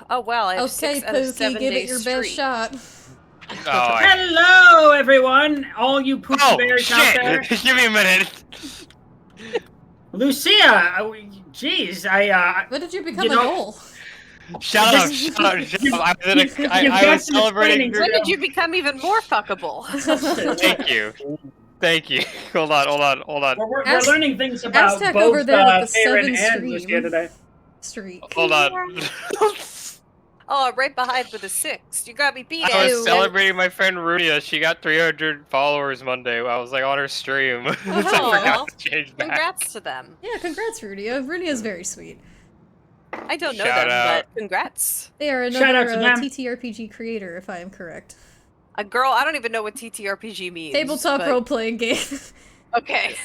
Oh well, I have Okay, 6 out of Pookie, 7 give it days your straight. best shot. Oh, Hello, everyone! All you Pookie Bears out there. Give me a minute. Lucia, jeez, When did you become a ghoul? Shut up! Shut up! Shut up! I was celebrating. When did you become even more fuckable? Thank you. Thank you. Hold on. We're learning things about Aztec both over there with the Tavern 7 and Lucia today. streak. Hold on. Oh, right behind with a 6. You got me beat. I was celebrating my friend Rudia. She got 300 followers Monday. I was like on her stream. I forgot to change that. Congrats to them. Yeah, congrats, Rudia. Rudia's very sweet. I don't know them, but congrats. They are another TTRPG creator, if I am correct. A girl, I don't even know what TTRPG means. Tabletop role-playing game. Okay.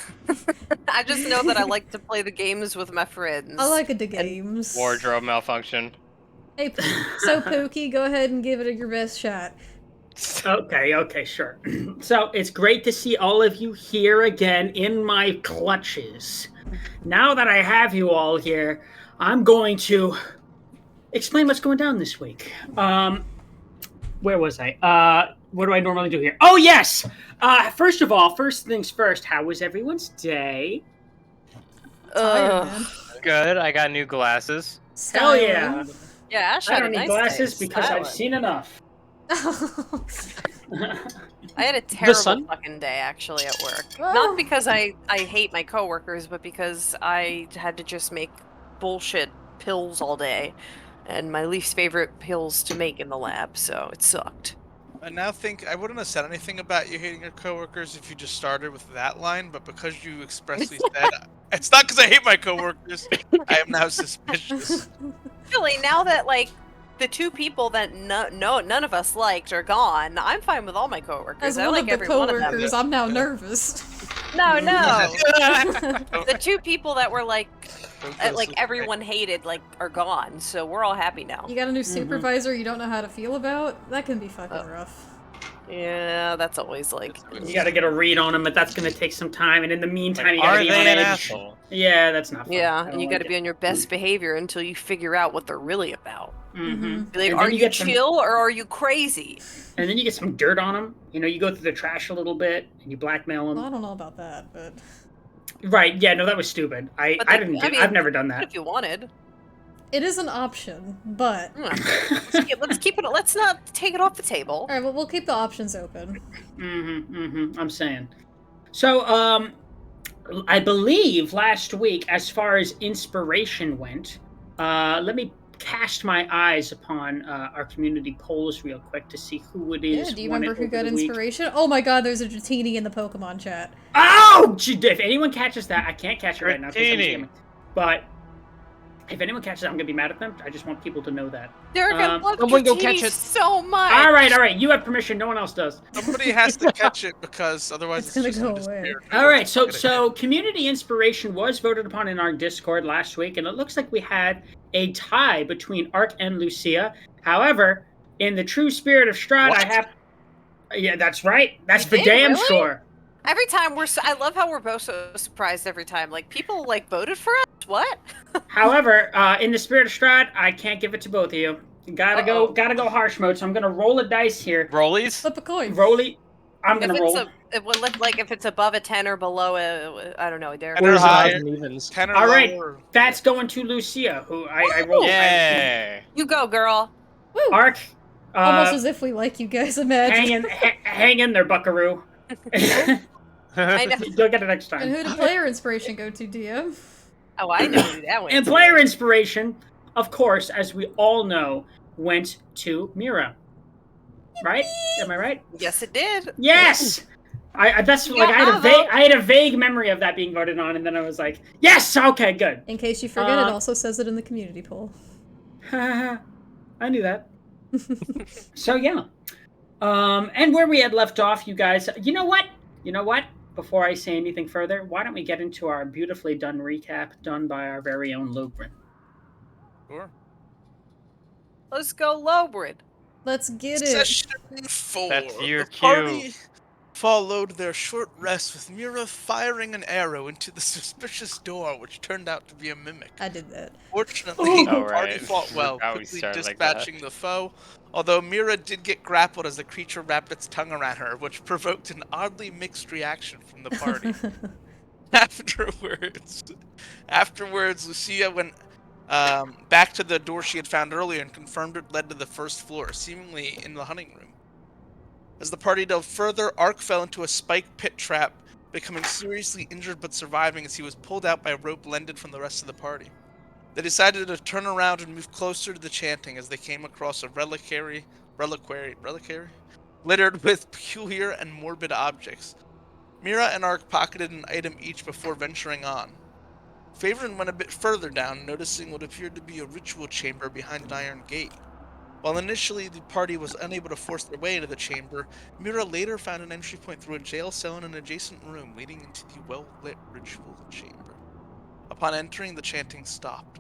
I just know that I like to play the games with my friends. I like the games. Wardrobe malfunction. Hey, so Pookie, go ahead and give it your best shot. Okay, sure. So, it's great to see all of you here again in my clutches. Now that I have you all here, I'm going to explain what's going down this week. Where was I? What do I normally do here? Oh, yes! First of all, first things first, how was everyone's day? Good, I got new glasses. Hell yeah! Yeah, Ash I don't need glasses because I've seen enough. I had a terrible fucking day, actually, at work. Not because I hate my coworkers, but because I had to just make bullshit pills all day. And my least favorite pills to make in the lab, so it sucked. I now think I wouldn't have said anything about you hating your coworkers if you just started with that line, but because you expressly said, it's not because I hate my coworkers, I am now suspicious. Really, now that, like, the 2 people that none of us liked are gone, I'm fine with all my coworkers. As I one like of the every one of them. coworkers, I'm now nervous. No. The 2 people that were like everyone hated, like, are gone, so we're all happy now. You got a new supervisor you don't know how to feel about? That can be fucking rough. Yeah, that's always like... You gotta get a read on them, but that's gonna take some time, and in the meantime, you Are gotta be they on an edge. asshole? Yeah, that's not fun. Yeah, and you gotta be on your best behavior until you figure out what they're really about. Mm-hmm. Like, are you chill or are you crazy? And then you get some dirt on them. You know, you go through the trash a little bit, and you blackmail them. Well, I don't know about that, but... Right, yeah, no, that was stupid. I've never done that. If you wanted. It is an option, but... Let's keep it, let's not take it off the table. Alright, well, we'll keep the options open. I'm saying. So, I believe last week, as far as inspiration went, let me cast my eyes upon our community polls real quick to see who it is. Yeah, do you remember who got inspiration? Oh my god, there's a Dratini in the Pokemon chat. Oh! If anyone catches that, I can't catch it right now. But if anyone catches it, I'm going to be mad at them. I just want people to know that. Derek, I love Dratini so much. All right. You have permission. No one else does. Somebody has to catch it because otherwise it's gonna just go away. All right. So community inspiration was voted upon in our Discord last week, and it looks like we had a tie between Ark and Lucia. However, in the true spirit of Strahd, I have... Yeah, that's right. That's for damn sure. Every time I love how we're both so surprised every time. Like, people, like, voted for us? What? However, in the spirit of Strahd, I can't give it to both of you. Gotta go harsh mode, so I'm gonna roll a dice here. Rollies? Flip a coin. Rolly. I'm gonna roll. It would look like if it's above a 10 or below a, I don't know, Derek. 10 or higher. All right, that's going to Lucia, who I rolled. Yeah. You go, girl. Woo. Ark. Almost as if we like you guys, imagine. Hang in there, buckaroo. I know. You'll get it next time. And who did player inspiration go to, DM? Oh, I know who that went And to. player inspiration, of course, as we all know, went to Mira. Right? Am I right? Yes, it did. Yes. I had a vague memory of that being voted on, and then I was like, yes. Okay, good. In case you forget, it also says it in the community poll. I knew that. So yeah. And where we had left off, you guys, you know what? Before I say anything further, why don't we get into our beautifully done recap done by our very own Logrin? Sure. Let's go, Lobrid. Let's get it. Session 4. That's your The party followed their short rest with Mira firing an arrow into the suspicious door, which turned out to be a mimic. I did that. Fortunately, the Oh, party right. fought well, How we quickly started like dispatching the foe, although Mira did get grappled as the creature wrapped its tongue around her, which provoked an oddly mixed reaction from the party. Afterwards, Lucia went back to the door she had found earlier and confirmed it led to the first floor, seemingly in the hunting room. As the party delved further, Ark fell into a spiked pit trap, becoming seriously injured but surviving as he was pulled out by a rope lended from the rest of the party. They decided to turn around and move closer to the chanting as they came across a reliquary littered with peculiar and morbid objects. Mira and Ark pocketed an item each before venturing on. Tavern went a bit further down, noticing what appeared to be a ritual chamber behind an iron gate. While initially the party was unable to force their way into the chamber, Mira later found an entry point through a jail cell in an adjacent room leading into the well-lit ritual chamber. Upon entering, the chanting stopped.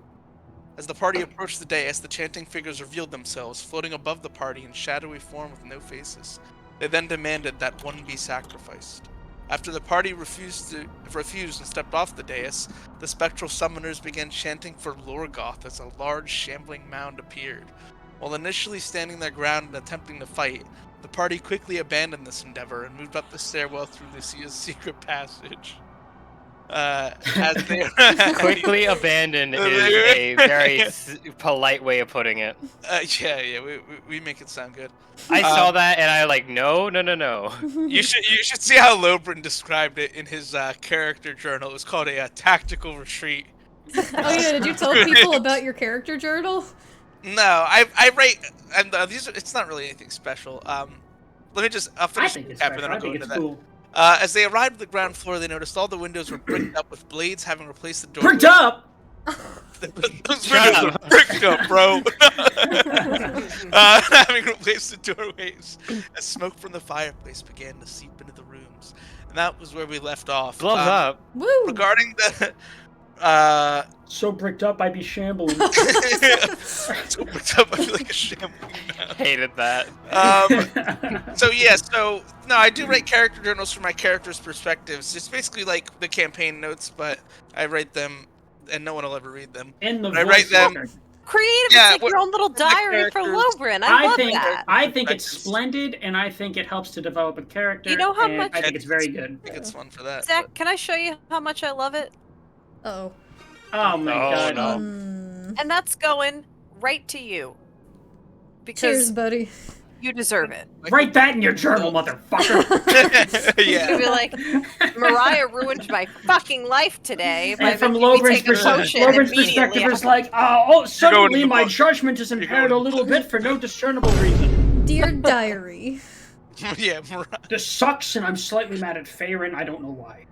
As the party approached the dais, the chanting figures revealed themselves, floating above the party in shadowy form with no faces. They then demanded that one be sacrificed. After the party refused and stepped off the dais, the spectral summoners began chanting for Lorgoth as a large, shambling mound appeared. While initially standing their ground and attempting to fight, the party quickly abandoned this endeavor and moved up the stairwell through Lucia's secret passage. As they Quickly abandoned is a very polite way of putting it. yeah, we make it sound good. I saw that and I like, no. You should see how Lobrin described it in his character journal. It was called a tactical retreat. Oh yeah, did you tell people about your character journal? No, I rate, and it's not really anything special. I'll finish the recap and then I'll go into that. Cool. As they arrived at the ground floor, they noticed all the windows were bricked up with blades having replaced the doorways. Bricked up! Those windows are bricked up, bro! Having replaced the doorways, as smoke from the fireplace began to seep into the rooms. And that was where we left off. Gloves up. Woo! Regarding the... So bricked up, I'd be shambling. So bricked up, I feel like a shambling now. Hated that. No, I do write character journals from my characters' perspectives. It's basically like the campaign notes, but I write them, and no one will ever read them. In the I write them. Creative, Yeah, it's like your own little diary for characters. Lobrin. I love that. I think it's splendid, and I think it helps to develop a character. You know how and much- I think it's very good. I think it's fun for that. Zach, can I show you how much I love it? Uh-oh. Oh my god. No. And that's going right to you. Because Cheers, buddy. you deserve it. Write that in your journal, motherfucker. Yeah. You'd be like, Mariah ruined my fucking life today by And from making me Lobrin's take a potion perspective, immediately. it's like, suddenly the my book. judgment is impaired a little bit for no discernible reason. Dear diary. Yeah, Mariah. This sucks, and I'm slightly mad at Farron. I don't know why.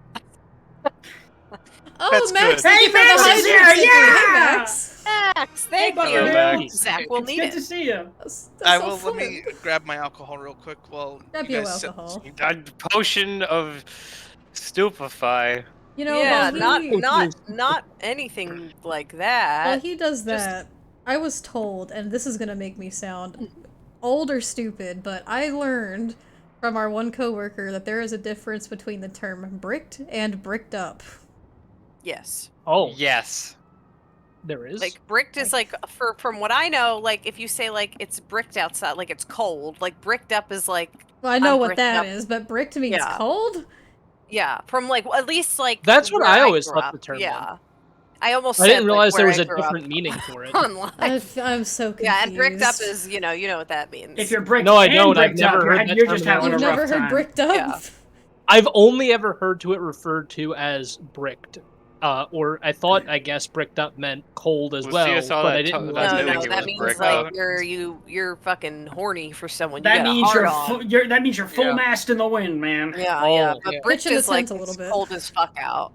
Oh, That's Max, good. thank Hey, you for Max the is here, hydrant sticker. yeah! Hey, Max. Max, thank Hey, you. Max. Zach will It's need good it. to see you. That's I so will fun. let me grab my alcohol real quick while Grab you your guys alcohol. A potion of stupefy. You know, Yeah, while he, not anything like that. while he does that, I was told, and this is gonna make me sound old or stupid, but I learned from our one coworker that there is a difference between the term bricked and bricked up. Yes. Oh, Yes. there is. Like bricked is like from what I know, like if you say like it's bricked outside, like it's cold. Like bricked up is like Well, I know I'm what bricked that up. is, but bricked means Yeah. cold? yeah, from like at least like That's what where I always grew thought up. the term Yeah. I almost I said, didn't realize like, there where was I a grew different up meaning for it. on life. I'm so confused. Yeah, and bricked up is, you know what that means. If you're bricked No, I and don't. I've bricked up, never heard that you're just having You've a rough never heard time. bricked up? Yeah. I've only ever heard to it referred to as bricked. Or I thought, I guess, bricked up meant cold as Lucia well, saw but that I didn't to- realize that No, it think no, it was that was means bricked like up. you're fucking horny for someone. That you got a means hard you're on. that means you're full Yeah. mast in the wind, man. Yeah, Oh, yeah. But yeah. bricked Pitch in the is like tent a little it's bit. cold as fuck out.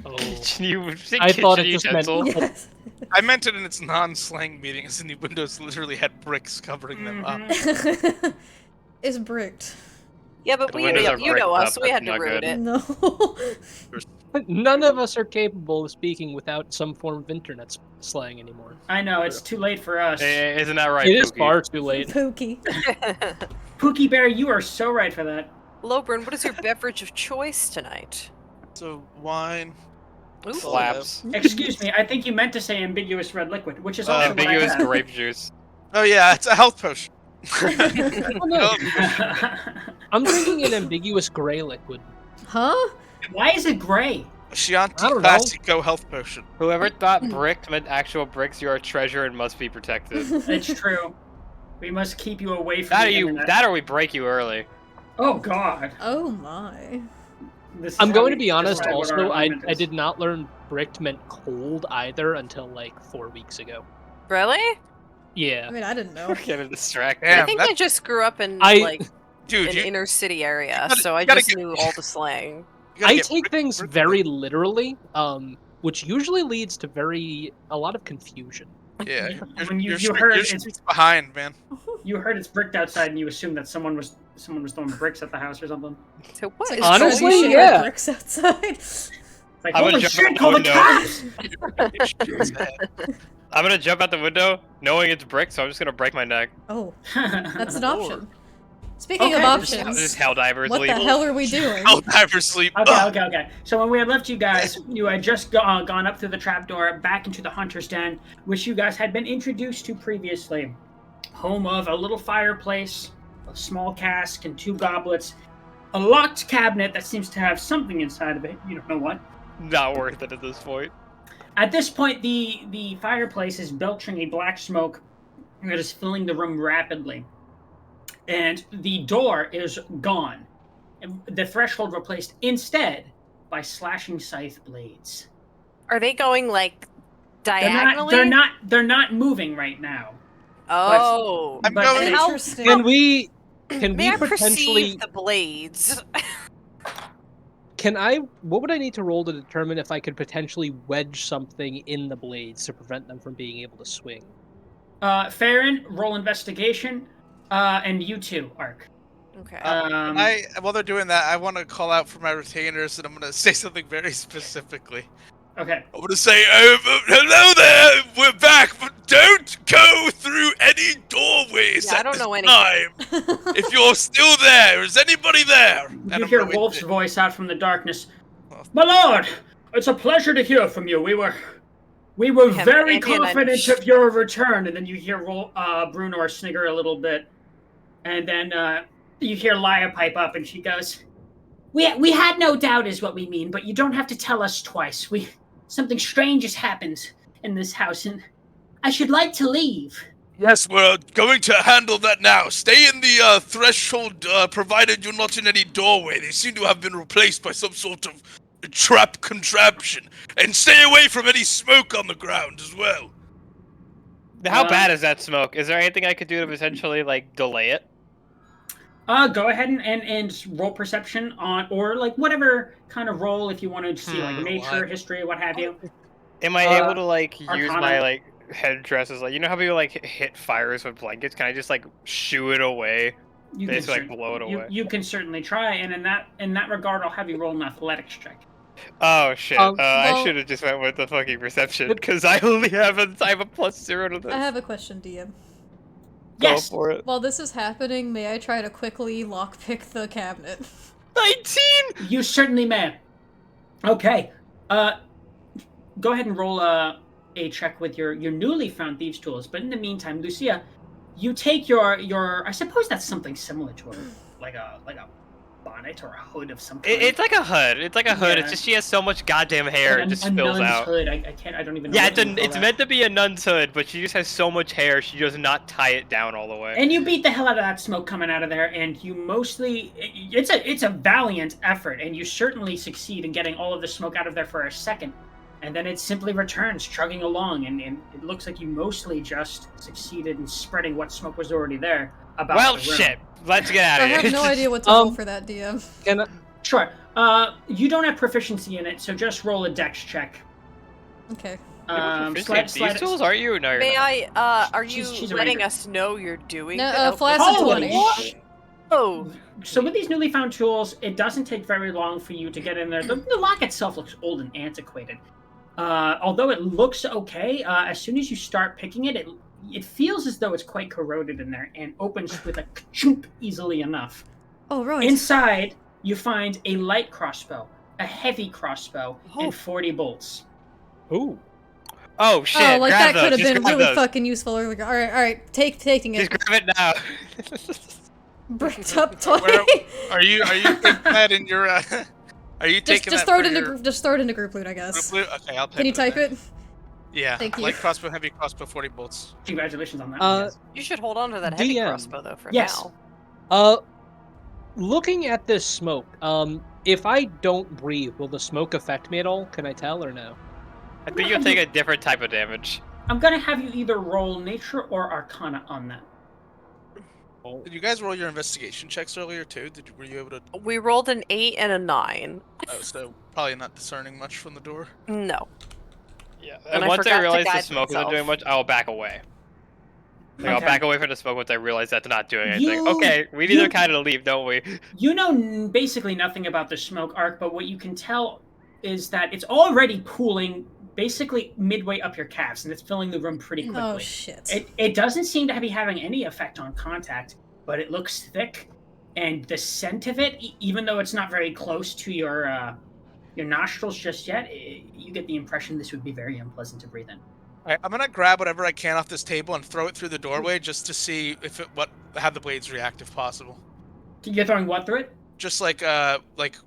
Oh. I thought it just meant- utensil. Yes. I meant it in its non-slang meaning, as in the windows literally had bricks covering them up. Mhm. It's bricked. Yeah, but The we windows know, are you know bricked us. up, We that's had to not ruin good. it. No. None of us are capable of speaking without some form of internet slang anymore. I know, it's too late for us. Isn't that right, It is Pookie? far too late. Pookie. Pookie Bear, you are so right for that. Lobrin, what is your beverage of choice tonight? So wine. Ooh. Slaps. Excuse me, I think you meant to say ambiguous red liquid, which is also Ambiguous what I grape juice. Oh yeah, it's a health potion. have. I'm drinking an ambiguous gray liquid. Huh? Why is it gray? Chianti I don't know. Classico health potion. Whoever thought brick meant actual bricks, you are a treasure and must be protected. It's true. We must keep you away from That or the you, internet. that or we break you early. Oh God. Oh my. This is I'm how going we to be honest. decide what our Also, I alignment is. did not learn bricked meant cold either until like 4 weeks ago. Really? I Yeah. mean, I didn't know. We're getting distracted. Damn, I think that- I just grew up in I- Dude, an you inner city area, gotta- so I you gotta just get- knew all the slang. gotta I get take brick- things brick- very literally, which usually leads to a lot of confusion. Yeah. When you You're heard streets it's behind, man. you heard it's bricked outside, and you assumed that someone was throwing bricks at the house or something. So what It's is like, Honestly, you should yeah. have bricks outside. It's like, I'm gonna holy jump shit, out call the the cops! I'm gonna jump out the window, knowing it's brick, so I'm just gonna break my neck. Oh, that's an option. Speaking Okay. of Just options, hell divers what leave. the hell are we doing? Helldiver sleep. Okay. So when we had left you guys, you had just gone up through the trapdoor back into the hunter's den, which you guys had been introduced to previously. Home of a little fireplace, a small cask, and 2 goblets, a locked cabinet that seems to have something inside of it. You don't know what. Not worth it at this point. At this point, the fireplace is belching a black smoke that is filling the room rapidly. And the door is gone. The threshold replaced instead by slashing scythe blades. Are they going like They're diagonally? they're not moving right now. Oh. I'm But going- they- How- Interesting. Can we May I potentially perceive the blades? what would I need to roll to determine if I could potentially wedge something in the blades to prevent them from being able to swing? Farron, roll investigation, and you too, Ark. Okay. While they're doing that, I want to call out for my retainers, and I'm going to say something very specifically. Okay. I'm going to say, hello there, we're back, but don't go through any doorways Yeah, I at don't this know time. If you're still there, is anybody there? And You I'm hear gonna wait Wolf's there. voice out from the darkness. My lord, it's a pleasure to hear from you. We were Yeah, very Andy and I- confident of your return. And then you hear Brunor snigger a little bit, and then you hear Laya pipe up, and she goes, "We had no doubt, is what we mean, but you don't have to tell us twice. Something strange has happened in this house, and I should like to leave." Yes, we're going to handle that now. Stay in the threshold, provided you're not in any doorway. They seem to have been replaced by some sort of trap contraption. And stay away from any smoke on the ground as well. How bad is that smoke? Is there anything I could do to potentially, like, delay it? Go ahead and roll perception on, or like whatever kind of roll if you want to see like nature, history, what have you. Am I able to, like, use Arcana. my, like, headdress as, like, you know how people, like, hit fires with blankets? Can I just, like, shoo it away? You Basically, can like, blow it away. You can certainly try, and in that regard, I'll have you roll an athletics check. Oh, shit. I well- should have just went with the fucking perception, because I only have a +0 to this. I have a question, DM. Yes. Go for it. While this is happening, may I try to quickly lockpick the cabinet? 19! You certainly may. Okay. Go ahead and roll a check with your newly found thieves' tools. But in the meantime, Lucia, you take your I suppose that's something similar to like a bonnet or a hood of some kind. It's like a hood. It's like a hood. Yeah. It's just she has so much goddamn hair, Like it just a spills nun's out. hood. I don't even know. Yeah, what you call it's that. meant to be a nun's hood, but she just has so much hair, she does not tie it down all the way. And you beat the hell out of that smoke coming out of there, and you mostly it's a valiant effort, and you certainly succeed in getting all of the smoke out of there for a second. And then it simply returns, chugging along, and it looks like you mostly just succeeded in spreading what smoke was already there about Well, the room. shit. Let's get out I of here. have no idea what to roll for that, DM. Can I, Sure. You don't have proficiency in it, so just roll a dex check. Okay. These tools, are you? No, you're May not. I, are you She's a letting ranger. us know you're doing No, that? flash Oh, 20. Oh, So with these newly found tools, it doesn't take very long for you to get in there. The lock itself looks old and antiquated. Although it looks okay, as soon as you start picking it, it feels as though it's quite corroded in there and opens with a chunk easily enough. Oh, right. Inside, you find a light crossbow, a heavy crossbow, Oh. and 40 bolts. Ooh. Oh shit! Oh, like grab that could have those. Just been grab really those. fucking useful earlier. Alright, taking Just it. grab it now. Bricked up toy. Are you taking that in your? Are you taking just that throw it for into your just throw it into group loot, I guess. group loot? Okay, I'll. Can you type there. it? Yeah. Thank you. Light crossbow, heavy crossbow, 40 bolts. Congratulations on that. one, yes. You should hold on to that heavy DM. crossbow though for Yes. now. Looking at this smoke, if I don't breathe, will the smoke affect me at all? Can I tell or no? I think you'll take a different type of damage. I'm gonna have you either roll nature or arcana on that. Did you guys roll your investigation checks earlier too? Were you able to? We rolled an 8 and a 9. Oh, so probably not discerning much from the door. No. Yeah. And And I once forgot I to realize the guide smoke isn't myself. doing much, I'll back away. Like, I'll Okay. back away from the smoke once I realize that's not doing anything. You- Okay, we need you- to kind of leave, don't we? You know basically nothing about the smoke arc, but what you can tell is that it's already pooling basically midway up your calves, and it's filling the room pretty quickly. Oh shit. It doesn't seem to be having any effect on contact, but it looks thick, and the scent of it, even though it's not very close to your nostrils just yet, you get the impression this would be very unpleasant to breathe in. All right, I'm gonna grab whatever I can off this table and throw it through the doorway just to see if how the blades react if possible. You're throwing what through it? Just like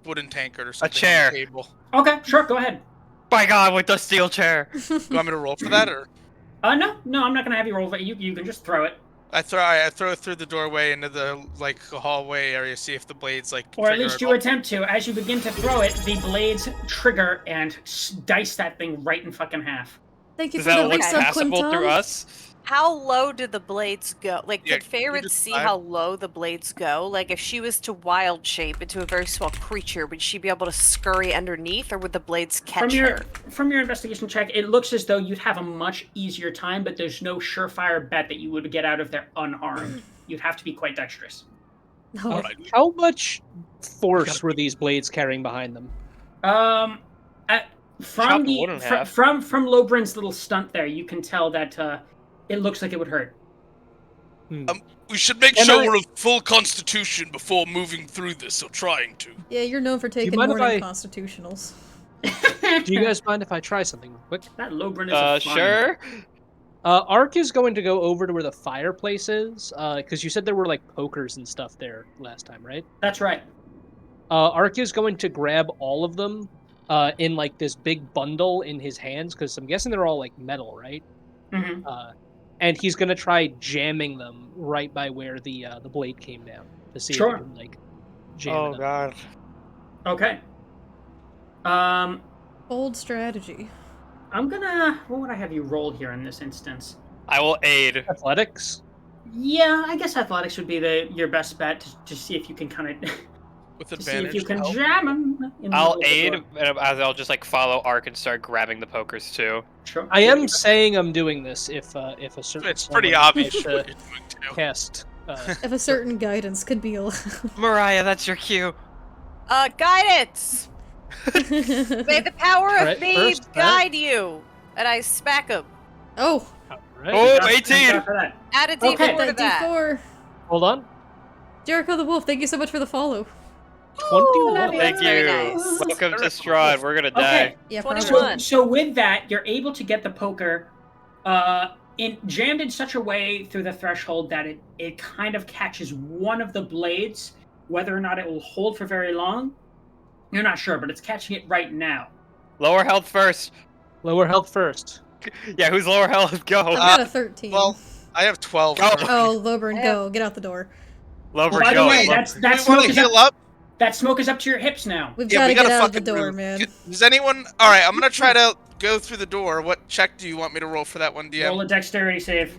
wooden tankard or something. chair. On the table. Okay, sure, go ahead. By God, with the steel chair. Do you want me to roll for that or? No, I'm not gonna have you roll, but you can just throw it. I throw it through the doorway into the hallway area, see if the blades Or at trigger least at you all. attempt to. As you begin to throw it, the blades trigger and dice that thing right in fucking half. Thank you Does for that the look resub, passable through Quinton. us? How low did the blades go? Like, Yeah, could can you Feyre just see dive? how low the blades go? Like, if she was to wild shape into a very small creature, would she be able to scurry underneath, or would the blades catch her? From your investigation check, it looks as though you'd have a much easier time, but there's no surefire bet that you would get out of there unharmed. You'd have to be quite dexterous. No. How much force were these blades carrying behind them? From Chop the the wood in fr- half. from Lobrin's little stunt there, you can tell that it looks like it would hurt. We should make And sure I- we're of full constitution before moving through this, or trying to. Yeah, you're known for taking mind if morning I- constitutionals. Do you guys mind if I try something real quick? That Lobrin is a fun. Sure. Ark is going to go over to where the fireplace is, because you said there were like pokers and stuff there last time, right? That's right. Ark is going to grab all of them in like this big bundle in his hands, because I'm guessing they're all like metal, right? Mm-hmm. And he's gonna try jamming them right by where the blade came down to see Sure. if he can like jam Oh it up. God. Okay. Bold strategy. I'm gonna. What would I have you roll here in this instance? I will aid. Athletics. Yeah, I guess athletics would be your best bet to see if you can kind of With to see advantage. if you can help. jam them. I'll aid, and I'll just like follow Ark and start grabbing the pokers too. Sure. I am saying I'm doing this if a certain It's pretty someone obvious wishes what to you're doing too. cast. If a certain guidance could be allowed. Mariah, that's your cue. Guidance! May the power of Alright, me first, right? guide you! And I smack him. Oh, Right. Oh, Thank God 18! for that. Add a D4 Okay. to that that. D4. Hold on. Jericho the Wolf, thank you so much for the follow. 21. That'd be Thank very you. nice. Welcome to Strahd. We're gonna die. Okay. Yeah, 21. probably. So with that, you're able to get the poker jammed in such a way through the threshold that it kind of catches one of the blades. Whether or not it will hold for very long, you're not sure, but it's catching it right now. Lower health first. Lower health first. Yeah, who's lower health? Go. I've got a 13. Well, I have 12. Go. currently. Oh, Lobern, go. Get out the door. Lower By the go. way, Lower. that Do we smoke want to is heal up. up? That smoke is up to your hips now. We've Yeah, got to we get gotta out of the fucking door, move. man. Does anyone? All right, I'm gonna try to go through the door. What check do you want me to roll for that one, DM? Roll a dexterity save.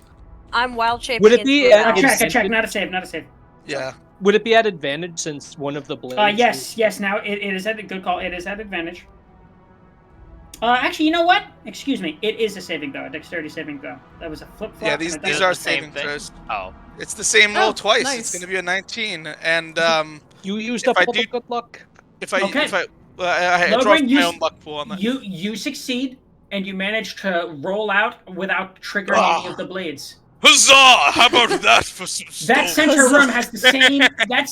I'm wild shaping. Would it be into at- a mouse. A check, not a save, not a save. Yeah. Would it be at advantage since one of the blades? Yes. Now it is at good call. It is at advantage. Actually, you know what? Excuse me. It is a saving throw, a dexterity saving throw. That was a flip flop. Yeah, these are saving throws. Oh. It's the same roll Oh, twice. nice. It's gonna be a 19, and You used If up I all the do- good luck. if I Okay. I draw Logan, from you my s- own luck pool on that. You succeed, and you manage to roll out without triggering any of the blades. Huzzah! How about that for some That stone? center room has the same. That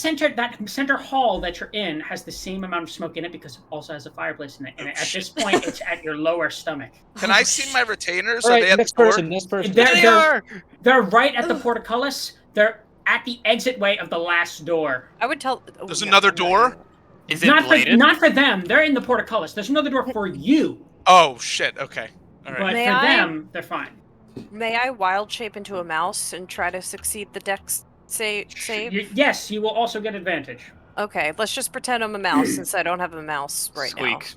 center hall that you're in has the same amount of smoke in it because it also has a fireplace in it. And at this point, it's at your lower stomach. Can I see my retainers? All Are right, they at next the door? person. Next person. They're right at the portcullis. They're at the exit way of the last door. I would tell. Oh, There's no, another I'm not door? doing Is it Not bladed? not for them. They're in the portcullis. There's another door for you, Oh shit. Okay. All but right. May for I? them, they're fine. that. May I wild shape into a mouse and try to succeed the dex save? Yes, you will also get advantage. Okay, let's just pretend I'm a mouse since I don't have a mouse right Squeak.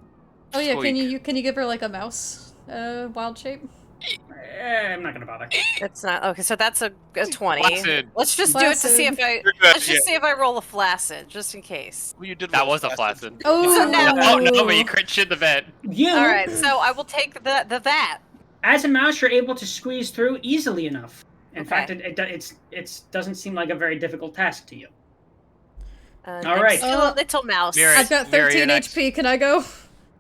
Oh yeah, Squeak. can you give her like a mouse wild shape? I'm not gonna bother. now. It's not okay. So that's a 20. Flaccid. Let's just do it to see if I. You're good, Let's just see if I roll a flaccid, just in case. Well, you did That roll was a flaccid. flaccid. Oh, So now- Oh no, but you crit shit the vet. You, All right, so I will take that. as a mouse, you're able to squeeze through easily enough. In Okay. fact, it doesn't seem like a very difficult task to you. All All right. right, little mouse. Mira, I've got Mira, 13 you're next. HP. Can I go?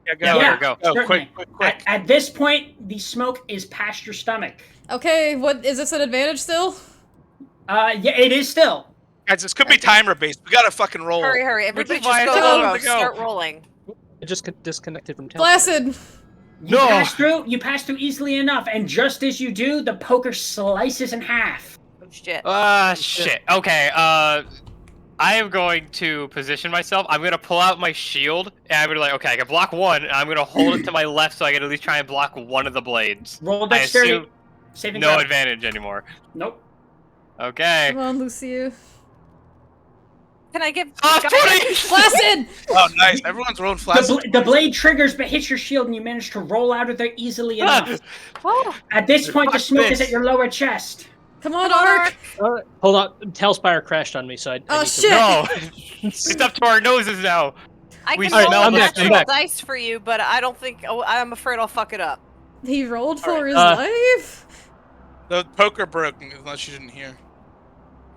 Yeah, go. Yeah, go. Oh, certainly. quick. At this point, the smoke is past your stomach. Okay, what is this an advantage still? Yeah, it is still. Guys, this could be timer based. We gotta fucking roll. Hurry! Everybody is just why go, I go, told go! him to go. Start rolling. I just disconnected from town. Flaccid. You pass through. You pass through easily enough, and just as you do, the poker slices in half. Oh shit! Shit. Okay, I am going to position myself. I'm gonna pull out my shield, and I'm gonna like, okay, I can block one, and I'm gonna hold it to my left so I can at least try and block one of the blades. Roll I dexterity. assume Saving no throw. advantage anymore. Nope. Okay. Come on, Lucia. Can I give? Oh, 20! Flaccid. Oh, nice. Everyone's rolling flaccid. The blade triggers but hits your shield, and you manage to roll out of there easily enough. Oh, At this point, the Fuck smoke is this. at your lower chest. Come on, Ark. Hold on. Tailspire crashed on me, so I Oh, need to- shit. No! It's up to our noses now. I We can roll smell a the natural back. dice for you, but I don't think. Oh, I'm afraid I'll fuck it up. He rolled for Alright, his life. The poker broke, unless you didn't hear.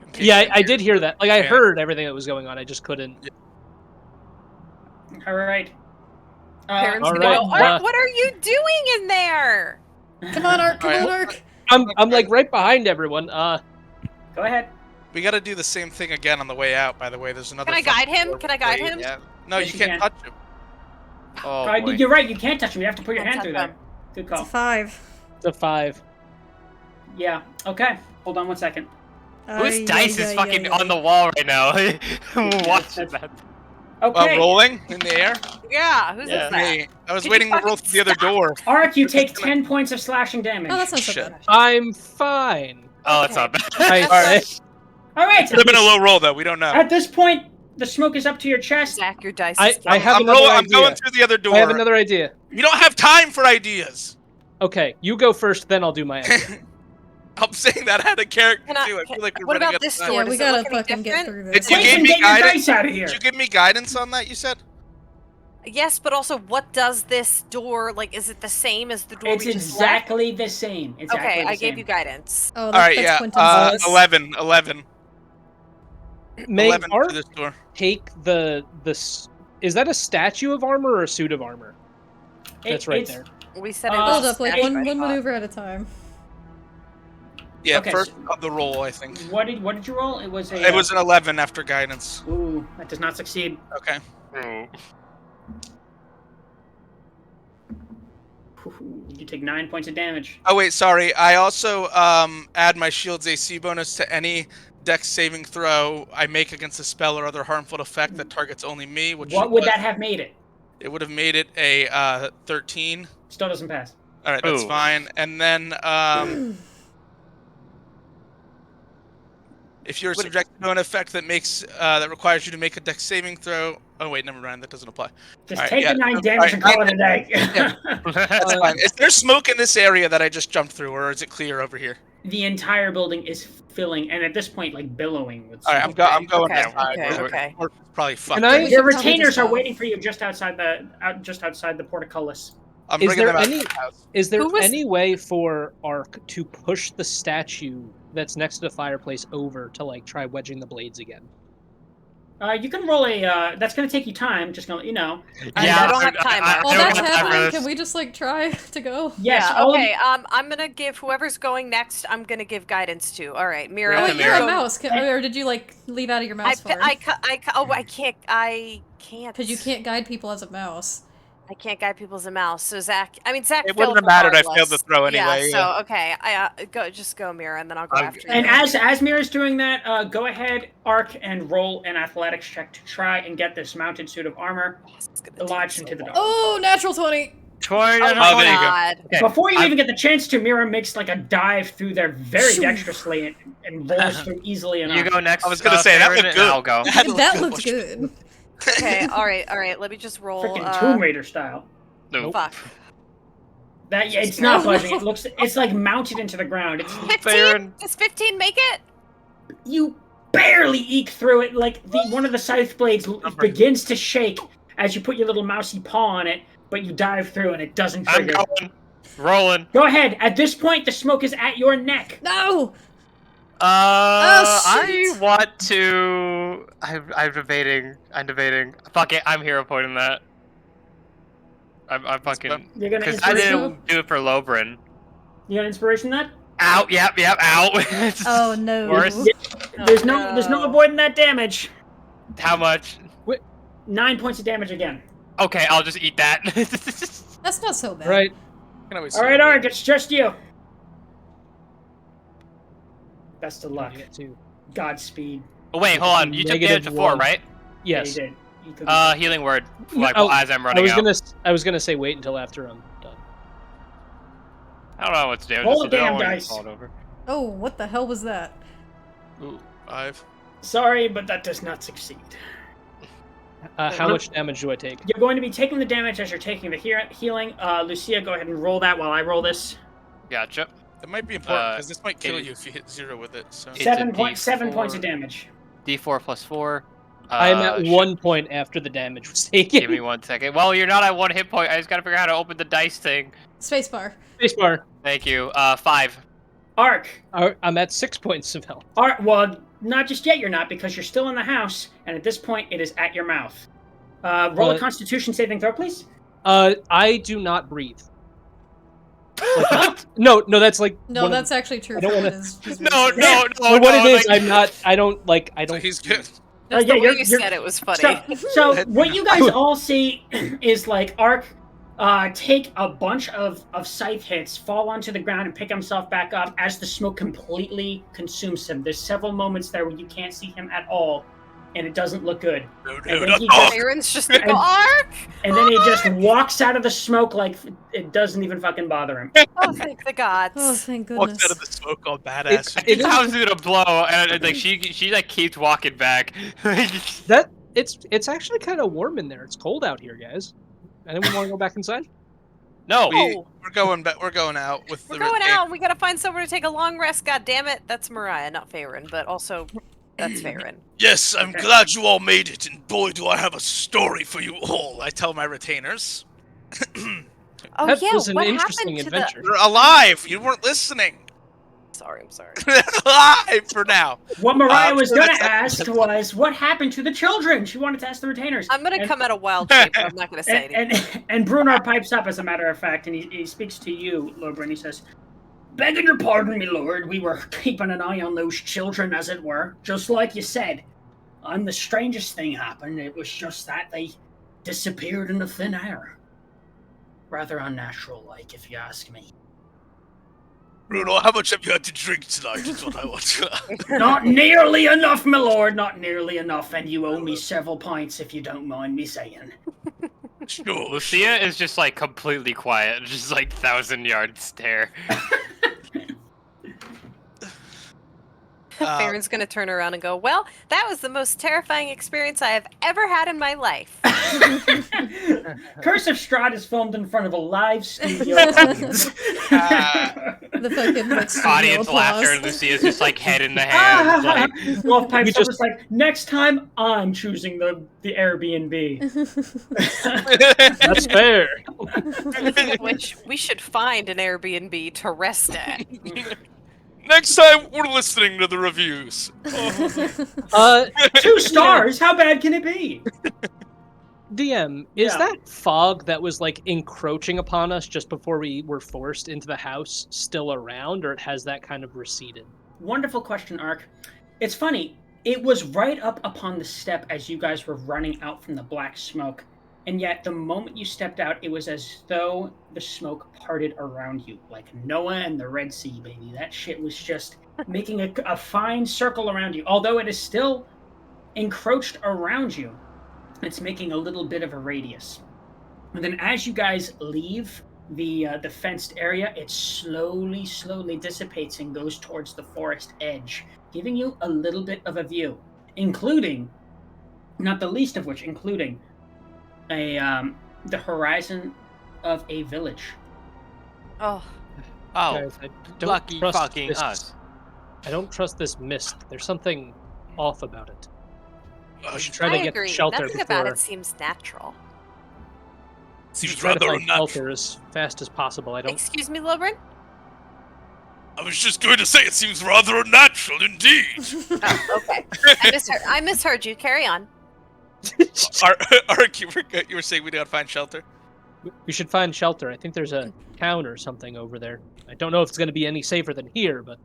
In case Yeah, you I did hear that. Like, I Yeah. heard everything that was going on. I just couldn't. All right. Parents all gonna right, go, Ark, what are you doing in there? Come on, Ark. Come on, Alright. Ark. I'm like right behind everyone. Go ahead. We gotta do the same thing again on the way out, by the way. There's another. Can I guide fucking him? door Can I guide blade. him? Yeah. No, Yes, you you can't can. touch him. Oh, boy. You're right. You can't touch him. You have to put your Can't hand through touch there. Good It's call. a 5. It's a 5. Yeah. Okay. Hold on one second. Whose dice is fucking on the wall right now? Watching that. Okay. Rolling in the air? Yeah, who's Yeah. is that? Hey, I was Could waiting you to roll fucking through the other door. Ark, you take 10 points of slashing damage. Oh, that's not so Shit. bad. I'm fine. Oh, that's not bad. All right. Could have been a low roll, though. We don't know. At this point, the smoke is up to your chest. Zach, your dice I is down. have I'm another rolling. I'm idea. going through the other door. I have another idea. You don't have time for ideas. Okay, you go first, then I'll do my idea. I'm saying that I had a character Can I- too. I feel like we're what running about out of this time. door? Yeah, does we it gotta look any fucking get different? through Did this. you Clayton, give me get your guidance? dice out of here. Did you give me guidance on that? You said. Yes, but also, what does this door like? Is it the same as the door It's we just exactly the same. left? Exactly Okay, the I gave same. you guidance. Oh, All right, that's yeah. Quentin's dice. 11. 11. May 11 Ark for this door. take is that a statue of armor or a suit of armor? That's right It's- there. We said it Uh, was Hold a up, like statue, one I thought. maneuver at a time. Yeah, Okay, first so- of the roll, I think. What did you roll? It was a. It was an 11 after guidance. Ooh, that does not succeed. Okay. Ooh, you take 9 points of damage. Oh wait, sorry. I also add my shield's AC bonus to any dex saving throw I make against a spell or other harmful effect that targets only me. Which What would that have made it? It would have made it a 13. Still doesn't pass. All right, that's Ooh. fine. And then if you're subjected to an effect that makes that requires you to make a dex saving throw. Oh wait, never mind. That doesn't apply. Just Alright, take yeah. the 9 damage and call it a day. That's fine. Is there smoke in this area that I just jumped through, or is it clear over here? The entire building is filling, and at this point, like billowing with All right, smoke. I'm going. Okay, that side. okay, We're- okay. we're probably fucked. Can I- We Your should probably retainers just are go. waiting for you just outside the portcullis. I'm Is bringing there them out any- of the house. Is there Who was- any way for Ark to push the statue that's next to the fireplace over to like try wedging the blades again? You can roll a. That's gonna take you time. Just gonna let you know. I don't have time. While don't that's have time for happening, this. can we just like try to go? Yes. Yeah, all of okay. you- I'm gonna give whoever's going next. I'm gonna give guidance to. All right, Mira. Oh, Yeah, wait, you're a Mira. mouse. Or did you like leave out of your mouse form? I can't. I can't. Because you can't guide people as a mouse. I can't guide people as a mouse. So Zach. I mean, Zach. It failed wouldn't have mattered. I regardless. failed to throw anyway. Yeah. So okay. Just go, Mira, and then I'll go after you. And as Mira's doing that, go ahead, Ark, and roll an athletics check to try and get this mounted suit of armor lodged into the dog. Oh, natural 20! 20. Oh, there you go. God. Okay, Before you even get the chance to, Mira makes like a dive through there very Shoo. dexterously and rolls through easily enough. You go next. I was gonna say that Farron, looked and good. I'll go. That looked good. Okay. All right. Let me just roll. Freaking Tomb Raider style. Nope. Fuck. That it's not budging. It looks it's like mounted into the ground. It's 15. Farron. Does 15 make it? you barely eke through it. Like one of the scythe blades begins to shake as you put your little mousy paw on it, but you dive through and it doesn't I'm trigger. going. Rolling. Go ahead. At this point, the smoke is at your neck. No! Oh, I shit. want to. I'm debating. Fuck it. I'm hero pointing that. I'm fucking. You're gonna Because I inspiration. didn't do it for Lobrin. You got inspiration that? Out. Yep. Out. Oh no. Worse. There's no avoiding that damage. How much? 9 points of damage again. Okay, I'll just eat that. That's not so bad. Right. Can always All right, Ark, it's just you. Best of luck. You get two. Godspeed. Oh, wait, hold on. You took Negative damage before, 1. right? Yes. Yeah, you did. You could Healing word. No, Like oh, as I'm running out. I was gonna say wait until after I'm done. I don't know what's damage. Roll so a damn don't worry, dice. fall it over. Oh, what the hell was that? Ooh, 5. Sorry, but that does not succeed. How much damage do I take? You're going to be taking the damage as you're taking the healing. Lucia, go ahead and roll that while I roll this. Gotcha. It might be important because this might kill you if you hit 0 with it. So It's a 7 points D4. of damage. D4 plus 4. I'm at shit. 1 point after the damage was taken. Give me 1 second. Well, you're not at 1 hit point. I just gotta figure out how to open the dice thing. Spacebar. Spacebar. Thank you. 5. Ark. I'm at 6 points of health. Ark. Well, not just yet. You're not because you're still in the house, and at this point, it is at your mouth. Roll a Constitution saving throw, please. I do not breathe. Like, no, that's like No, that's actually true. I don't for wanna- what is No. for what it is. like- I'm not. I don't. So he's good. That's yeah, the way you're- you you're- said it was funny. So what you guys all see is like Ark take a bunch of scythe hits, fall onto the ground, and pick himself back up as the smoke completely consumes him. There's several moments there where you can't see him at all, and it doesn't look good. And then he just, Aaron's just gonna go, Ark! and then he just walks out of the smoke like it doesn't even fucking bother him. Oh, thank the gods. Oh, thank Walks goodness. out of the smoke all badass. It's how's it gonna blow? And like she like keeps walking back. That it's actually kind of warm in there. It's cold out here, guys. Anyone want to go back inside? No. We're going back. We're going out with We're the going out. We gotta find somewhere to take a long rest. God damn it. That's Mariah, not Farron, but also that's Farron. Yes, I'm glad you all made it, and boy, do I have a story for you all. I tell my retainers. Oh That yeah, was an what interesting happened adventure. You're alive. You weren't listening. Sorry, I'm sorry. Alive for now. What Mariah was sure gonna that's- ask was, what happened to the children? She wanted to ask the retainers. I'm gonna And- come out of wild shape, but I'm not gonna say anything. and Brunar pipes up, as a matter of fact, and he speaks to you, Lobrin. He says, "Begging your pardon, me lord, we were keeping an eye on those children, as it were, just like you said. And the strangest thing happened. It was just that they disappeared into thin air. Rather unnatural-like, if you ask me. Bruno, how much have you had to drink tonight? Is what I want to. Not nearly enough, my lord, not nearly enough, and you owe me several pints, if you don't mind me saying." Sure. Lucia is just like completely quiet, just like 1,000-yard stare. Farron's gonna turn around and go, well, that was the most terrifying experience I have ever had in my life. Curse of Strahd is filmed in front of a live studio. The fucking like studio Audience laughter, applause. and Lucia's just like head in the hands. Like, Wolf pipes We up, just- it's like, next time I'm choosing the Airbnb. That's fair. Which we should find an Airbnb to rest at. Next time, we're listening to the reviews. Oh. 2 stars? How bad can it be? DM, is Yeah. that fog that was like encroaching upon us just before we were forced into the house still around, or has that kind of receded? Wonderful question, Ark. It's funny. It was right up upon the step as you guys were running out from the black smoke. And yet, the moment you stepped out, it was as though the smoke parted around you. Like Noah and the Red Sea, baby. That shit was just making a fine circle around you. Although it is still encroached around you, it's making a little bit of a radius. And then as you guys leave the fenced area, it slowly dissipates and goes towards the forest edge, giving you a little bit of a view, including, not the least of which, including the horizon of a village. Oh, Guys, I don't lucky trust fucking this. us. I don't trust this mist. There's something off about it. We should It try to I get agree. shelter Nothing before. about it seems natural. We should seems try to rather find unnatural. shelter as fast as possible. I don't. Excuse me, Lobrin? I was just going to say it seems rather unnatural indeed. Oh, okay. I misheard you. Carry on. Ark, you were saying we gotta find shelter? We should find shelter. I think there's a town or something over there. I don't know if it's going to be any safer than here, but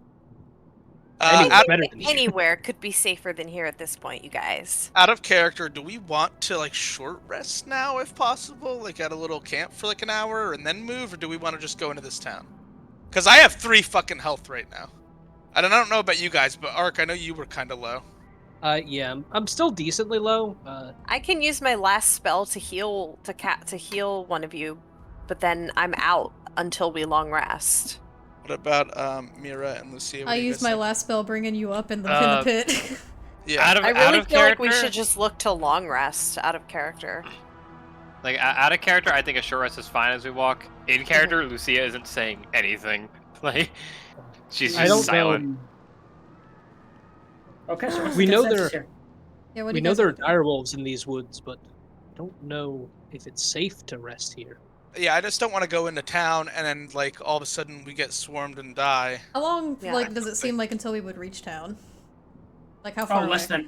anywhere better than here. Anywhere could be safer than here at this point, you guys. Out of character, do we want to like short rest now if possible? Like at a little camp for like an hour and then move, or do we want to just go into this town? Because I have 3 fucking health right now. And I don't know about you guys, but Ark, I know you were kind of low. Yeah, I'm still decently low. I can use my last spell to heal to heal one of you, but then I'm out until we long rest. What about Mira and Lucia? What I do you used guys my think? last spell bringing you up in the pit. Yeah. Out of I really feel like we character, should just look to long rest out of character. like out of character. I think a short rest is fine as we walk. In character, Lucia isn't saying anything. Like she's I just don't silent. know. Okay, so what's We the know consensus there- here? Yeah, what do We you know guys there are think? direwolves in these woods, but I don't know if it's safe to rest here. Yeah, I just don't want to go into town and then like all of a sudden we get swarmed and die. How long, Yeah. like, does it seem like until we would reach town? Like, how Oh, far less away?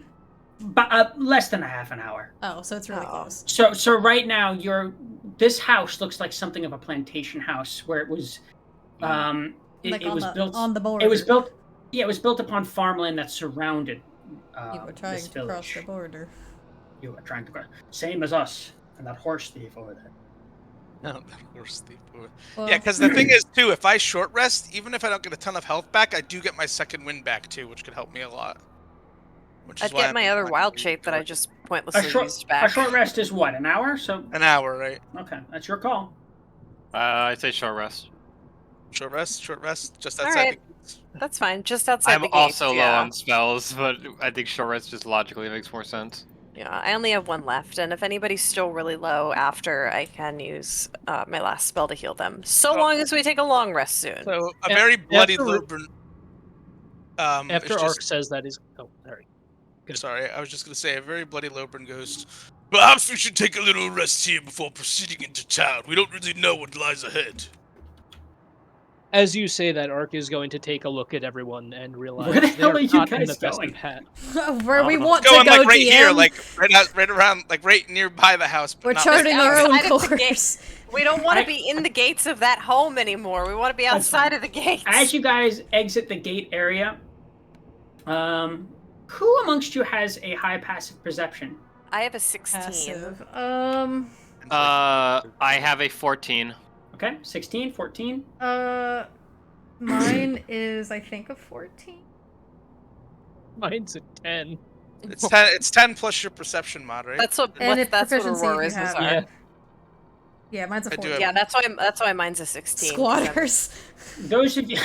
less than a half an hour. Oh, so it's really Oh. close. So right now, this house looks like something of a plantation house where it was, Like it on was the built. on the border. It was built. Yeah, it was built upon farmland that surrounded. You were trying this to cross the village. border. You were trying to go. Same as us and that horse thief over there. No, that horse thief. Well, Yeah, because the thing is too, if I short rest, even if I don't get a ton of health back, I do get my second wind back too, which could help me a lot. Which is I'd why get I'm my other inclined wild to shape that go I it. just A pointlessly short, used a back. short rest is what, an hour? So An hour, right? okay, that's your call. I'd say short rest. Short rest, just All outside. right. That's fine. Just outside I'm the gates. also low Yeah. on spells, but I think short rest just logically makes more sense. Yeah, I only have 1 left, and if anybody's still really low after, I can use my last spell to heal them. So Oh. long as we take a long rest soon. So a Yeah, very bloody after- Lobrin. After is Ark just, says that is. Oh, sorry. Good. sorry, I was just gonna say a very bloody Lobrin goes. Perhaps we should take a little rest here before proceeding into town. We don't really know what lies ahead. As you say that, Ark is going to take a look at everyone and realize Where the hell they're are you not in guys the best going? of hat. Where we Going want to Going go, like right DM. here, like right around, like right nearby the house. But We're not charting like our own outside of the gate. course. We don't want I- to be in the gates of that home anymore. We want to be That's outside fine. of the gates. As you guys exit the gate area, who amongst you has a high passive perception? I have a 16. Passive. I have a 14. Okay, 16, 14. Mine is, I think, a 14. Mine's a 10. It's 10. It's 10 plus your perception mod, right? That's what. And if That's what proficiency Aurora's you have. are. Yeah. Yeah, mine's a I do 14. have- Yeah, that's why mine's a 16. 'cause I'm- Squatters. Those of you,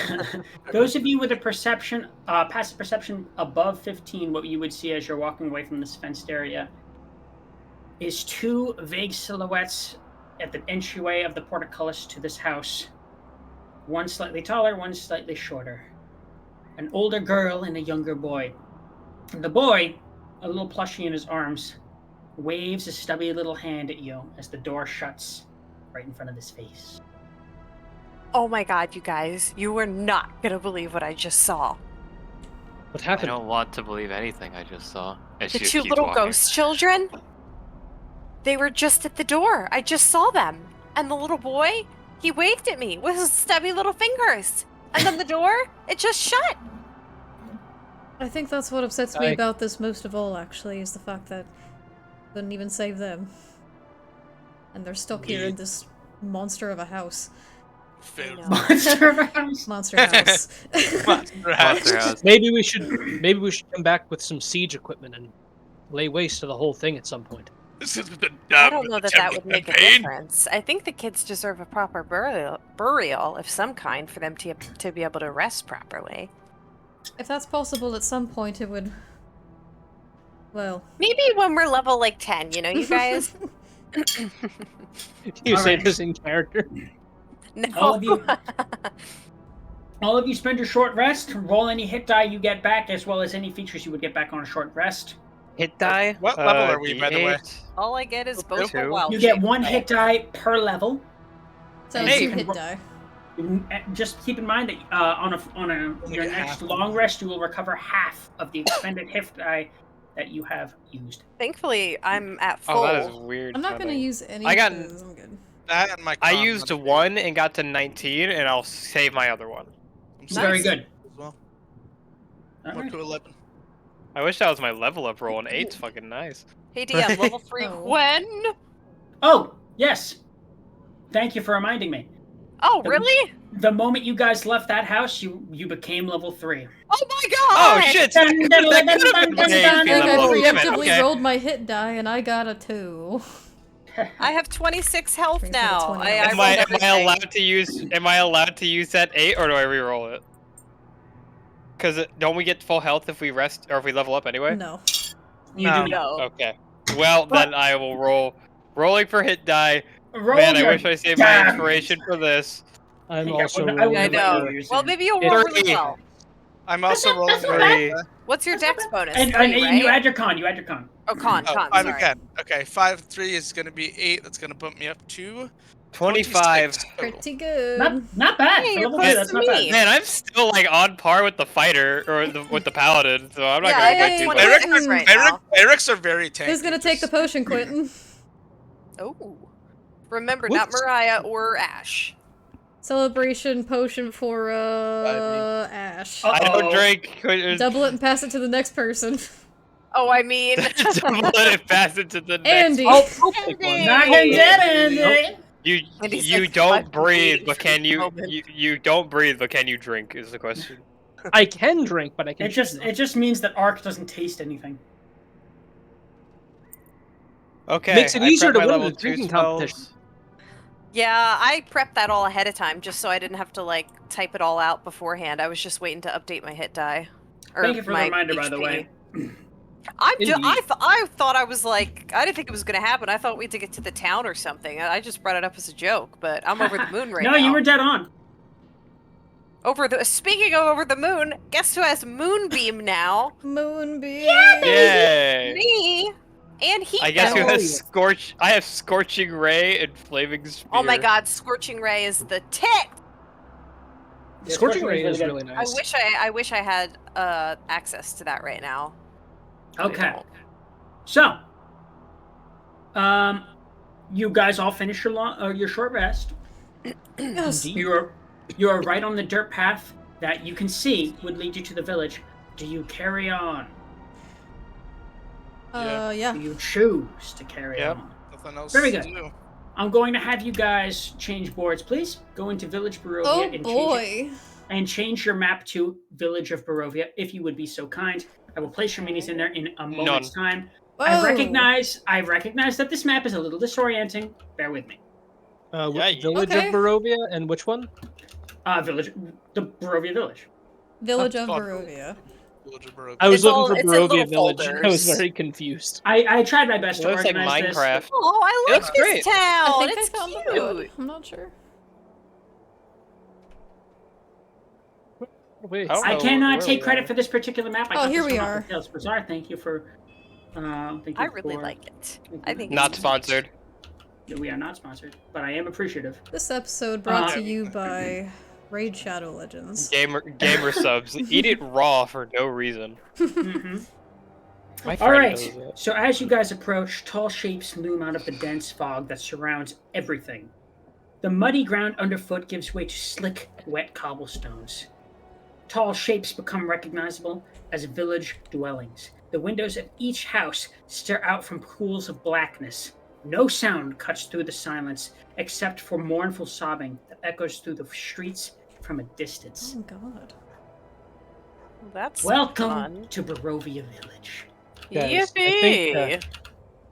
those of you with a perception, passive perception above 15, what you would see as you're walking away from this fenced area, is 2 vague silhouettes at the entryway of the portcullis to this house. One slightly taller, one slightly shorter. An older girl and a younger boy. And the boy, a little plushie in his arms, waves a stubby little hand at you as the door shuts right in front of his face. Oh my god, you guys. You were not gonna believe what I just saw. What I happened? don't want to believe anything I just saw. And The she just two keeps little walking. ghost children? They were just at the door. I just saw them. And the little boy, he waved at me with his stubby little fingers. And then the door, it just shut. I think that's what upsets me I- about this most of all, actually, is the fact that couldn't even save them. And they're stuck here in this monster of a house. Food. know. Monster House. Monster house. Monster House. Monster House. Maybe we should come back with some siege equipment and lay waste to the whole thing at some point. This is the I don't know that that would make a difference. I think the kids deserve a proper burial of some kind for them to be able to rest properly. If that's possible at some point, it would... Well... Maybe when we're level like 10, you know, you guys? You say Alright. this in character? No. All of you spend your short rest. Roll any hit die you get back, as well as any features you would get back on a short rest. Hit die. What level are we, by the way? D8. All I get is both Two. wild You get shape. one hit die per level. So Hey. 2 hit die. Just keep in mind that on your get next half. long rest, you will recover half of the expended hit die that you have used. Thankfully, I'm at full. Oh, that is weird. I'm not gonna sounding. use any I got- of those, I'm good. That and my I con used modifier. 1 and got to 19, and I'll save my other one. I'm Very saving good. as well. All More right. to 11. I wish that was my level up roll, and 8's fucking nice. Hey DM, level 3 Oh. when? Oh, yes. Thank you for reminding me. Oh, really? The moment you guys left that house, you became level 3. Oh my Oh god! shit! Dun, dun, dun, dun, dun, dun, dun, I level up. preemptively Okay. rolled my hit die and I got a 2. I have 26 health Brings me to now. 20. I Am rolled I everything. allowed to use? Am I allowed to use that 8, or do I re-roll it? Because don't we get full health if we rest or if we level up anyway? No. You No. do not. No. Okay. Well, But- then I will roll. Rolling for hit die. Roll Man, I your wish I saved my damn- inspiration for this. I'm Yeah, also well, I rolling would I have let know. you use Well, it. maybe you'll roll really Three. well. I'm also rolling that's for not a... What's your dex bonus? And, 3, and right? you add your con. You add your con. Oh, con, Oh, con, 5 sorry. again. Okay, 5, 3 is going to be 8. That's going to bump me up to 25. 26 total. Pretty good. Not bad. Hey, For you're level close 2, that's to not me. bad. Man, I'm still like on par with the fighter or with the paladin, so I'm not Yeah, gonna I get got too 26 much. right now. Erics are very tanky. Who's gonna take the just- potion, Quentin? Oh. Remember, Whoops. not Mariah or Ash. Celebration potion for, Ash. Oh. I don't Uh-oh. drink. Double it and pass it to the next person. Oh, I mean... Double it and pass it to the next. Andy! I'll take one. Andy! Not gonna get it. You Andy's you like, don't "I've been breathe, waiting but for can this you, moment." you don't breathe, but can you drink? Is the question. I can drink, but I can. It just means that Ark doesn't taste anything. Okay. Makes it I easier prepped to my win level the 2 drinking spells. competition. Yeah, I prepped that all ahead of time just so I didn't have to, like, type it all out beforehand. I was just waiting to update my hit die. Or Thank you for the my reminder, by the HP. way. Indeed. I thought I was like, I didn't think it was gonna happen. I thought we had to get to the town or something. I just brought it up as a joke, but I'm over the moon right no, now. you were dead on. Speaking of over the moon, guess who has moonbeam now? Moonbeam! Yay! Me and he. I guess who Oh, has yeah. scorch? I have scorching ray and flaming spear. Oh my god, scorching ray is the tick. Yeah, Scorching Ray Ray's is really nice. I wish I had access to that right now. but I Okay. don't. So, you guys all finish your short rest. Yes. Indeed. You're right on the dirt path that you can see would lead you to the village. Do you carry on? Yeah. Do you choose to carry Yep. on? Nothing else Very to good. do. I'm going to have you guys change boards, please. Go into Village Barovia Oh and boy. change your map to Village of Barovia, if you would be so kind. I will place your minis in there in a moment's time. I Whoa. recognize that this map is a little disorienting. Bear with me. Yeah, Village okay. of Barovia, and which one? The Barovia Village. Village of Oh, Barovia. Village of Barovia. I was It's looking all- for it's in Barovia little Village. I was folders. very confused. I tried my best It to looks like organize this. Minecraft. Oh, I It like looks this great. town. I think it's I found the cute. code. I'm not sure. Wait, I don't I know cannot where take we credit are. for this particular map. I Oh, got here this we one off are. of Tales Bazaar. Thank you for. I really like it. I think Not it's sponsored. We are not sponsored, but I am appreciative. This episode brought to you by Raid Shadow Legends. Gamer subs. Eat it raw for no reason. Mm-hmm. My All friend right. does it. So as you guys approach, tall shapes loom out of the dense fog that surrounds everything. The muddy ground underfoot gives way to slick, wet cobblestones. Tall shapes become recognizable as village dwellings. The windows of each house stare out from pools of blackness. No sound cuts through the silence except for mournful sobbing that echoes through the streets from a distance. Oh god. That's Welcome fun. to Barovia Village. Guys, Yippee!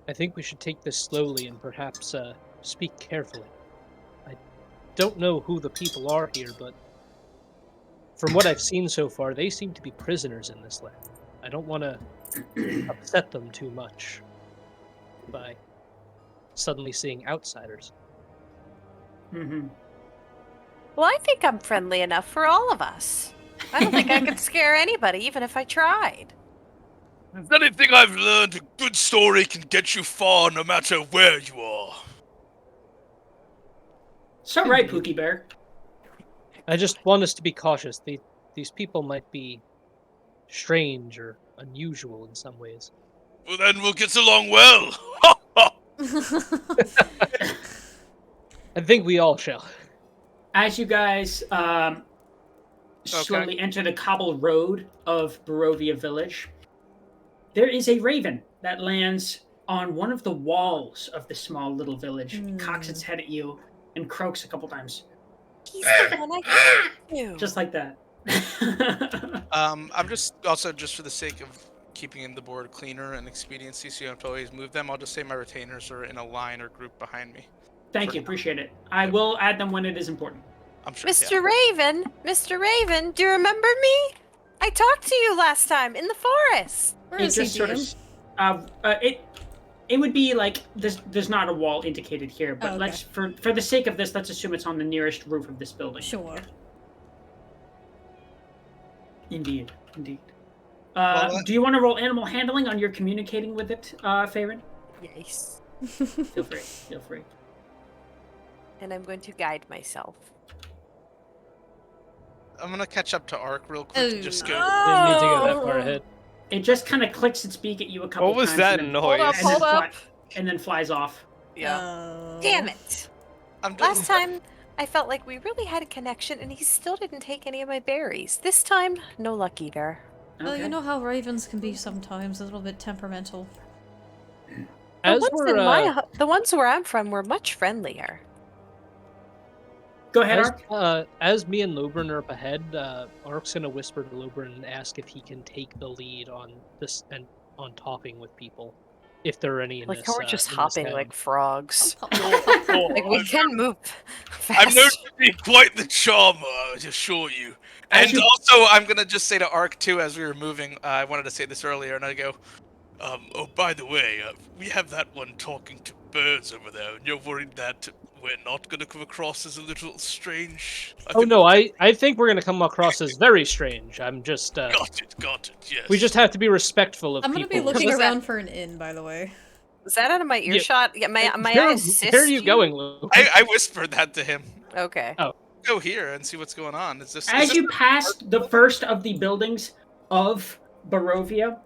I think we should take this slowly and perhaps speak carefully. I don't know who the people are here, but from what I've seen so far, they seem to be prisoners in this land. I don't want to upset them too much by suddenly seeing outsiders. Mm-hmm. Well, I think I'm friendly enough for all of us. I don't think I could scare anybody, even if I tried. If anything I've learned, a good story can get you far no matter where you are. So right, Pookie Bear. I just want us to be cautious. These people might be strange or unusual in some ways. Well, then we'll get along well. I think we all shall. As you guys slowly enter the cobbled road of Barovia Village, there is a raven that lands on one of the walls of the small little village. It cocks its head at you and croaks a couple times. He's the one I you. Just like that. I'm just also, just for the sake of keeping the board cleaner and expediency, so you don't have to always move them, I'll just say my retainers are in a line or group behind me. Thank you, appreciate it. I will add them when it is important. I'm sure. Mr. Raven, Mr. Raven, do you remember me? I talked to you last time in the forest. Where is he, DM? It would be like there's not a wall indicated here, but okay. let's for the sake of this, let's assume it's on the nearest roof of this building. Sure. Indeed. Well, do you want to roll animal handling on your communicating with it, Faven? Yes. Feel free. And I'm going to guide myself. I'm gonna catch up to Ark real quick and just go. Didn't need to go that far ahead. It just kind of clicks its beak at you a couple What was times. that and then, noise? Hold up. And then flies off. Yeah. Damn it. I'm doing Last time, I felt like we really had a connection, and he still didn't take any of my berries. This time, no luck either. Well, Okay. you know how ravens can be sometimes, a little bit temperamental. As The ones, we're the ones where I'm from were much friendlier. Go ahead, Ark. as me and Lobrin are up ahead, Ark's gonna whisper to Lobrin and ask if he can take the lead on this and on talking with people, if there are any in Like this. how we're just in this hopping town. like frogs. Oh, Like we can move I'm known fast. to be quite the charmer, I assure you. As And you- also, I'm gonna just say to Ark too, as we were moving, I wanted to say this earlier, and I go, oh, by the way, we have that one talking to birds over there, and you're worried that we're not gonna come across as a little strange. I think we're gonna come across as very strange. I'm just. Got it, yes. We just have to be respectful of I'm people. gonna be looking Was that- around for an inn, by the way. Is that out of my earshot? Yeah, may Where- I assist Where are you going, Luke? I whispered that to him. Okay. Go here and see what's going on. As you pass the first of the buildings of Barovia,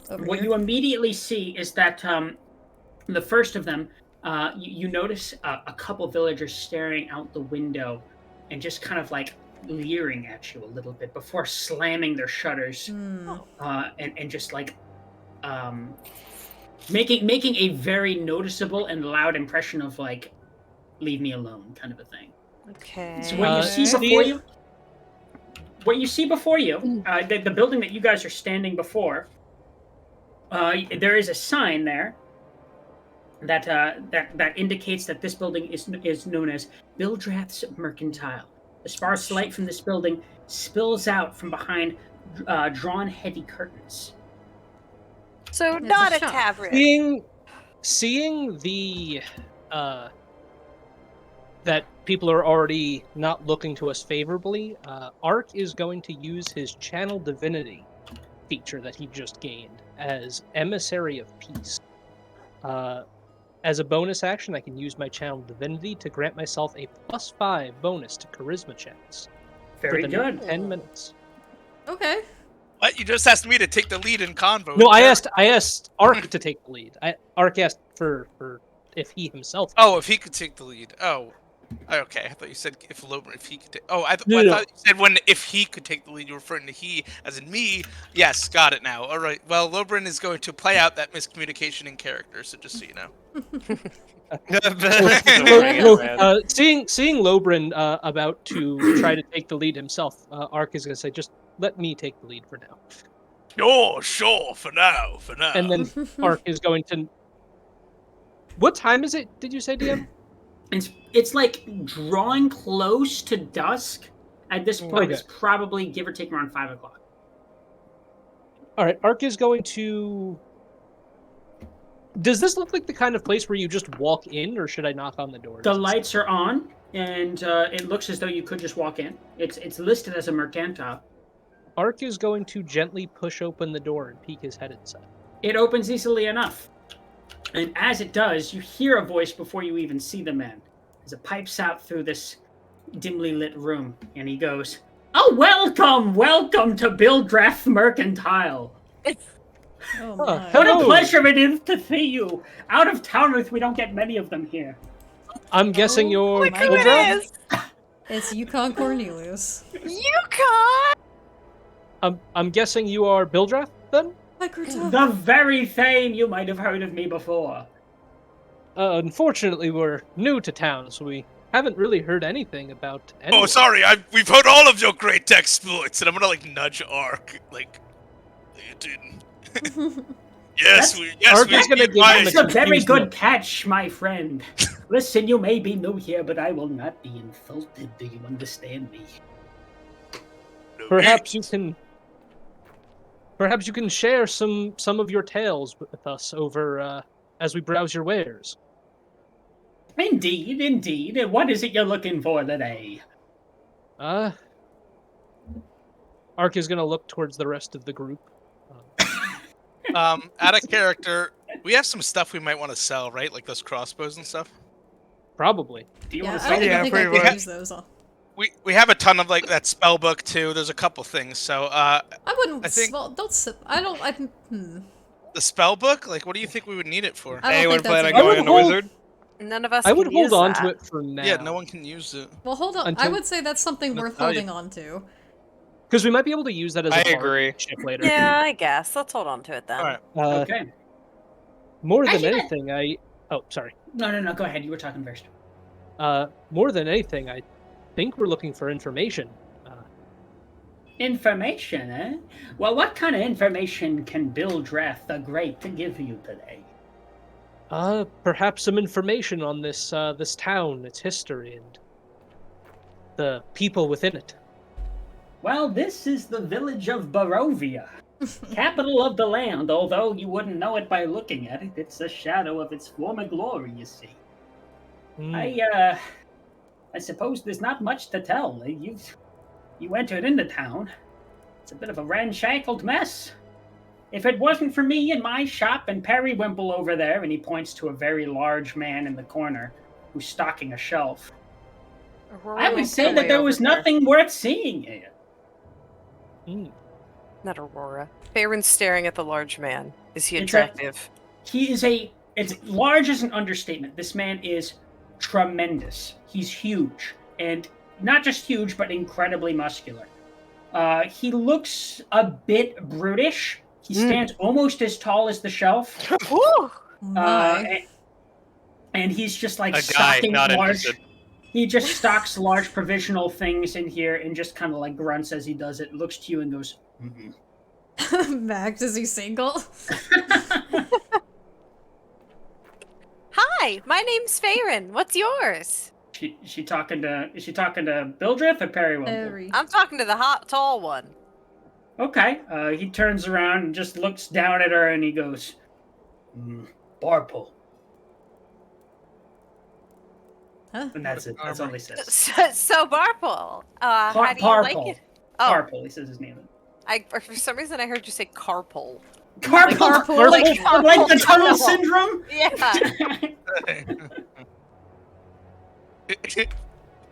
Over what here. you immediately see is that the first of them, you notice a couple villagers staring out the window and just kind of like leering at you a little bit before slamming their shutters and just like making a very noticeable and loud impression of like, leave me alone kind of a thing. Okay. So what you see before you, the building that you guys are standing before, there is a sign there that indicates that this building is known as Bildrath's Mercantile. The sparse light from this building spills out from behind drawn heavy curtains. So It's not a a shop. tavern. Seeing the that people are already not looking to us favorably, Ark is going to use his channel divinity feature that he just gained as emissary of peace. As a bonus action, I can use my Channel Divinity to grant myself a +5 bonus to Charisma checks Very for the good. next 10 minutes. Okay. What? You just asked me to take the lead in convo. No, with I Barry. asked Ark to take the lead. Ark asked for if he himself. Oh, if he could take the lead. Oh, okay. I thought you said if he could take. Oh, No, I no. thought you said if he could take the lead. You're referring to he, as in me. Yes, got it now. All right. Well, Lobrin is going to play out that miscommunication in character. So just so you know. Seeing Lobrin about to try to take the lead himself, Ark is going to say, "Just let me take the lead for now." Sure. For now. And then Ark is going to. What time is it? Did you say, DM? It's like drawing close to dusk. At this point, Okay. it's probably give or take around 5 o'clock. All right, Ark is going to. Does this look like the kind of place where you just walk in, or should I knock on the door? The lights are on, and it looks as though you could just walk in. It's listed as a mercantile. Ark is going to gently push open the door and peek his head inside. It opens easily enough. And as it does, you hear a voice before you even see the man. As it pipes out through this dimly lit room, and he goes, "Oh, welcome to Bildrath Mercantile. Oh Huh. my. What a Hello. pleasure it is to see you. Out of towners, we don't get many of them here." I'm guessing you're Look who it Bildra? is! It's Yukon Cornelius. Yukon! I'm guessing you are Bildrath, then? The very same. You might have heard of me before. Unfortunately, we're new to town, so we haven't really heard anything about anyone. Oh, sorry. We've heard all of your great exploits, and I'm gonna nudge Ark. You didn't. Yes, Ark is gonna give him That's a very confused good look. catch, my friend. Listen, you may be new here, but I will not be insulted. Do you understand me? Perhaps you can share some of your tales with us over as we browse your wares. Indeed. And what is it you're looking for today? Ark is gonna look towards the rest of the group. Out of character, we have some stuff we might want to sell, right? Like those crossbows and stuff. Probably. Do you Yeah, want to I don't sell? even think I pretty could much. use those. We have a ton of like that spell book too. There's a couple things. So I wouldn't. I think- Well, don't. I don't. the spell book, like, what do you think we would need it for? I don't Anyone think plan that's on a- going on a hold- wizard? None of us I would can hold use on that. to it for now. Yeah, no one can use it. Well, hold on. I Until- would say that's something worth Natalia. holding on to. Because we might be able to use that as a I bargaining agree. chip later. Yeah, I guess. Let's hold on to it then. All right. Okay. More than Actually, anything, Oh, sorry. No. Go ahead. You were talking first. More than anything, I think we're looking for information. Information, eh? Well, what kind of information can Bildrath the Great give you today? Perhaps some information on this town, its history, and the people within it. Well, this is the village of Barovia, capital of the land. Although you wouldn't know it by looking at it, it's a shadow of its former glory. You see. Hmm. I suppose there's not much to tell. You entered into town. It's a bit of a ramshackle mess. If it wasn't for me and my shop and Periwimple over there, and he points to a very large man in the corner who's stocking a shelf, I would say that there was nothing worth seeing here. Not Aurora. Farron's staring at the large man. Is he It's a- attractive? It's large is an understatement. This man is tremendous. He's huge. And not just huge, but incredibly muscular. He looks a bit brutish. He stands almost as tall as the shelf. Ooh! And he's just like A guy, stocking not large. interested. He just stocks large provisional things in here and just kind of like grunts as he does it, looks to you and goes, Max, is he single? Hi, my name's Farron. What's yours? Is she talking to Bildrith or Periwimple? Harry. I'm talking to the hot, tall one. Okay. He turns around and just looks down at her and he goes, Barple. Huh? And that's it. That's all he says. So Barple, how do you like Parple. it? Oh, Parple, he says his name. for some reason I heard you say carpal. Carpool, like the tunnel syndrome. Yeah.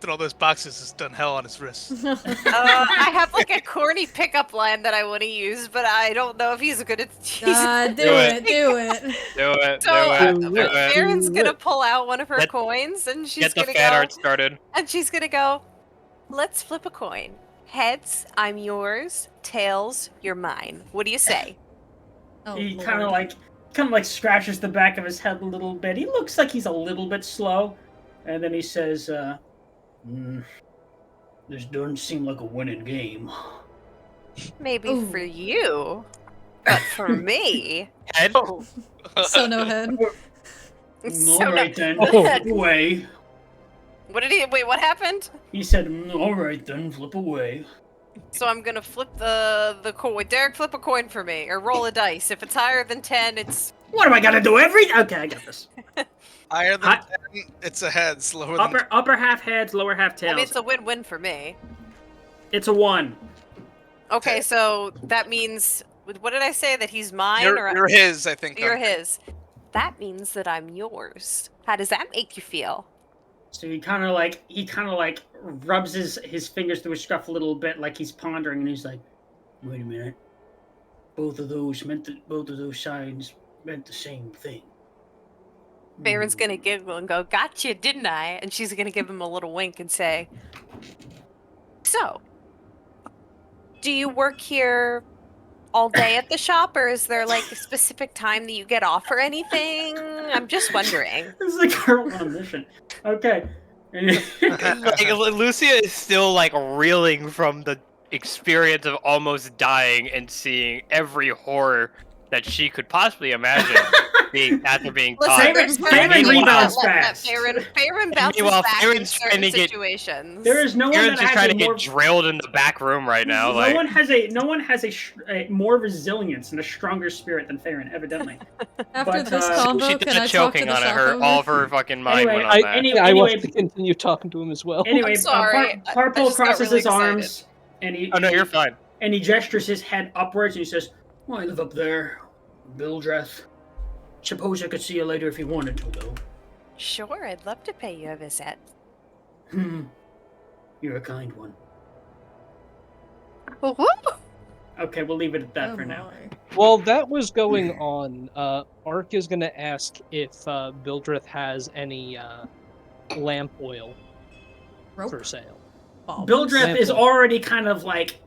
All those boxes has done hell on his wrists. I have like a corny pickup line that I want to use, but I don't know if he's good at. Do it. Do it. So do it. Aaron's gonna pull out one of her coins, and she's Get the gonna fan go. art started. And she's gonna go. Let's flip a coin. Heads, I'm yours. Tails, you're mine. What do you say? Oh, He Lord. kind of like scratches the back of his head a little bit. He looks like he's a little bit slow, and then he says, "This doesn't seem like a winning game." Maybe Ooh. for you, but for me, Head. So no head. so All right no. then, Oh. flip away. What did he? Wait, what happened? He said, "All right then, flip away." So I'm gonna flip the coin. Derek, flip a coin for me, or roll a dice. If it's higher than 10, it's What am I gonna do? Okay, I got this. Higher than 10, it's a heads. Lower than Upper half heads, lower half tails. I mean, it's a win-win for me. It's a 1. Okay, so that means what did I say? That he's mine, you're his, I think. you're his. That means that I'm yours. How does that make you feel? So he kind of like rubs his fingers through his scruff a little bit, like he's pondering, and he's like, "Wait a minute. Both of those signs meant the same thing." Baron's gonna giggle and go, "Gotcha, didn't I?" And she's gonna give him a little wink and say, "So, do you work here all day at the shop, or is there like a specific time that you get off or anything? I'm just wondering." This is a girl on a mission. Okay. Like, Lucia is still like reeling from the experience of almost dying and seeing every horror that she could possibly imagine after being caught. Farron rebounds fast. Farron bounces Meanwhile, back in Farron's certain trying to get- situations. There is no one Aaron's that just has trying to a more. get drilled in the back room right now. No Like, one has a more resilience and a stronger spirit than Farron, evidently. After But, this she she combo, did can the I talk to choking the on it. shop Her owner? all of her fucking mind Anyway, went on that. I want Anyway- to continue talking to him as well. Anyway, I'm sorry. I Parpol just got crosses really his arms and he. Oh no, you're fine. And he gestures his head upwards and he says, "Well, I live up there, Bildreth. Suppose I could see you later if you wanted to, though." Sure, I'd love to pay you a visit. You're a kind one. Woo-hoo! Okay, we'll leave it at that Oh for now. my. While that was going on, Ark is going to ask if Bildreth has any lamp oil Rope? for sale. Bombs? Bildreth is Lamp. already kind of like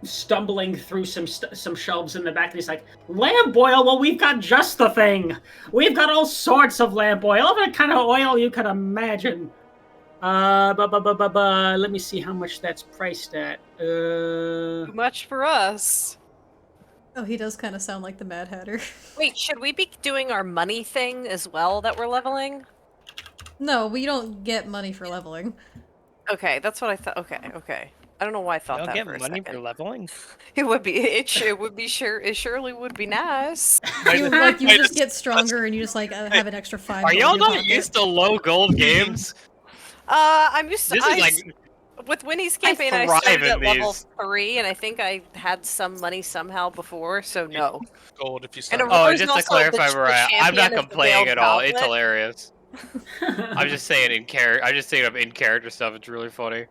stumbling through some shelves in the back, and he's like, "Lamp oil? Well, we've got just the thing. We've got all sorts of lamp oil, every kind of oil you can imagine. Let me see how much that's priced at. Too much for us. Oh, he does kind of sound like the Mad Hatter. Wait, should we be doing our money thing as well that we're leveling? No, we don't get money for leveling. Okay, that's what I thought. Okay. I don't know why I thought Don't that get for a money second. for leveling. It would be. It would be sure. It surely would be nice. You just get stronger and you just like have an extra 5. Are gold y'all in your not pocket. used to low gold games? I'm just. This is like with Winnie's campaign. I thrive started in at level these. 3, and I think I had some money somehow before. So no. Gold if you And start. a- Oh, Aurora's just to also clarify, the Mariah, I'm not champion of the complaining Veiled at all. It's Goblet. hilarious. I'm just saying in character. I'm just saying of in character stuff. It's really funny.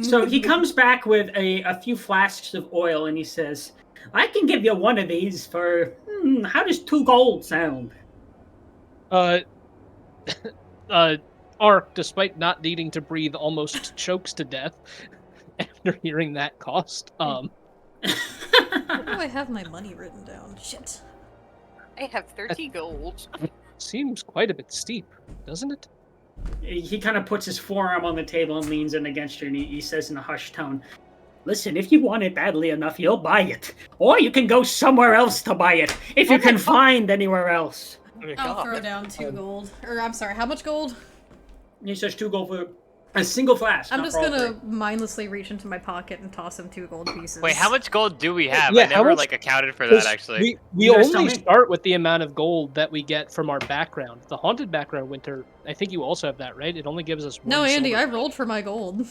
So he comes back with a few flasks of oil, and he says, "I can give you one of these for how does 2 gold sound?" Ark, despite not needing to breathe, almost chokes to death after hearing that cost. Where do I have my money written down? Shit. I have 30 gold. Seems quite a bit steep, doesn't it? He kind of puts his forearm on the table and leans in against her, and he says in a hushed tone, "Listen, if you want it badly enough, you'll buy it. Or you can go somewhere else to buy it, if you can find anywhere else." I'll throw down 2 gold. Or, I'm sorry, how much gold? And he says 2 gold for a single flask. I'm not just for all gonna 3. mindlessly reach into my pocket and toss him 2 gold pieces. Wait, how much gold do we have? Yeah, I how never much- like accounted for that actually. We You guys tell only me. start with the amount of gold that we get from our background. The haunted background, Winter, I think you also have that, right? It only gives us one No, Andy, silver. I rolled for my gold.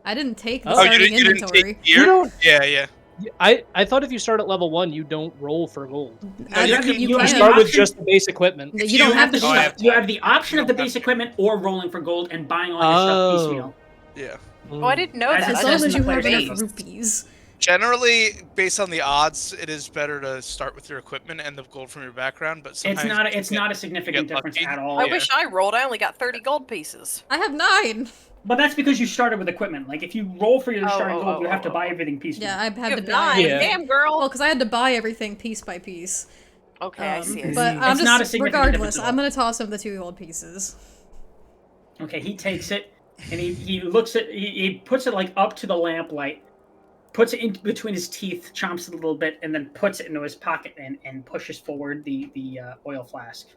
I didn't take the Oh, Oh, you starting didn't inventory. take gear? You don't- Yeah. I thought if you start at level 1, you don't roll for gold. No, you You can start with option- just the base equipment. You don't have to. You have the option of the base equipment or rolling for gold and buying all your stuff piecemeal. Yeah. Oh, I didn't know that. As As long in as the you have player's enough handbook. rupees. Generally, based on the odds, it is better to start with your equipment and the gold from your background. But sometimes It's not a significant get difference lucky. at all. I wish I rolled. I only got 30 gold pieces. I have 9. But that's because you started with equipment. Like if you roll for your starting gold, you have to buy everything piecemeal. Yeah, I You had to have buy. 9. Yeah. Damn, girl. Well, because I had to buy everything piece by piece. Okay, I see. But I'm It's not a just significant regardless. difference at I'm all. gonna toss him the 2 gold pieces. Okay, he takes it and he looks at he puts it like up to the lamplight, puts it in between his teeth, chomps it a little bit, and then puts it into his pocket and pushes forward the oil flask.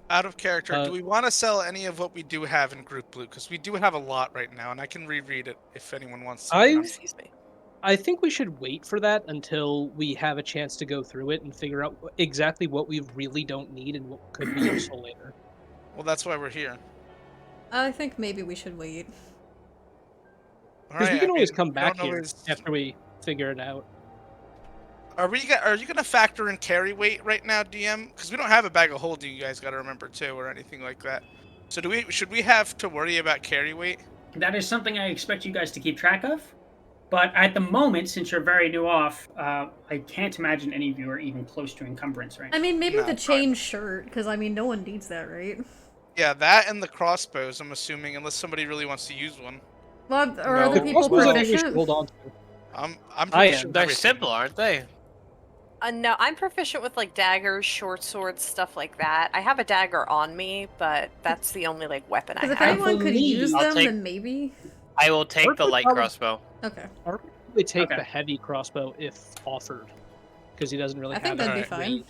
out of character, do we want to sell any of what we do have in Group Blue? Because we do have a lot right now, and I can reread it if anyone wants to. Excuse me. I think we should wait for that until we have a chance to go through it and figure out exactly what we really don't need and what could be useful later. Well, that's why we're here. I think maybe we should wait. Because we can always come we back don't here always- after we figure it out. Are you gonna factor in carry weight right now, DM? Because we don't have a bag of holding. You guys got to remember too, or anything like that. So should we have to worry about carry weight? That is something I expect you guys to keep track of. But at the moment, since you're very new off, I can't imagine any of you are even close to encumbrance right now. I mean, maybe No, the fine. chain shirt, because I mean, no one needs that, right? Yeah, that and the crossbows. I'm assuming, unless somebody really wants to use one. Well, are No. other The people Crossbows, I think we should proficient? hold on to. I'm I proficient am. with They're everything. simple, aren't they? No, I'm proficient with like daggers, short swords, stuff like that. I have a dagger on me, but that's the only like weapon I Because if have. anyone could use I'll them, take- then maybe. I will take the light crossbow. Okay, Or we take Okay. the heavy crossbow if offered, because he doesn't really I think have that'd be any fine. range.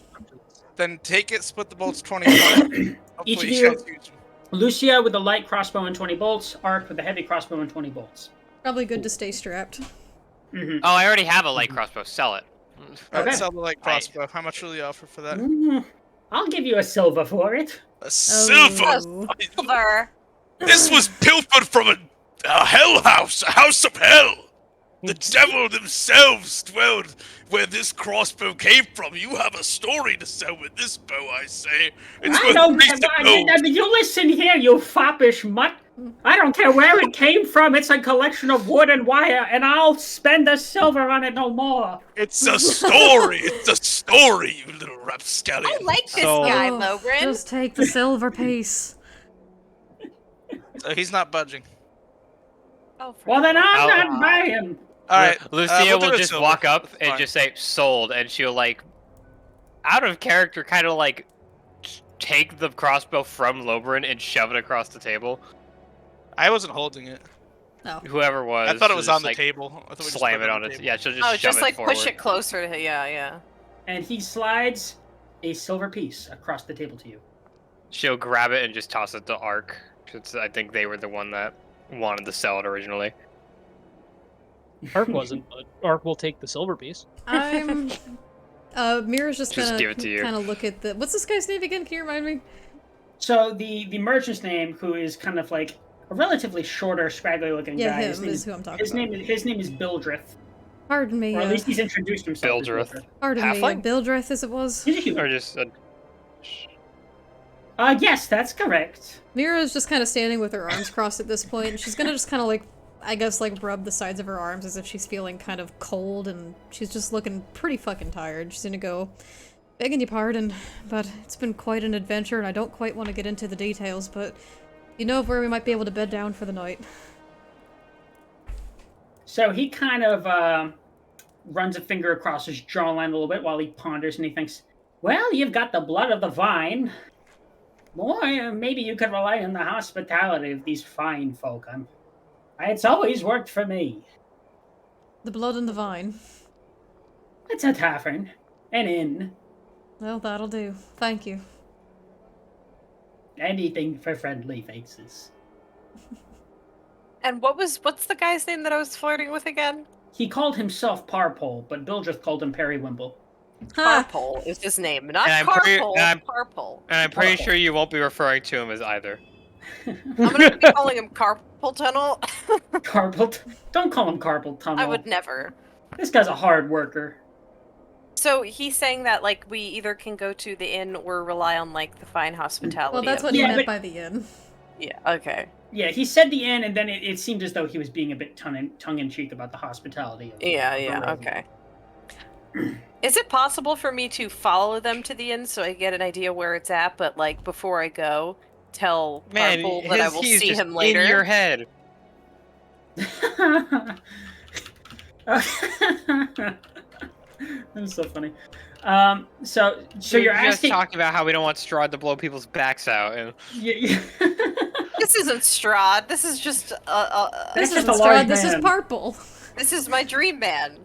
Then take it, split the bolts 20. Each of Hopefully you- guys use- Lucia with the light crossbow and 20 bolts, Ark with the heavy crossbow and 20 bolts. Probably good to stay strapped. Mm-hmm. Oh, I already have a light crossbow. Sell it. Okay. Sell the light crossbow. How much will you offer for that? I'll give you a silver for it. A silver. Oh. Silver. This was pilfered from a hell house, a house of hell. The devil themselves dwelled where this crossbow came from. You have a story to sell with this bow, I say. It's I worth don't. 3 gold. You listen here, you foppish mutt. I don't care where it came from. It's a collection of wood and wire, and I'll spend a silver on it no more. It's a story. It's a story, you little rapscallion. I like this So- guy, Oh, Logren. just take the silver piece. So he's not budging. Oh, for Well, then I'm I'll- not buying. All right, Lucia we'll do will it just silver. walk up That's and fine. just say "sold," and she'll like, out of character, kind of like take the crossbow from Lobrin and shove it across the table. I wasn't holding it. No. Whoever was. I thought it she'll was just, on the like, table. I thought we just Slam put it on the it. table. Yeah, she'll just Oh, shove just it like forward. push it closer to yeah. And he slides a silver piece across the table to you. She'll grab it and just toss it to Ark. 'Cause I think they were the one that wanted to sell it originally. Ark wasn't, but Ark will take the silver piece. I'm. Mira's just Just gonna give it to you. kind of look at the. What's this guy's name again? Can you remind me? So the merchant's name, who is kind of like a relatively shorter, scraggly-looking Yeah, guy. him is who I'm talking his about. His name is Bildrith, Pardon me. or at least he's introduced himself. as Bildrith. Bildrith. Pardon me. Halfling? Bildreth, as it was. He's a human. Or just Yes, that's correct. Mira's just kind of standing with her arms crossed at this point, and she's gonna just kind of like, I guess, like rub the sides of her arms as if she's feeling kind of cold, and she's just looking pretty fucking tired. She's gonna go, begging your pardon, but it's been quite an adventure, and I don't quite want to get into the details, but you know of where we might be able to bed down for the night. So he kind of runs a finger across his jawline a little bit while he ponders, and he thinks, "Well, you've got the blood of the vine. Boy, maybe you could rely on the hospitality of these fine folk. It's always worked for me. The blood and the vine. It's a tavern, an inn, Well, that'll do. Thank you. anything for friendly faces." And what's the guy's name that I was flirting with again? He called himself Parpole, but Bildrith called him Periwimble. Ha! Carpole is his name, not And I'm pretty- Carpole. and I'm- Carpole. And I'm pretty sure you won't be referring to him as either. I'm gonna be calling him carpal tunnel. Don't call him carpal tunnel. I would never. This guy's a hard worker. So he's saying that like we either can go to the inn or rely on like the fine hospitality. Well, that's of- what he Yeah, meant but- by the inn. Yeah. Okay. Yeah, he said the end, and then it seemed as though he was being a bit tongue-in-cheek about the hospitality. Of Yeah. Barovia. Okay. Is it possible for me to follow them to the inn so I get an idea where it's at, but like before I go, tell Man, Purple that I will he's see just him later? in your head. That's so funny. So We you're were just asking. talking about how we don't want Strahd to blow people's backs out. And Yeah. This isn't Strahd. This is just This just isn't a large Strahd, this is man. Purple. this is my dream man.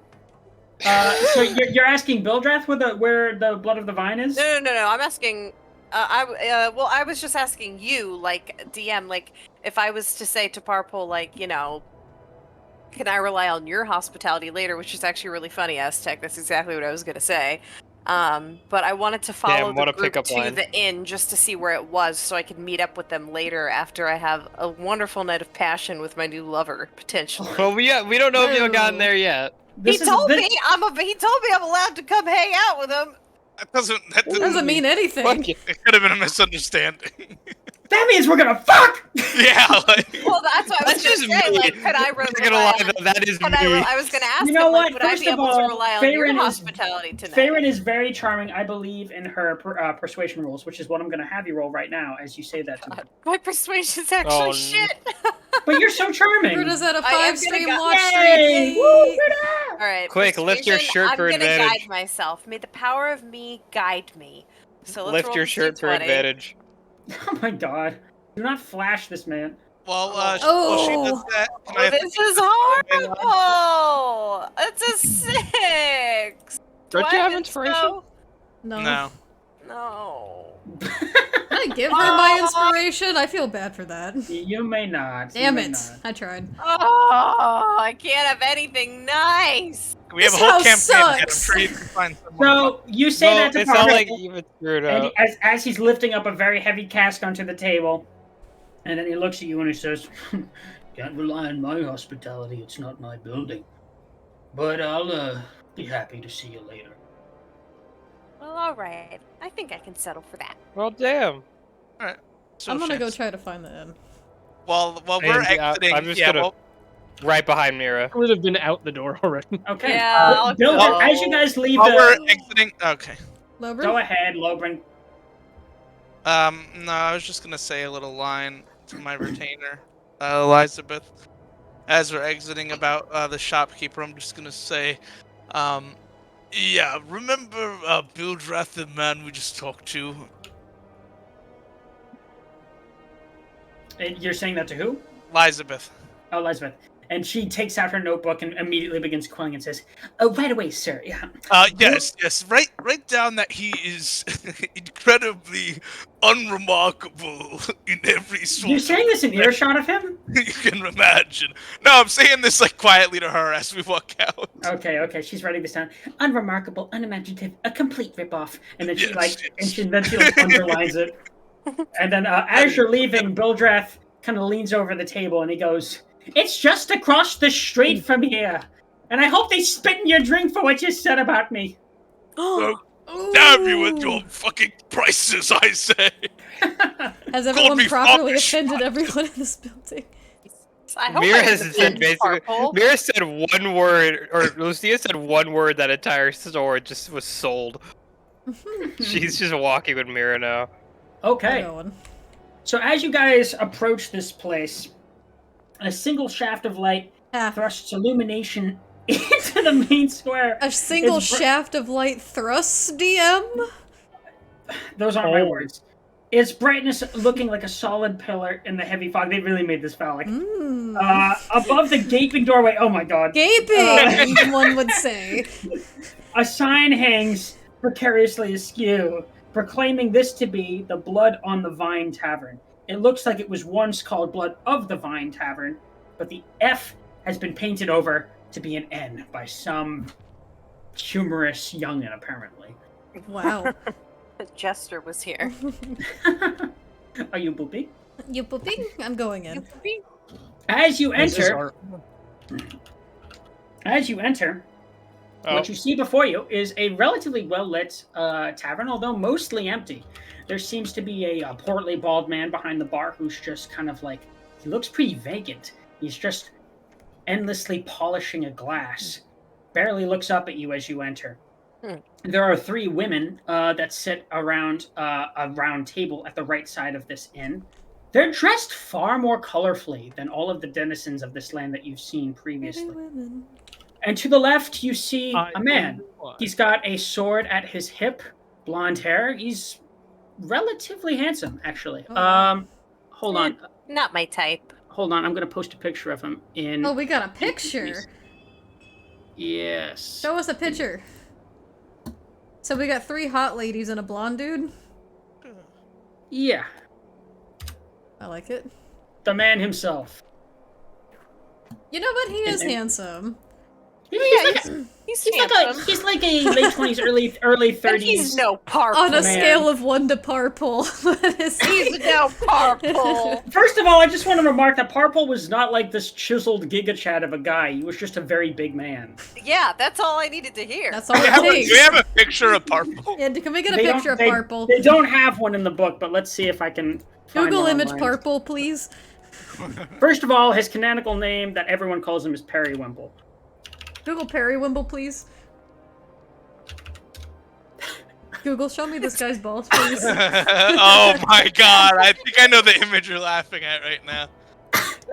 So you're asking Bildrath where the blood of the vine is? No. I'm asking. I was just asking you, like DM, like if I was to say to Purple, like can I rely on your hospitality later? Which is actually really funny, Aztec. That's exactly what I was gonna say. But I wanted to follow Damn, what the a group pickup to line. the inn just to see where it was, so I could meet up with them later after I have a wonderful night of passion with my new lover, potentially. well, we don't know if you've gotten there yet. He told me I'm allowed to come hang out with him. That Doesn't mean anything. Fuck you. It could have been a misunderstanding. That means we're gonna fuck. Yeah, like Well, that's what I was That's gonna just say. me. Like, could I I'm not gonna lie, though, that is me. I was gonna ask You know him, like, what? would I First be of able all, to rely on your Tavern is- hospitality tonight? Tavern is very charming. I believe in her persuasion rules, which is what I'm gonna have you roll right now as you say that to me. My persuasion's actually Oh, shit. But you're so charming. Bruda's at a I am 5-stream gonna go- watch Yay! streak. Woo, Yay. Bruda! All right, Quick, lift your persuasion, shirt for I'm gonna advantage. guide myself. May the power of me guide me. So let's Lift roll your the shirt for D20. advantage. Oh my god! Do not flash this man. well, Oh. she does that. Can Oh, I this is horrible. It's a 6. Don't Do you I have hit inspiration? so? No. No. Can I give her my inspiration? I feel bad for that. You may not. Damn you may it. not. I tried. Oh, I can't have anything nice. We have a This whole house campaign to get him sucks. free to find someone. So you say Well, that to it's not Parker, like you've screwed and up. as he's lifting up a very heavy cask onto the table, and then he looks at you and he says, "Can't rely on my hospitality. It's not my building, but I'll be happy to see you later." Well, all right. I think I can settle for that. Well, damn. So I'm gonna go chance. try to find the inn. While we're And, exiting, I'm just yeah, gonna- Right behind Mira. I would have been out the door already. Okay. Yeah, I'll Bill, go. as you guys leave while we're the, exiting, okay. go Lobrin? ahead, Lobrin. No, I was just gonna say a little line to my retainer, Elizabeth. As we're exiting about the shopkeeper, I'm just gonna say, yeah, remember Bildrath, the man we just talked to? And you're saying that to who? Elizabeth. Oh, Elizabeth. And she takes out her notebook and immediately begins quilling and says, "Oh, right away, sir. Yeah. Yes. Write down that he is incredibly unremarkable in every sort You're of saying this in earshot of him? you can imagine. No, I'm saying this like quietly to her as we walk out. Okay. She's writing this down. Unremarkable, unimaginative, a complete ripoff. And then she Yes, yes. then she underlines it. And then as you're leaving, Bildrath kind of leans over the table and he goes, "It's just across the street from here. And I hope they spit in your drink for what you said about me." Damn you with your fucking prices, I say. Has everyone me properly fuck. offended everyone in this building? I hope Mira I has didn't said offend basically. Purple. Mira said one word, or Lucia said one word. That entire store just was sold. She's just walking with Mira now. Okay. Going. So as you guys approach this place, a single shaft of light Half. thrusts illumination into the main square. A single It's br- shaft of light thrusts, DM? Those aren't my Oh. words. Its brightness looking like a solid pillar in the heavy fog. They really made this phallic. Above the gaping doorway, oh my god. Gaping, one would say. A sign hangs precariously askew, proclaiming this to be the Blood on the Vine Tavern. It looks like it was once called Blood of the Vine Tavern, but the F has been painted over to be an N by some humorous youngin', apparently. Wow. Jester was here. Are you boopy? You pooping? I'm going in. As you This is enter, Oh. what you see before you is a relatively well-lit tavern, although mostly empty. There seems to be a portly bald man behind the bar who's just kind of like, he looks pretty vacant. He's just endlessly polishing a glass. Barely looks up at you as you enter. There are 3 women that sit around a round table at the right side of this inn. They're dressed far more colorfully than all of the denizens of this land that you've seen previously. And to the left, you see a man. He's got a sword at his hip, blonde hair. He's relatively handsome, actually. Hold on. Not my type. Hold on, I'm going to post a picture of him in... Oh, we got a picture. Yes. Show us a picture. So we got 3 hot ladies and a blonde dude? Yeah. I like it. The man himself. You know what? He is handsome. He's He's like a late 20s, early 30s. But he's no purple. On a Man. scale of 1 to purple. What is he? He's no purple. First of all, I just want to remark that Parpol was not like this chiseled Giga Chad of a guy. He was just a very big man. Yeah, that's all I needed to hear. That's all Do it takes. we have a picture of Purple? Yeah, can we get a They don't- picture of they- purple? They don't have one in the book, but let's see if I can find Google one image online. purple, please. First of all, his canonical name that everyone calls him is Periwimple. Google Periwimble, please. Google, show me this guy's balls, please. Oh my god, I think I know the image you're laughing at right now.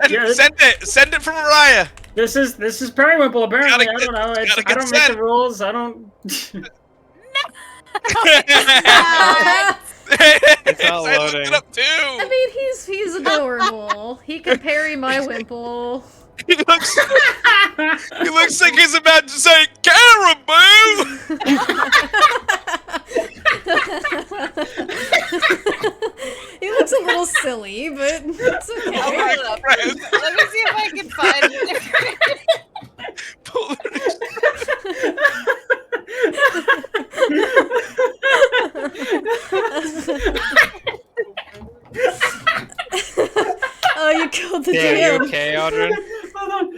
Yeah. Send it from Mariah. This is Periwimple. Apparently, Gotta I don't know. gotta I get don't make sent. the rules. I don't. It's not I looked loading. it up too. I mean, he's adorable. He can parry my wimple. He looks like he's about to say caribou. He looks a little silly, but it's I'll okay. pull it up. Let me see if I can find Oh, you killed the Yeah, you DM. okay, Audrey? Hold on.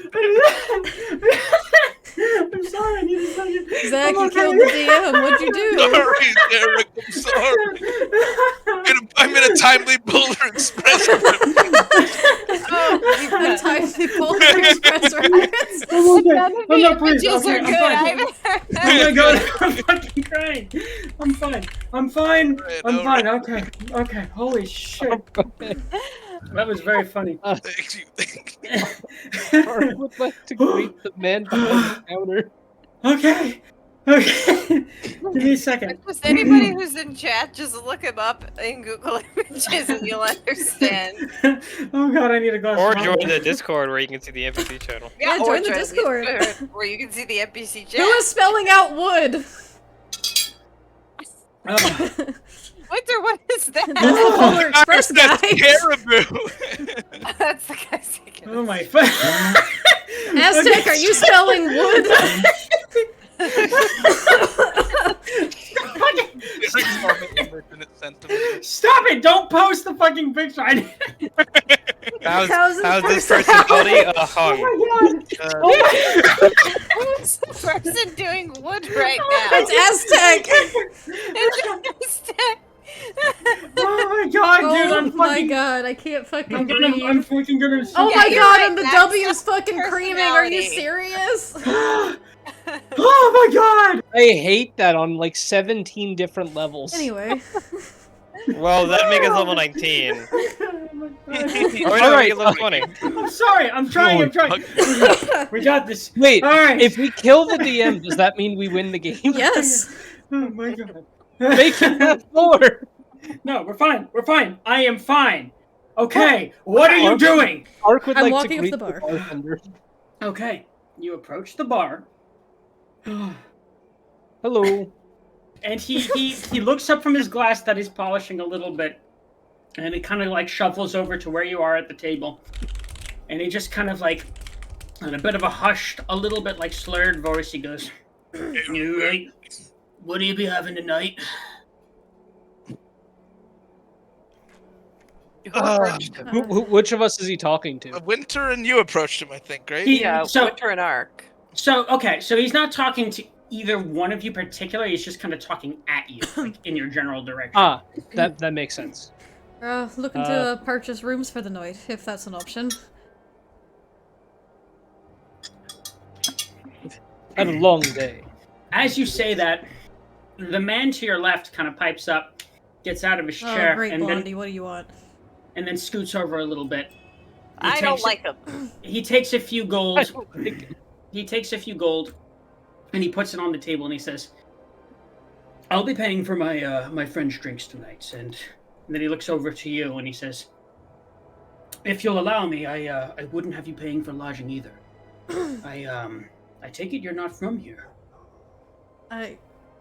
I'm sorry. I need a second. Zach, you Okay. killed the DM. What'd you do? Sorry, Derek. I'm sorry. I'm in a timely Polar Express. The timely Polar Express reference. I'm okay. None of Oh, the no, please. images Okay, are I'm good. fine. I've Oh my god, I'm fucking crying. I'm fine. I'm fine. I'm All fine. right. Okay. Okay. Holy shit. That was very funny. Thank you. I would like to greet the man behind the counter. Okay. Okay. Give me a second. Just anybody who's in chat, just look him up in Google Images and you'll understand. Oh god, I need a glass Or of water. join the Discord where you can see the NPC channel. Yeah, or join the Discord. where you can see the NPC chat. Who is spelling out wood? Oh. Winter, what is That's that? the Polar Express That's guy. caribou. That's the guy saying Oh my fuck. Aztec, are you spelling wood? Stop it! Don't post the fucking picture. How's this person- personality hung? Oh my god! Who's the person doing wood right now? It's Aztec. It's Oh my god, dude! Oh I'm my fucking. god, I can't fucking I'm breathe. fucking gonna. Oh Yeah, my you're god, right, and the that's W's the fucking creaming. Are you personality. serious? Oh my god! I hate that on like 17 different levels. Anyway. Well, that makes us level 19. Oh my god. Oh, wait, no, Alright. make it level 20. I'm sorry. I'm trying. I'm trying. We got this. Wait, All right. if we kill the DM, does that mean we win the game? Yes. Oh my god. Make it that 4. No, we're fine. We're fine. I am fine. Okay. What are you doing? Ark would I'm like walking to up greet the the bar. bartender. Okay. You approach the bar. Hello. And he looks up from his glass that he's polishing a little bit, and he kind of like shuffles over to where you are at the table, and he just kind of like, in a bit of a hushed, a little bit like slurred voice, he goes, "You right? What do you be having tonight?" Who approached him? Which of us is he talking to? Winter and you approached him, I think, right? Yeah, So- Winter and Ark. So okay, so he's not talking to either one of you particularly. He's just kind of talking at you, like in your general direction. Ah, that makes sense. Looking to purchase rooms for the night, if that's an option. Had a long day. As you say that, the man to your left kind of pipes up, gets out of his chair, Oh, great, and Blondie, what do you want? then scoots over a little bit. I don't like him. He takes a few gold. He takes a few gold, and he puts it on the table, and he says, "I'll be paying for my my friend's drinks tonight." And then he looks over to you, and he says, "If you'll allow me, I wouldn't have you paying for lodging either. I take it you're not from here."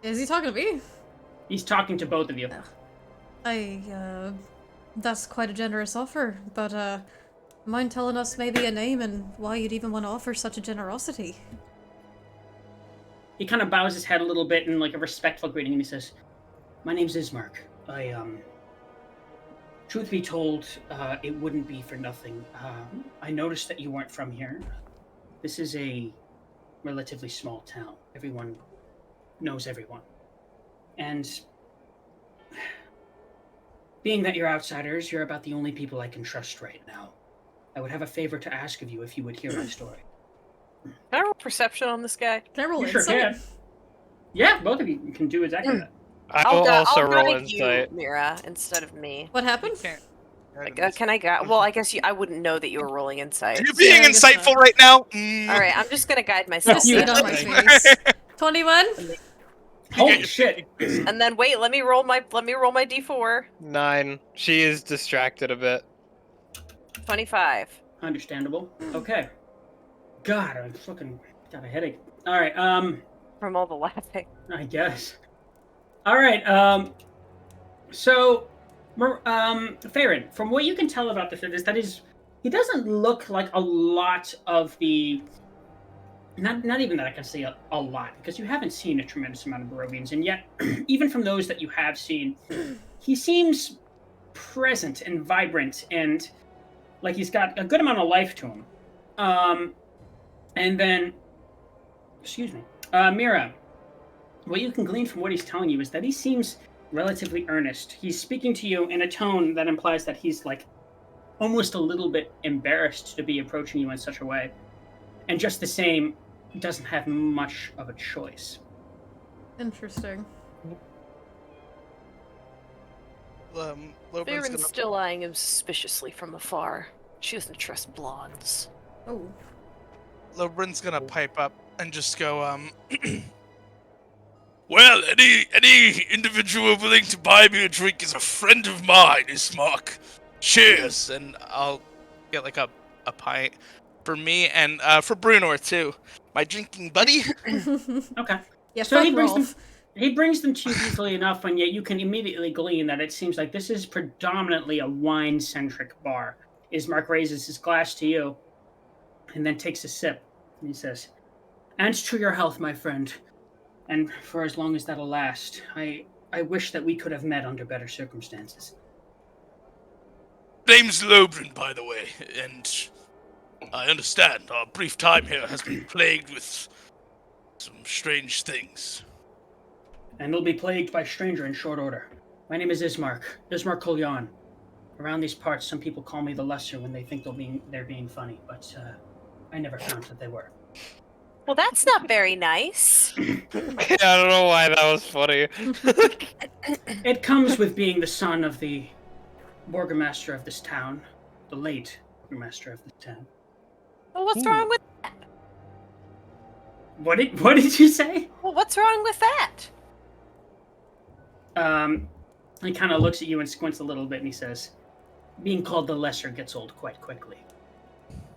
Is he talking to me? He's talking to both of you. That's quite a generous offer, but, mind telling us maybe a name and why you'd even want to offer such a generosity? He kind of bows his head a little bit in like a respectful greeting, and he says, "My name's Ismark. Truth be told, it wouldn't be for nothing. I noticed that you weren't from here. This is a relatively small town. Everyone knows everyone. And being that you're outsiders, you're about the only people I can trust right now. I would have a favor to ask of you if you would hear my story." Can I roll perception on this guy? Can I roll You sure insight? can. Yeah, both of you can do exactly that. I will also I'll roll guide insight. you, Mira, instead of me. What happened? Can I guide? Well, I guess I wouldn't know that you were rolling insight. You're being I guess insightful right now. All right, I'm just gonna guide myself. Seed on my face. 21? Holy shit! And then wait, let me roll my d4. 9. She is distracted a bit. 25. Understandable. Okay. God, I fucking got a headache. All right. From all the laughing. I guess. All right. So, Farron, from what you can tell about this, is that he doesn't look like a lot of the. Not even that I can say a lot, because you haven't seen a tremendous amount of Barovians, and yet, even from those that you have seen, he seems present and vibrant, and like he's got a good amount of life to him. And then, excuse me, Mira, what you can glean from what he's telling you is that he seems relatively earnest. He's speaking to you in a tone that implies that he's like almost a little bit embarrassed to be approaching you in such a way. And just the same, doesn't have much of a choice. Interesting. Lobrin's Farron's still eyeing him suspiciously from afar. She doesn't trust blondes. Oh. gonna pipe up and just go, "Well, any individual willing to buy me a drink is a friend of mine, Ismark. Cheers!" And I'll get like a pint for me and for Brunor too, my drinking buddy. Okay. Yeah, So fuck he brings them. Rolf. He brings them to you easily enough, and yet you can immediately glean that it seems like this is predominantly a wine-centric bar. Ismark raises his glass to you, and then takes a sip, and he says, "And to your health, my friend. And for as long as that'll last, I wish that we could have met under better circumstances." Name's Lobrin, by the way, and I understand our brief time here has been plagued with some strange things. "And will be plagued by stranger in short order. My name is Ismark Kolyan. Around these parts, some people call me the Lesser when they think they're being funny, but I never found that they were." Well, that's not very nice. Yeah, I don't know why that was funny. It comes with being the son of the Burgomaster of this town, the late Burgomaster of this town. Well, what's wrong with that? What did you say? Well, what's wrong with that? He kind of looks at you and squints a little bit, and he says, "Being called the Lesser gets old quite quickly.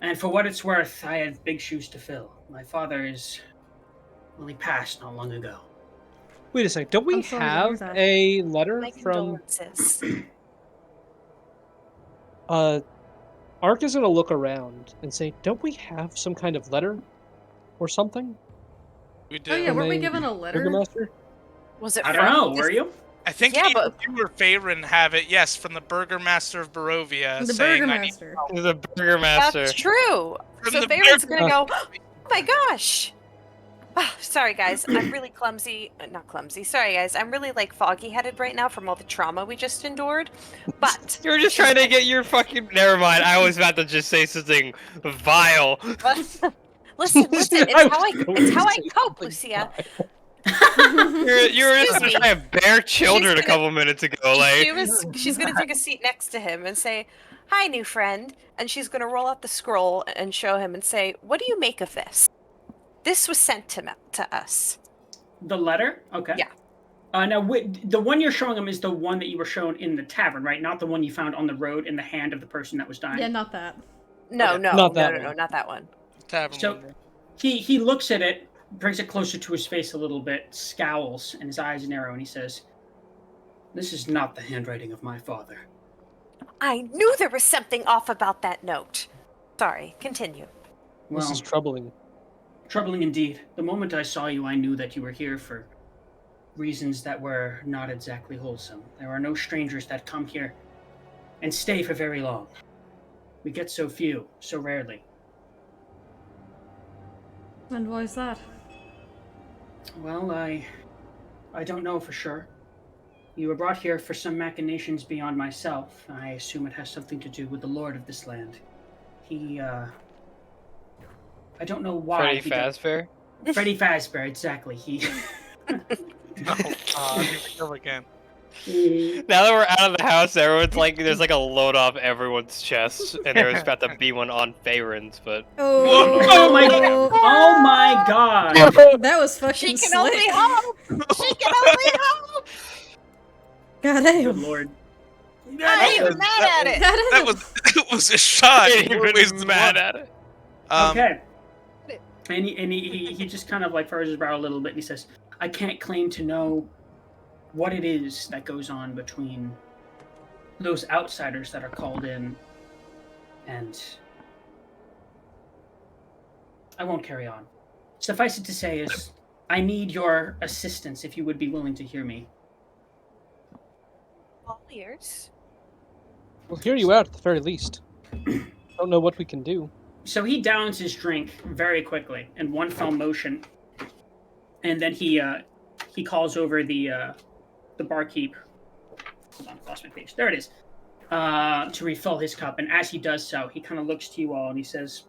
And for what it's worth, I had big shoes to fill. My father he passed not long ago." Wait a sec. Don't we I'm sorry to hear have that. a letter My from? condolences. Ark is gonna look around and say, "Don't we have some kind of letter, or something?" We Oh do. yeah, weren't we From a given a letter? Burgomaster? Was it I don't from know, were you? I think Yeah, either but you or Faerun have it, yes, from the Burgermaster of Barovia The saying I need Burgermaster. help. The Burgermaster. that's true. From So the Favorite's gonna Burgermaster. go, oh my gosh. Ah, sorry, guys. I'm really clumsy. Not clumsy. Sorry, guys. I'm really like foggy headed right now from all the trauma we just endured. But You were just trying to get your fucking. Never mind. I was about to just say something vile. listen, it's how I cope, Lucia. You were just Excuse me. trying to bear children a gonna- couple minutes ago, like. She's gonna take a seat next to him and say, "Hi, new friend," and she's gonna roll out the scroll and show him and say, "What do you make of this? This was sent to us." The letter? Okay. Yeah. Now, the one you're showing him is the one that you were shown in the tavern, right? Not the one you found on the road in the hand of the person that was dying. Yeah, not that. No, Okay. no, Not no, that no, no, one. not that one. Tavern So window. he looks at it, brings it closer to his face a little bit, scowls, and his eyes narrow, and he says, "This is not the handwriting of my father." I knew there was something off about that note. Sorry, continue. Well, This is troubling. troubling indeed. The moment I saw you, I knew that you were here for reasons that were not exactly wholesome. There are no strangers that come here and stay for very long. We get so few, so rarely. And why is that? Well, I don't know for sure. You were brought here for some machinations beyond myself. I assume it has something to do with the lord of this land. He, I don't know why. Freddy he got- Fazbear? Freddy Fazbear, exactly. He, Oh, here we go again. Now that we're out of the house, everyone's like, there's like a load off everyone's chest, and there was about to be one on Faerun's, but. Oh my god! Oh my god! That was She fucking can slick. only hope. She can only hope. God Good damn. lord. I am mad at it. God That damn. was it was a shot. I More ways even than mad one. at it. Okay. And he just kind of like furrows his brow a little bit and he says, "I can't claim to know what it is that goes on between those outsiders that are called in, and I won't carry on. Suffice it to say is, I need your assistance if you would be willing to hear me." All ears. We'll hear you out at the very least. Don't know what we can do. So he downs his drink very quickly in one fell motion, and then he calls over the barkeep. Hold on, lost my page. There it is. To refill his cup, and as he does so, he kind of looks to you all and he says,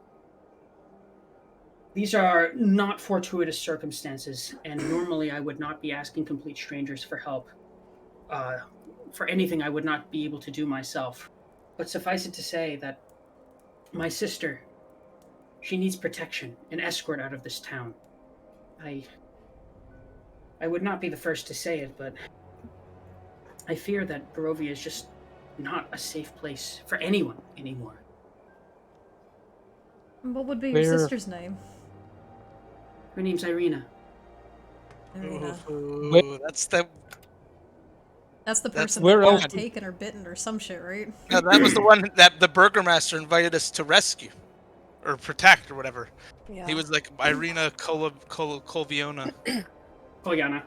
"These are not fortuitous circumstances, and normally I would not be asking complete strangers for help. For anything I would not be able to do myself. But suffice it to say that my sister, she needs protection, an escort out of this town. I would not be the first to say it, but I fear that Barovia is just not a safe place for anyone anymore." What would be your Where- sister's name? Her name's Irena. Irena. Ooh, that's the That's the That's person where that else got would- taken or bitten or some shit, right? no, that was the one that the Burgermaster invited us to rescue or protect or whatever. Yeah. He was like Irena Colviona. Koyana.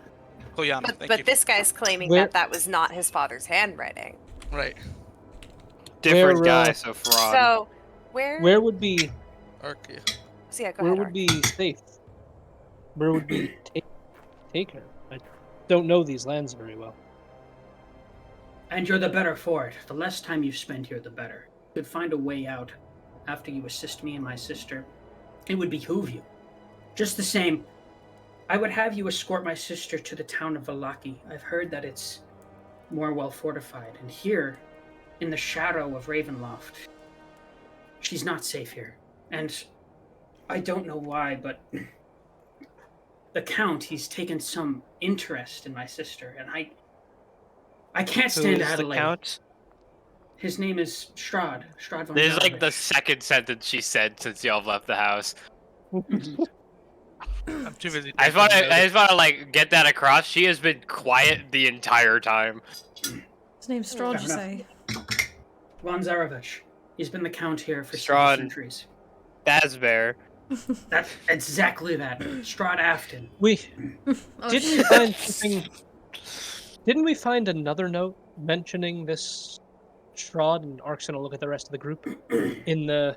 Koyana, thank But you. this guy's claiming Where- that was not his father's handwriting. Right. Different Where, guy, so fraud. So Where would be Arkia. So yeah, go where ahead. would Ark. be safe? Where would we take her? I don't know these lands very well. And you're the better for it. The less time you spend here, the better. You could find a way out after you assist me and my sister. It would behoove you. Just the same, I would have you escort my sister to the town of Valaki. I've heard that it's more well fortified. And here, in the shadow of Ravenloft, she's not safe here. And I don't know why, but the Count, he's taken some interest in my sister, and I can't Who stand is the Adelaide. Count? His name is Strahd. Strahd von This is like the Zarovich. second sentence she said since y'all left the house. I'm too busy. I just want to like get that across. She has been quiet the entire time. His name's Strahd, you Fair say? Von Zarovich. He's been the Count here for Strahd. several centuries. Fazbear. That's exactly that. Strahd Afton. We Oh, didn't shit. find something. Didn't we find another note mentioning this Strahd, and Ark's gonna look at the rest of the group in the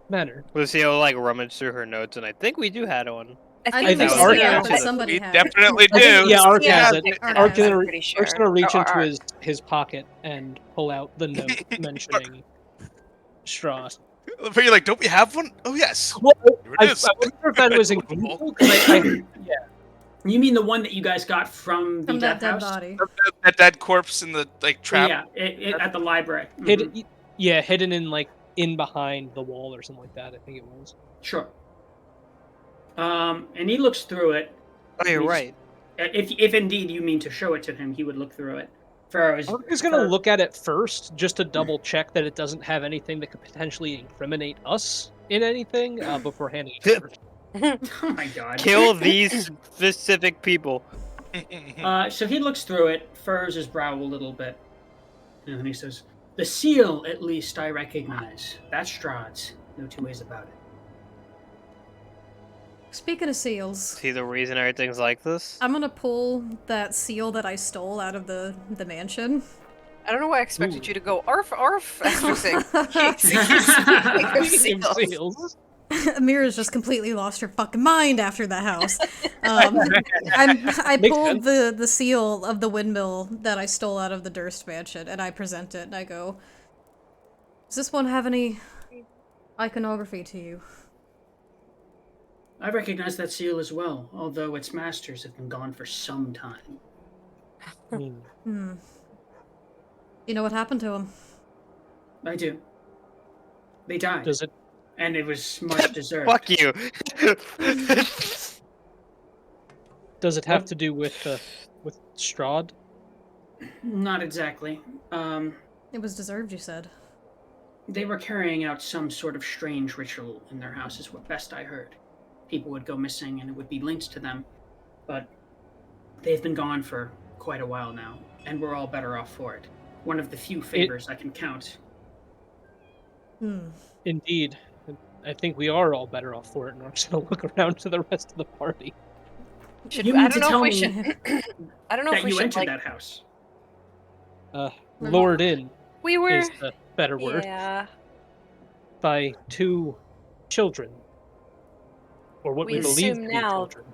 manor? Lucio like rummaged through her notes, and I think we do had one. I think didn't we see have it, but it. somebody We had definitely it. I think, do. yeah, Ark Yeah, has it. Ark Ark's has it, gonna, I'm pretty sure. Ark's gonna reach Or into Ark. his pocket and pull out the note mentioning Strahd. But you're like, don't we have one? Oh yes. Well, Here I it is. wonder if that was in Google, 'cause You mean the one that you guys got from the From that death dead house? body. That dead corpse in the trap. Yeah, at the library. Mhm. hidden in behind the wall or something like that. I think it was. Sure. And he looks through it. Oh, you're He's- right. If indeed you mean to show it to him, he would look through it. Ark is gonna look at it first, just to double check that it doesn't have anything that could potentially incriminate us in anything before handing it over. Oh my god. Kill these specific people. So he looks through it, furrows his brow a little bit, and then he says, "The seal, at least, I recognize. That's Strahd's. No two ways about it." Speaking of seals, See the reason everything's like this? I'm gonna pull that seal that I stole out of the mansion. I don't know why I expected Ooh. you to go arf arf after saying Speaking of seals, Amira's just completely lost her fucking mind after that house. I Makes pulled the seal of the windmill that I stole out of the Durst mansion, and I present it, and I go, "Does this one have any iconography to you?" I recognize that seal as well, although its masters have been gone for some time. You know what happened to him? I do. They died, does it? and it was much deserved. Fuck you. Does it have to do with Strahd? Not exactly. It was deserved, you said. They were carrying out some sort of strange ritual in their house, is what best I heard. People would go missing and it would be linked to them, but they've been gone for quite a while now, and we're all better off for it. One of the few favors I can count. Indeed. I think we are all better off for it, and I'm just gonna look around to the rest of the party. Should, You I mean don't to know tell if we me should. I don't know if that we you should entered like. that house? Lured in We were. is the better word, Yeah. by two children. Or what we We believe to assume be now- children.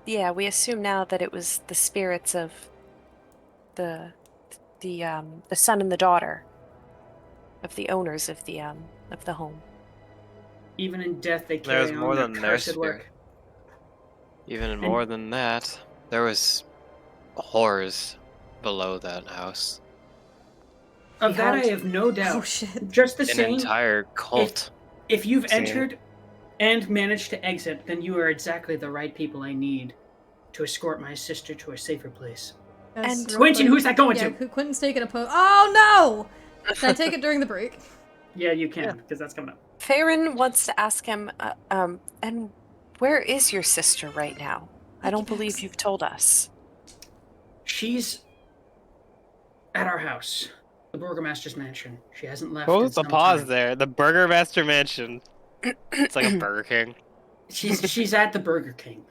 Yeah, we assume now that it was the spirits of the son and the daughter of the owners of the home. Even in death, they carry There's on more their than their cursed spirit. work. Even more than that, there was horrors below that house. Of that, I Behold. have no doubt. Oh shit. Just the An same, entire cult. if you've Same. entered and managed to exit, then you are exactly the right people I need to escort my sister to a safer place. Yes, And- real Quentin, quick. who's that going Yeah, to? Quentin's taking a pose. Oh no! Can I take it during the break? Yeah, you can, because that's coming up. Farron wants to ask him, and where is your sister right now? I don't believe you've told us. She's at our house, the Burgomaster's mansion. She hasn't left. What in was the some pause time. there? The Burger Master Mansion. It's like a Burger King. She's at the Burger King.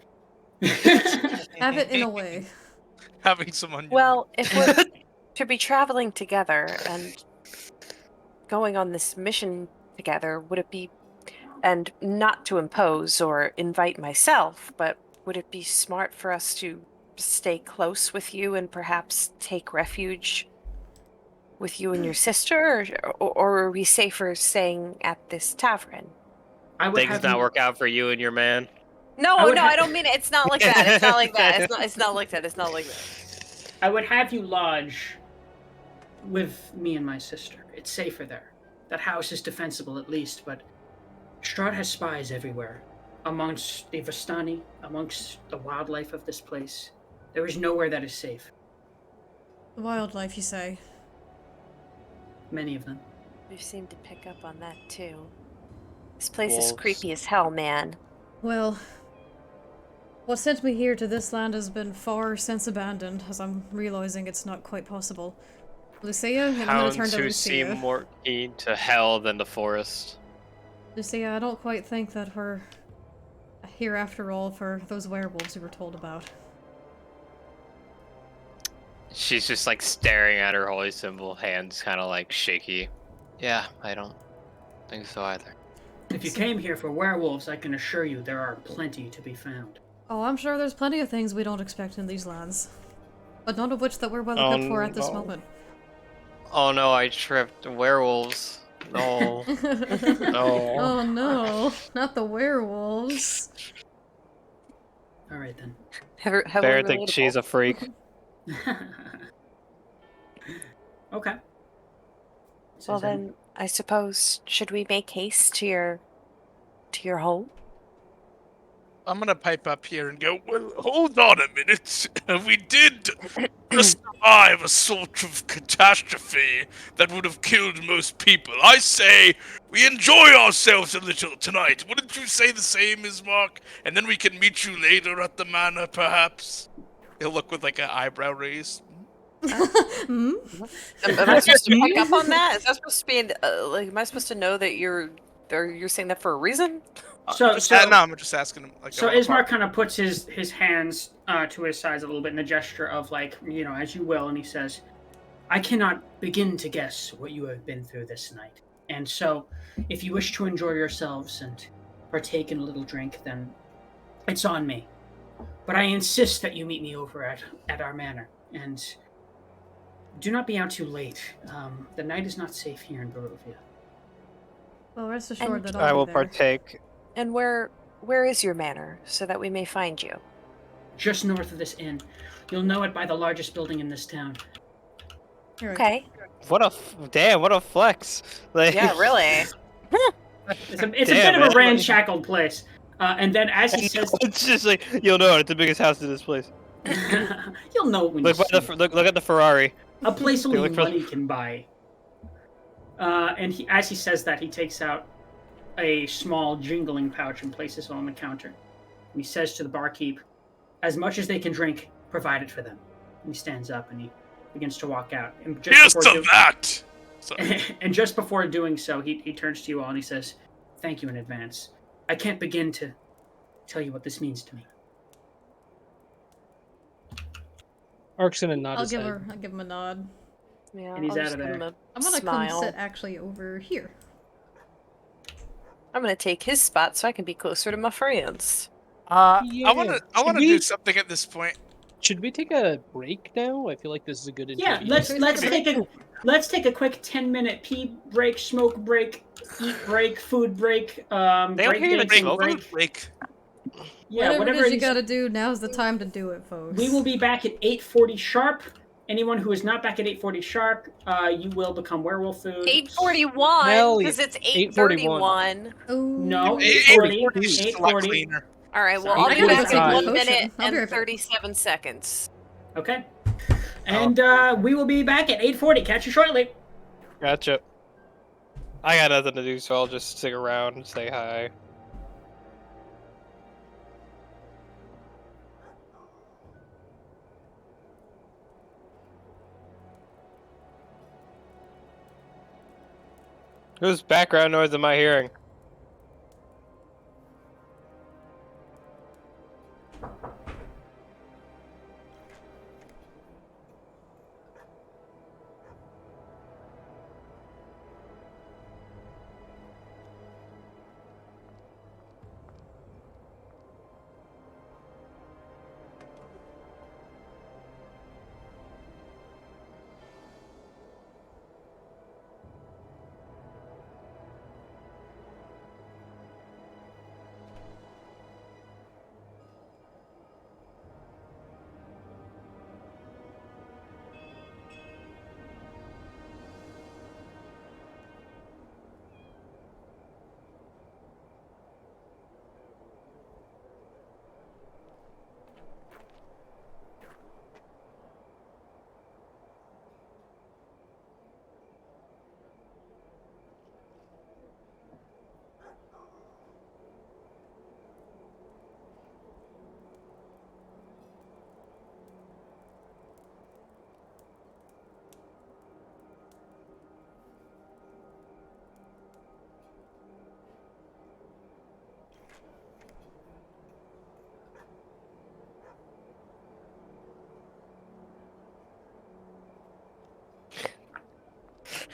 Have it in a way. Having some onion. Well, if we're to be traveling together and going on this mission together, would it be, and not to impose or invite myself, but would it be smart for us to stay close with you and perhaps take refuge with you and your sister, or are we safer staying at this tavern? I would Things have not you- work out for you and your man. No, I would no, ha- I don't mean it. It's not like that. It's not like that. It's not like that. It's not like that. I would have you lodge with me and my sister. It's safer there. That house is defensible at least, but Strahd has spies everywhere. Amongst the Vistani, amongst the wildlife of this place. There is nowhere that is safe. The wildlife, you say? Many of them. You seem to pick up on that too. This place is Wolves. creepy as hell, man. Well, what sent me here to this land has been far since abandoned, as I'm realizing it's not quite possible. Lucia, and I'm gonna turn Hounds to who Lucia. seem more keen to hell than the forest. Lucia, I don't quite think that we're here after all for those werewolves we were told about. She's just like staring at her holy symbol, hands kind of like shaky. Yeah, I don't think so either. If you came here for werewolves, I can assure you there are plenty to be found. Oh, I'm sure there's plenty of things we don't expect in these lands. But none of which that we're well equipped for at this moment. Oh no, I tripped. Werewolves. No. No. Oh no, not the werewolves. Alright then. Bear thinks she's a freak. Okay. Well then, I suppose, should we make haste to your home? I'm gonna pipe up here and go, well, hold on a minute. We did just survive a sort of catastrophe that would have killed most people. I say we enjoy ourselves a little tonight. Wouldn't you say the same, Ismark? And then we can meet you later at the manor, perhaps? He'll look with like an eyebrow raise. Am I supposed to pick up on that? Is that supposed to be like? Am I supposed to know that you're saying that for a reason? No, I'm just asking him. Like, so Ismark kind of puts his hands to his sides a little bit in a gesture of like, as you will, and he says, I cannot begin to guess what you have been through this night. And so, if you wish to enjoy yourselves and partake in a little drink, then it's on me. But I insist that you meet me over at our manor. And do not be out too late. The night is not safe here in Barovia. Well, rest assured that I I'll will be there. partake. And where is your manor, so that we may find you? Just north of this inn. You'll know it by the largest building in this town. Okay. What a flex. Like, Yeah, really. It's a bit of a ramshackled place. And then as he says, it's just like you'll know it. It's the biggest house in this place. you'll know it when Look, you see it. look at the Ferrari. A place only Look for- money can buy. And as he says that, he takes out a small jingling pouch and places it on the counter. And he says to the barkeep, as much as they can drink, provide it for them. And he stands up and he begins to walk out. And Here's to that! Sorry. And just before doing so, he turns to you all and he says, thank you in advance. I can't begin to tell you what this means to me. Ark's gonna nod I'll his give head. I'll give him a nod. Yeah, And he's I'll out just of give there. him a I'm gonna smile. come sit actually over here. I'm gonna take his spot so I can be closer to my friends. I Yeah. wanna Should do we- something at this point. Should we take a break now? I feel like this is a good Yeah, interview. let's take a quick 10-minute pee break, smoke break, eat break, food break, They don't break even dancing smoke break. Like, Yeah, whatever it is you he's- gotta do, now's the time to do it, folks. We will be back at 8:40 sharp. Anyone who is not back at 8:40 sharp, you will become werewolf food. 8:41 Hell because yeah. it's 8:31. Oh. No, 8:40 8:40. is a lot 8:40. cleaner. All right, well, Sorry, I'll I be gotta back take in a 1 potion. minute I'll be and right back. 37 seconds. Okay. And we will be back at 8:40. Catch you shortly. Gotcha. I got nothing to do, so I'll just stick around and say hi. Whose background noise am I hearing?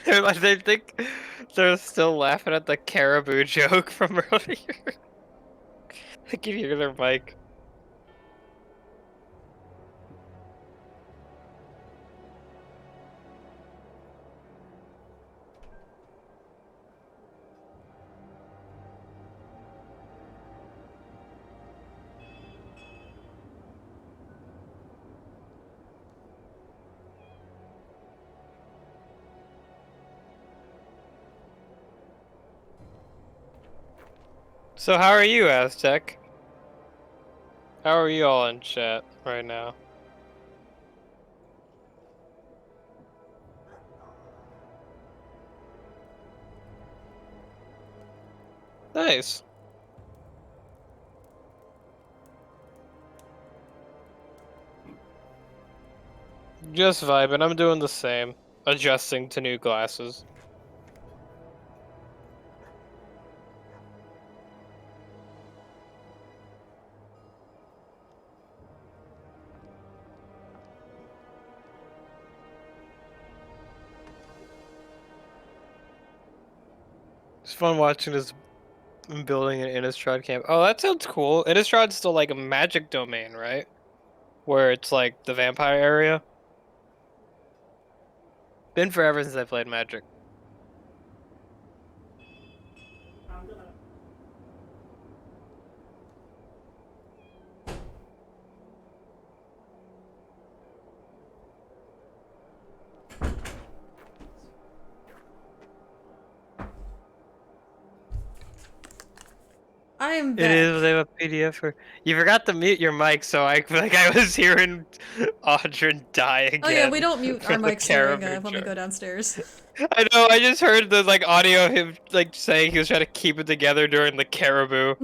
They think they're still laughing at the caribou joke from earlier. I can hear their mic. So how are you, Aztec? How are you all in chat right now? Nice. Just vibing. I'm doing the same. Adjusting to new glasses. It's fun watching this building an Innistrad camp. Oh, that sounds cool. Innistrad's still like a magic domain, right? Where it's like the vampire area. Been forever since I played Magic. I am back. It is. They have a PDF for. You forgot to mute your mic, so I like I was hearing Audrey die again. Oh yeah, we don't mute our for the mics during caribou when we joke. go downstairs. I know. I just heard the like audio of him like saying he was trying to keep it together during the caribou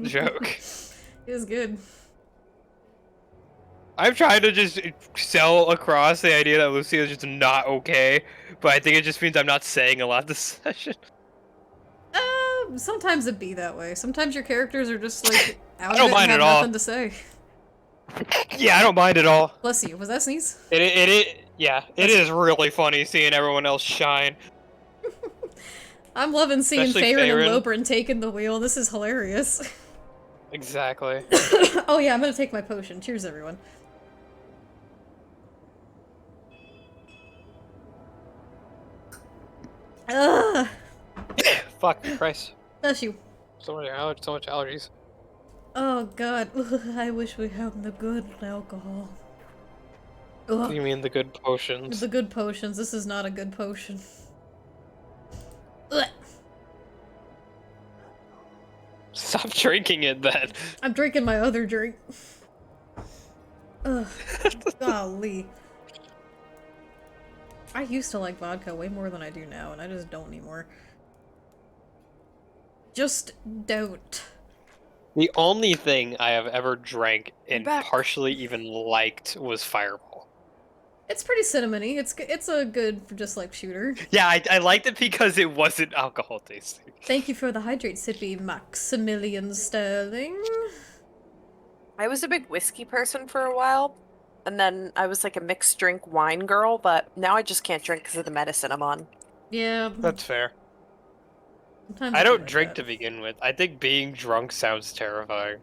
joke. It was good. I'm trying to just sell across the idea that Lucy is just not okay, but I think it just means I'm not saying a lot this session. Sometimes it be that way. Sometimes your characters are just like out of don't it mind and at have all. nothing to say. Yeah, I don't mind at all. Bless you. Was that sneeze? Yeah, it is really funny seeing everyone else shine. I'm loving seeing Especially Farron and Farron. Lobrin taking the wheel. This is hilarious. Exactly. Oh yeah, I'm gonna take my potion. Cheers, everyone. Ugh. Fuck Christ. Bless you. So much allergies. Oh god. I wish we had the good alcohol. What do you Ugh. mean the good potions? The good potions. This is not a good potion. Ugh. Stop drinking it then. I'm drinking my other drink. Ugh. Golly. I used to like vodka way more than I do now, and I just don't anymore. Just don't. The only thing I have ever drank and back. partially even liked was Fireball. It's pretty cinnamony. It's a good just like shooter. Yeah, I liked it because it wasn't alcohol tasting. Thank you for the hydrate sippy, Maximilian Sterling. I was a big whiskey person for a while, and then I was like a mixed drink wine girl, but now I just can't drink because of the medicine I'm on. Yeah. That's fair. Sometimes I do don't like drink that. to begin with. I think being drunk sounds terrifying.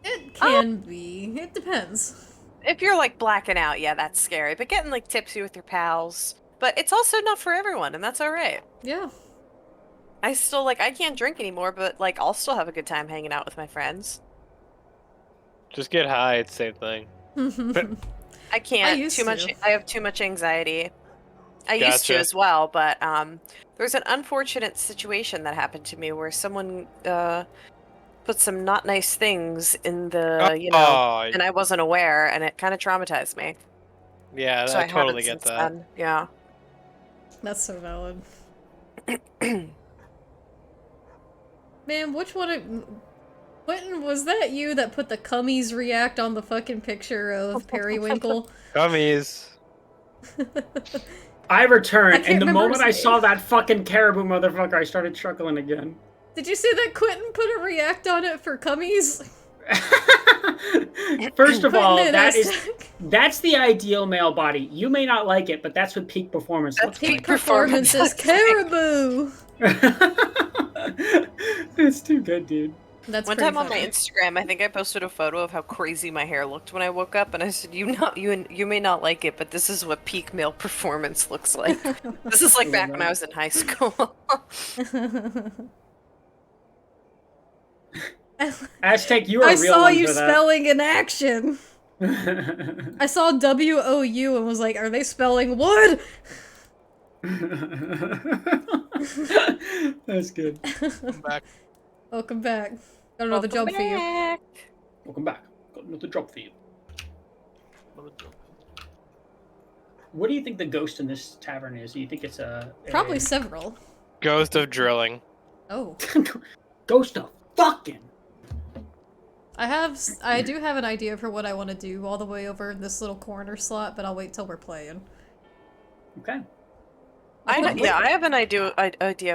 It can be. It depends. If you're like blacking out, yeah, that's scary, but getting like tipsy with your pals. But it's also not for everyone, and that's alright. Yeah. I still like I can't drink anymore, but like I'll still have a good time hanging out with my friends. Just get high, it's the same thing. I can't. used Too much. to. I have too much anxiety. I used to Gotcha. as well, but there's an unfortunate situation that happened to me where someone put some not nice things in the and I wasn't aware, and it kind of traumatized me. Yeah, So I I totally haven't get since that. then. Yeah. That's so valid. Man, which one of... Quentin, was that you that put the cummies react on the fucking picture of Periwinkle? Gummies. I returned, can't and the remember moment his I saw name. that fucking caribou motherfucker, I started chuckling again. Did you see that Quentin put a react on it for cummies? First of all, Putting it that's the ideal male body. You may not like it, but that's what peak performance looks Peak like. performance is caribou. It's too good, dude. That's One pretty time on my funny. Instagram, I think I posted a photo of how crazy my hair looked when I woke up, and I said, "You may not like it, but this is what peak male performance looks like." This is like back when I was in high school. Aztec, you are a I real saw one you for that. spelling in action. I saw WOU and was like, are they spelling wood? That's good. Come back. Welcome back. Got another job for you. Welcome back. Got another job for you. What do you think the ghost in this tavern is? Do you think it's Probably several. Ghost of drilling. Oh. Ghost of fucking? I do have an idea for what I want to do all the way over in this little corner slot, but I'll wait till we're playing. Okay. I have an idea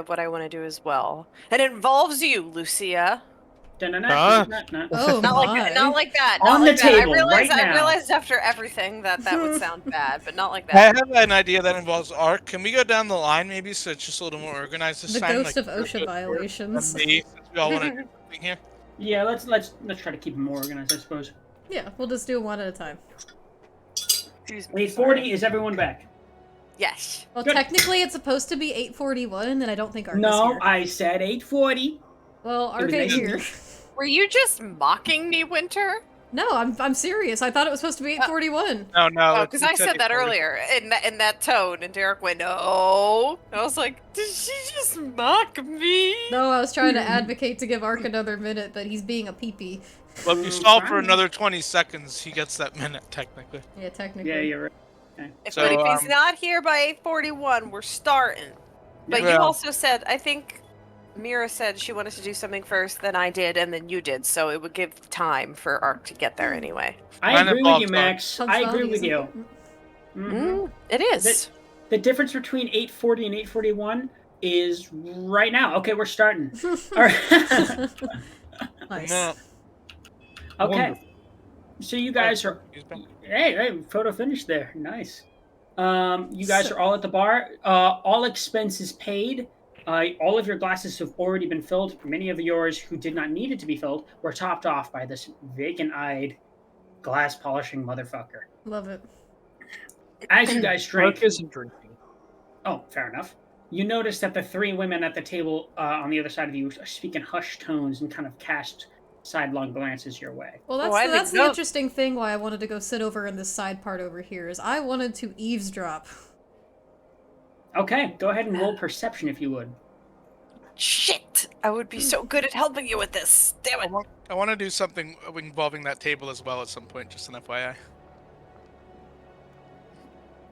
of what I want to do as well. It involves you, Lucia. Oh Not like that. On the table, I now. realized after everything that would sound bad, but not like I that. have an idea that involves Ark. Can we go down the line maybe so it's just a little more organized this The time? ghost of OSHA violations. Me, since we all want to do something here. Yeah, let's try to keep them more organized, I suppose. Yeah, we'll just do one at a time. 8:40, is everyone back? Yes. Well, Good. technically it's supposed to be 8:41, and I don't think Ark is No, here. I said 8:40. Well, Ark was ain't eight. here. Were you just mocking me, Winter? No, I'm serious. I thought it was supposed to be 8:41. No, no. Oh, because I said that earlier in that tone, and Derek went, "No." I was like, "Did she just mock me?" No, I was trying to advocate to give Ark another minute, but he's being a peepee. Well, if you stall for another 20 seconds, he gets that minute, technically. Yeah, technically. Yeah, you're right. Okay. But if he's not here by 8:41, we're starting. But you also said, I think Mira said she wanted to do something first, then I did, and then you did, so it would give time for Ark to get there anyway. I agree with you, Max. I agree with you. It is. The difference between 8:40 and 8:41 is right now. Okay, we're starting. All right. Nice. No. Okay. Wonderful. So you guys are. Hey, photo finish there. Nice. You guys are all at the bar. All expenses paid. All of your glasses have already been filled. Many of yours who did not need it to be filled were topped off by this vacant-eyed, glass-polishing motherfucker. Love it. As you guys drink... Mark isn't drinking. Oh, fair enough. You notice that the three women at the table on the other side of you speak in hushed tones and kind of cast sidelong glances your way. Well, that's the interesting thing why I wanted to go sit over in this side part over here, is I wanted to eavesdrop. Okay, go ahead and roll perception if you would. Shit! I would be so good at helping you with this. Damn it. I want to do something involving that table as well at some point, just an FYI.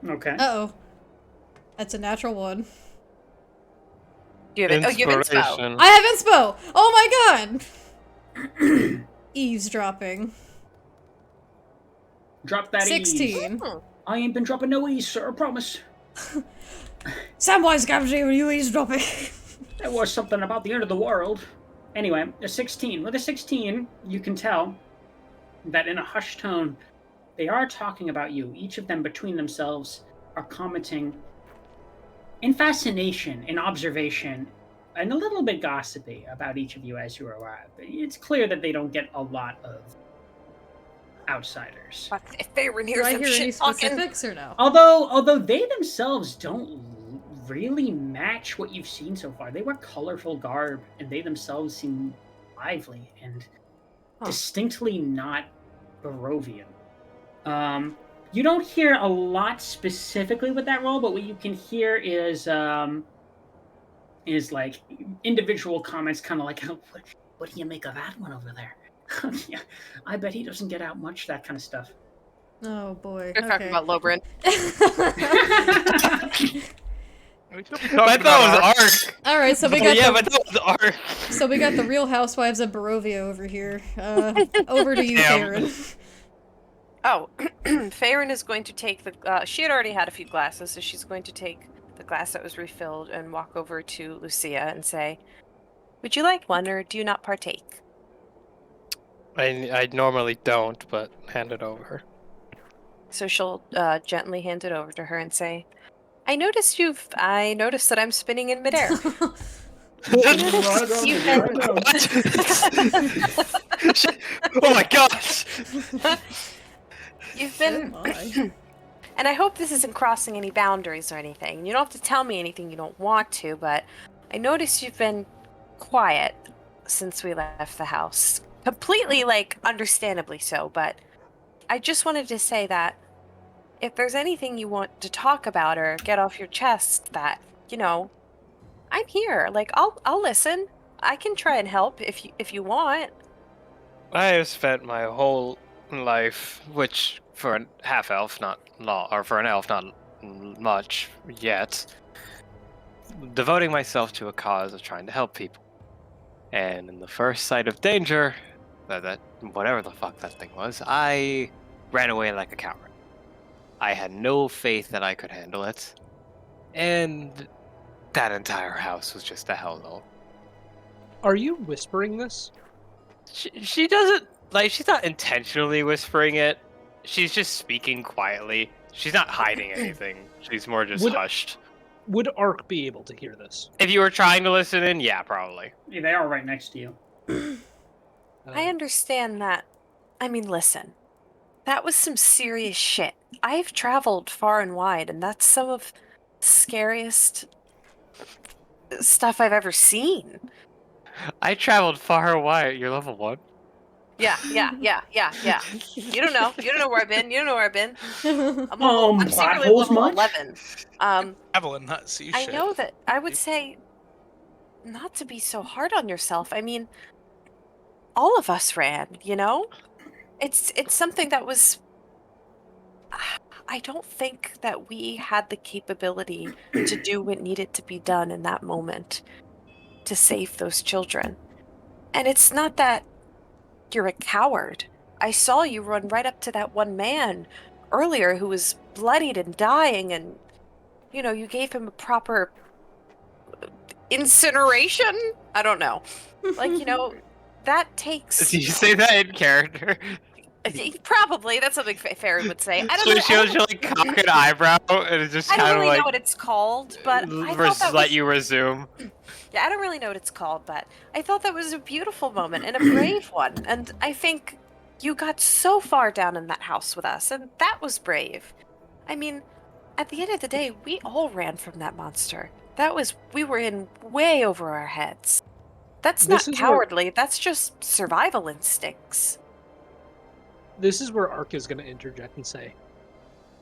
Okay. Uh-oh. That's a natural one. You have inspo. I have inspo! Oh my god! Eavesdropping. Drop that 16. ease. I ain't been dropping no ease, sir, I promise. Samwise Gamgee, were you eavesdropping? There was something about the end of the world. Anyway, a 16. With a 16, you can tell that in a hushed tone, they are talking about you. Each of them between themselves are commenting in fascination, in observation, and a little bit gossipy about each of you as you arrive. It's clear that they don't get a lot of outsiders. If they were near Do I some hear any shit talking. specifics or no? Although they themselves don't really match what you've seen so far. They wear colorful garb, and they themselves seem lively and distinctly not Barovian. You don't hear a lot specifically with that role, but what you can hear is like individual comments, kind of like, what do you make of that one over there? Yeah, I bet he doesn't get out much, that kind of stuff. Oh boy. We're talking about Lobrin. I thought it was Ark. All right, so we got but that was Ark. So we got the Real Housewives of Barovia over here. Over to you, Tavern. Oh, Farron is going to take the. She had already had a few glasses, so she's going to take the glass that was refilled and walk over to Lucia and say, "Would you like one, or do you not partake?" I normally don't, but hand it over. So she'll gently hand it over to her and say, I noticed that I'm spinning in midair. You've been Oh my gosh! You've Oh been my. and I hope this isn't crossing any boundaries or anything. You don't have to tell me anything you don't want to, but I noticed you've been quiet since we left the house. Completely, like, understandably so, but I just wanted to say that if there's anything you want to talk about or get off your chest, that, I'm here. Like, I'll listen. I can try and help if you want. I have spent my whole life, which for a half elf, or for an elf, not much yet, devoting myself to a cause of trying to help people. And in the first sight of danger, that whatever the fuck that thing was, I ran away like a coward. I had no faith that I could handle it, and that entire house was just a hellhole. Are you whispering this? She doesn't, like, she's not intentionally whispering it. She's just speaking quietly. She's not hiding anything. She's more just hushed. Would Ark be able to hear this? If you were trying to listen in, yeah, probably. Yeah, they are right next to you. I understand that. I mean, listen. That was some serious shit. I've traveled far and wide, and that's some of the scariest stuff I've ever seen. I traveled far and wide. You're level 1? Yeah. You don't know where I've been. You don't know where I've been. I'm plot secretly holes level much? 11. Evelyn, not see I shit. know that. I would say not to be so hard on yourself. I mean, all of us ran, It's something that was... I don't think that we had the capability to do what needed to be done in that moment to save those children. And it's not that you're a coward. I saw you run right up to that one man earlier who was bloodied and dying, and, you gave him a proper incineration? I don't know. Like, that takes... Did you say that in character? Probably. That's something Farron would say. I don't So know. she'll like cock an eyebrow and it's just I don't kind of really like... know what it's called, but I thought that let was... you resume. Yeah, I don't really know what it's called, but I thought that was a beautiful moment and a brave one. And I think you got so far down in that house with us, and that was brave. I mean, at the end of the day, we all ran from that monster. We were in way over our heads. That's not cowardly, that's just survival instincts. This is where Ark is going to interject and say,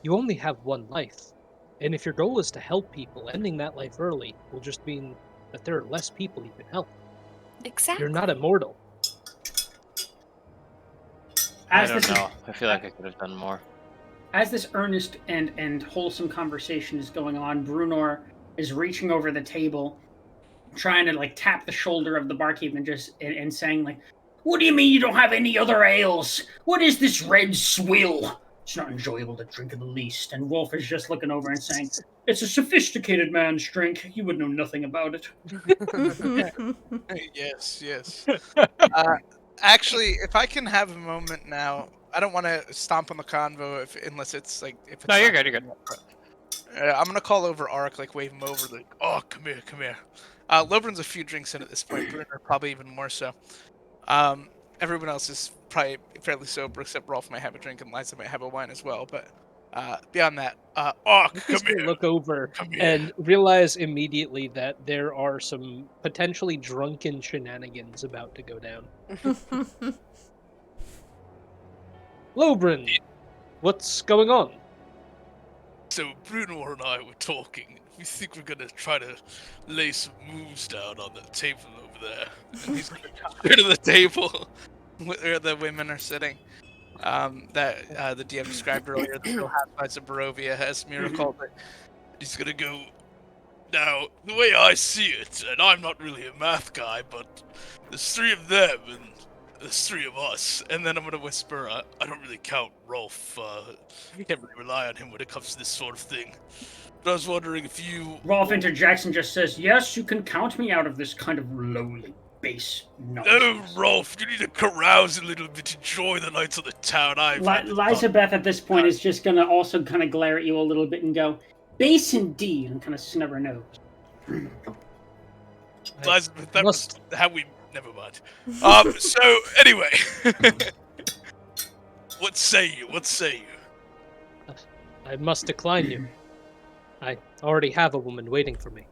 you only have one life. And if your goal is to help people, ending that life early will just mean that there are less people you can help. Exactly. You're not immortal. I don't know. I feel like I could have done more. As this earnest and wholesome conversation is going on, Brunor is reaching over the table, trying to like tap the shoulder of the barkeep and saying like, "What do you mean you don't have any other ales? What is this red swill? It's not enjoyable to drink in the least." And Wolf is just looking over and saying, "It's a sophisticated man's drink. You would know nothing about it." Yes. Actually, if I can have a moment now, I don't want to stomp on the convo unless it's like... No, you're good, you're good. I'm going to call over Ark, like wave him over, like, "Oh, come here. Lobrin's a few drinks in at this point, Bruner probably even more so. Everyone else is probably fairly sober, except Rolf might have a drink and Liza might have a wine as well, but beyond that, come here. Look over and realize immediately that there are some potentially drunken shenanigans about to go down. Lobrin, what's going on? So Bruno and I were talking. We think we're gonna try to lay some moves down on that table over there. And he's gonna go to the table where the women are sitting. That the DM described earlier, the real housewives of Barovia, as Mira called it. He's gonna go. Now, the way I see it, and I'm not really a math guy, but there's 3 of them and there's 3 of us. And then I'm gonna whisper, I don't really count Rolf. Can't really rely on him when it comes to this sort of thing. But I was wondering if you... Rolf interjects and just says, "Yes, you can count me out of this kind of lowly base Oh, nonsense. Rolf, you need to carouse a little bit, enjoy the lights of the town. Elizabeth at this point is just gonna also kind of glare at you a little bit and go, base indeed, and kind of snub her nose. Elizabeth, that must- was how we... Never mind. So, anyway. What say you? What say you? I must decline you. I already have a woman waiting for me.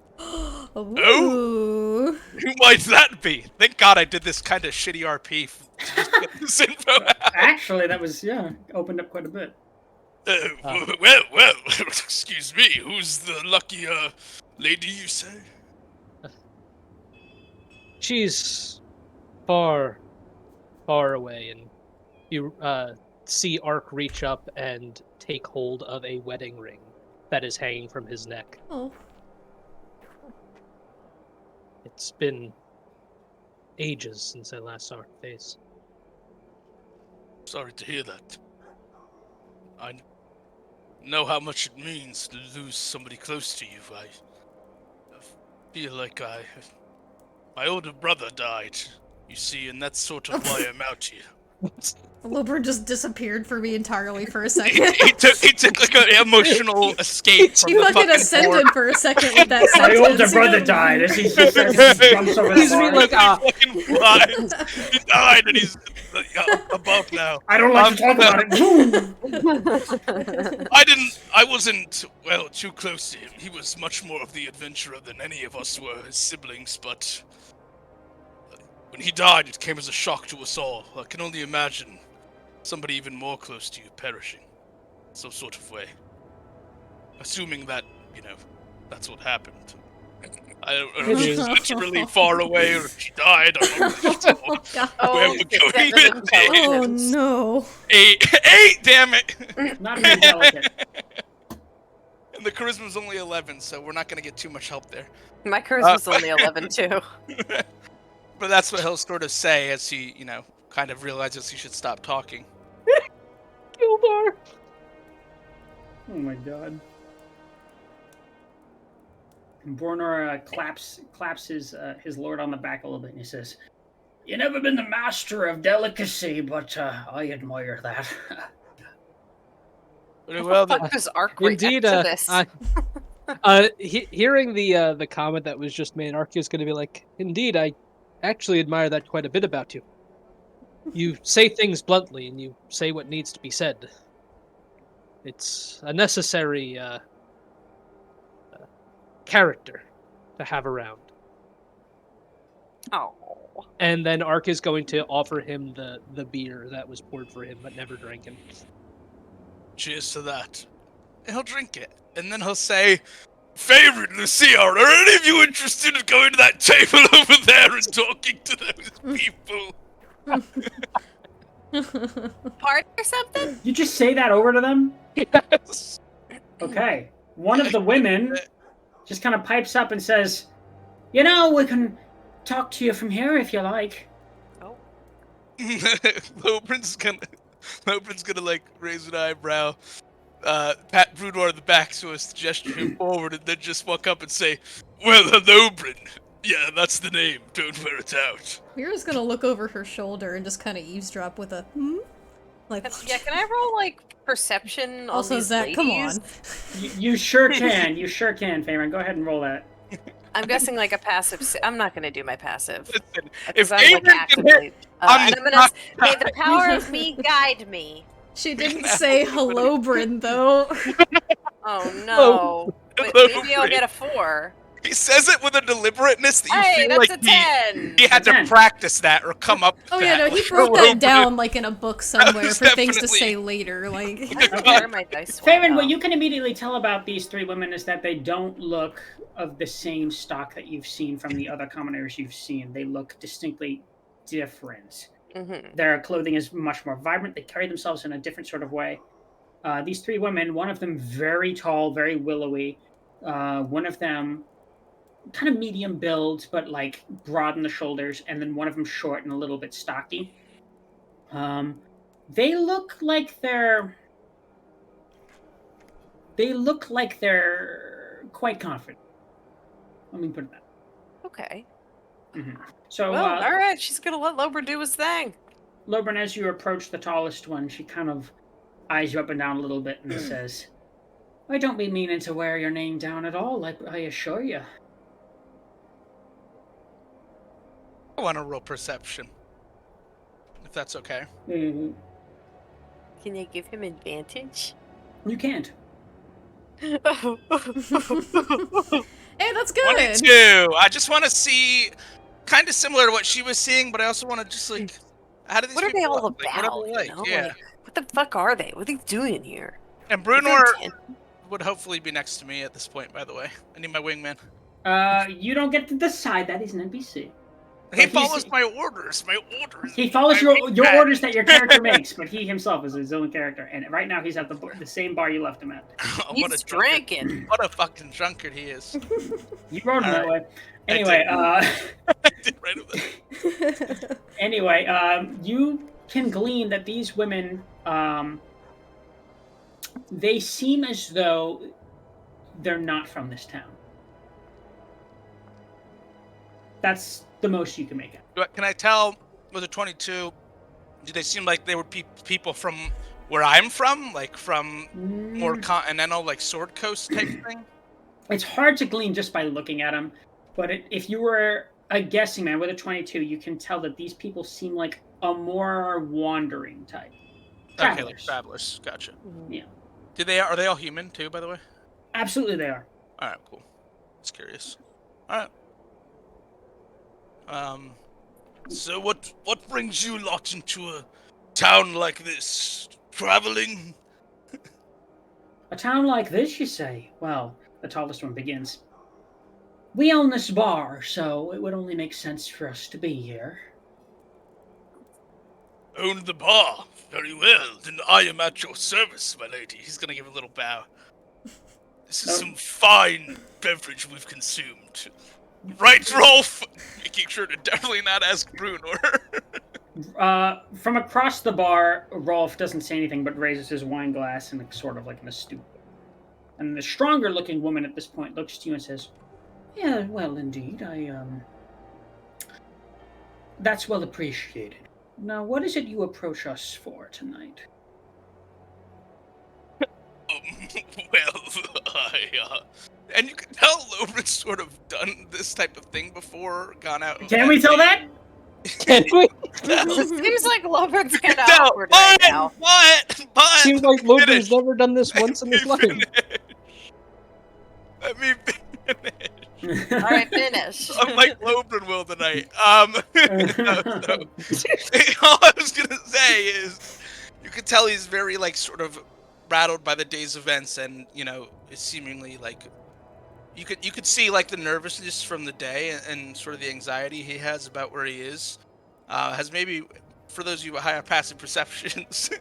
Ooh. Who might that be? Thank God I did this kind of shitty RP to just get this info out. Actually, that was, opened up quite a bit. Well, excuse me. Who's the lucky, lady you say? She's far, far away, and you see Ark reach up and take hold of a wedding ring that is hanging from his neck. Oh. It's been ages since I last saw her face. Sorry to hear that. I know how much it means to lose somebody close to you. I feel like my older brother died, you see, and that's sort of why I'm out here. Lobert just disappeared for me entirely for a second. He took like an emotional escape from You the fucking fucking ascended war. for a second with that My sentence. older brother died as he just jumps over the He's bar. like, Fucking flies. He died and he's above now. I don't like to talk about it. I wasn't, well, too close to him. He was much more of the adventurer than any of us were, his siblings, but when he died, it came as a shock to us all. I can only imagine somebody even more close to you perishing. Some sort of way. Assuming that, that's what happened. I don't know if she's literally far away or if she died. I'm not really sure God. where we're going with this. Oh no. Eight, damn it! Not even delicate. And the charisma's only 11, so we're not going to get too much help there. My charisma's only 11 too. But that's what he'll sort of say as he, kind of realizes he should stop talking. Gildar! Oh my god. Bornor claps his lord on the back a little bit and he says, "You never been the master of delicacy, but I admire that." Well, Fuck does Ark react Indeed, to this? Hearing the comment that was just made, Ark is going to be like, "Indeed, I actually admire that quite a bit about you. You say things bluntly, and you say what needs to be said. It's a necessary character to have around." Oh. And then Ark is going to offer him the beer that was poured for him, but never drank it. cheers to that. And he'll drink it. And then he'll say, "Favorite Lucia, are any of you interested in going to that table over there and talking to those people?" Part or something? You just say that over to them? Yes. Okay. One of the women just kind of pipes up and says, "We can talk to you from here if you like." Oh. Lobrin's gonna like raise an eyebrow, pat Brudor in the back so as to gesture him forward, and then just walk up and say, "Well, hello, Bryn. Yeah, that's the name. Don't wear it out." Mira's gonna look over her shoulder and just kind of eavesdrop with a hmm? Like, Yeah, can I roll, perception also, on these Zach, come ladies? on. You sure can. You sure can, Faerun. Go ahead and roll that. I'm guessing, a passive... I'm not gonna do my passive. Listen, Because if I'm, Avery can actively... hit, I'm and the I'm gonna... top May the power of me guide me. She didn't say hello, Bryn, though. Oh, no. But Hello, maybe I'll Bryn. get a 4. He says it with a deliberateness that you Hey, feel that's like a 10! he had A to 10. practice that or come up with Oh yeah, that. no, he Like, broke hello, that down Bryn. in a book somewhere was for things to definitely- say later. Like, I don't know where my dice went. Faerun, what Oh. you can immediately tell about these three women is that they don't look of the same stock that you've seen from the other commoners you've seen. They look distinctly different. Mhm. Their clothing is much more vibrant. They carry themselves in a different sort of way. These three women, one of them very tall, very willowy. One of them kind of medium build, but broad in the shoulders, and then one of them short and a little bit stocky. They look like they're quite confident. Let me put it that. Okay. So, Well, all right, she's gonna let Lobra do his thing. Lobran, as you approach the tallest one, she kind of eyes you up and down a little bit and says, I don't be meaning to wear your name down at all, I assure you. I want to roll perception, if that's okay. Mm-hmm. Can you give him advantage? You can't. Hey, that's good. 22. I just want to see, kind of similar to what she was seeing, but I also want to just like, how do these What are people they all look? Like, what about? are they like? You know? Yeah. Like, what the fuck are they? What are they doing here? And Is there Brunor a tent? would hopefully be next to me at this point. By the way, I need my wingman. You don't get to decide. That is an NPC. He follows my orders. My orders. He follows your orders that your character makes, but he himself is his own character. And right now he's at the same bar you left him at. He's drinking. What a fucking drunkard he is. You rode him that way. Anyway, you can glean that these women, they seem as though they're not from this town. That's the most you can make out. Can I tell, was it 22, do they seem like they were people from where I'm from? Like from more continental, like Sword Coast type thing? It's hard to glean just by looking at them, but if you were a guessing man with a 22, you can tell that these people seem like a more wandering type. Travelers. Okay, like travelers. Gotcha. Yeah. Are they all human too, by the way? Absolutely they are. Alright, cool. Just curious. Alright. So what brings you lot into a town like this? Traveling? A town like this, you say? Well, the tallest one begins. We own this bar, so it would only make sense for us to be here. Own the bar? Very well. Then I am at your service, my lady. He's gonna give a little bow. This is some fine beverage we've consumed. Right, Rolf? Making sure to definitely not ask Brunor. From across the bar, Rolf doesn't say anything but raises his wine glass and sort of like in a stoop. And the stronger-looking woman at this point looks to you and says, yeah, well, indeed, that's well appreciated. Now, what is it you approach us for tonight? And you can tell Lobran's sort of done this type of thing before, gone out. Can we tell that? Can we? Seems like Lobran's kind of awkward right now. But Seems like Lobran's never done this once in his life. Let me finish. All right, finish. Unlike Lobran will tonight. All I was gonna say is, you can tell he's very like sort of rattled by the day's events, and you know, is seemingly like you could see like the nervousness from the day and sort of the anxiety he has about where he is. Has maybe, for those of you with higher passive perceptions,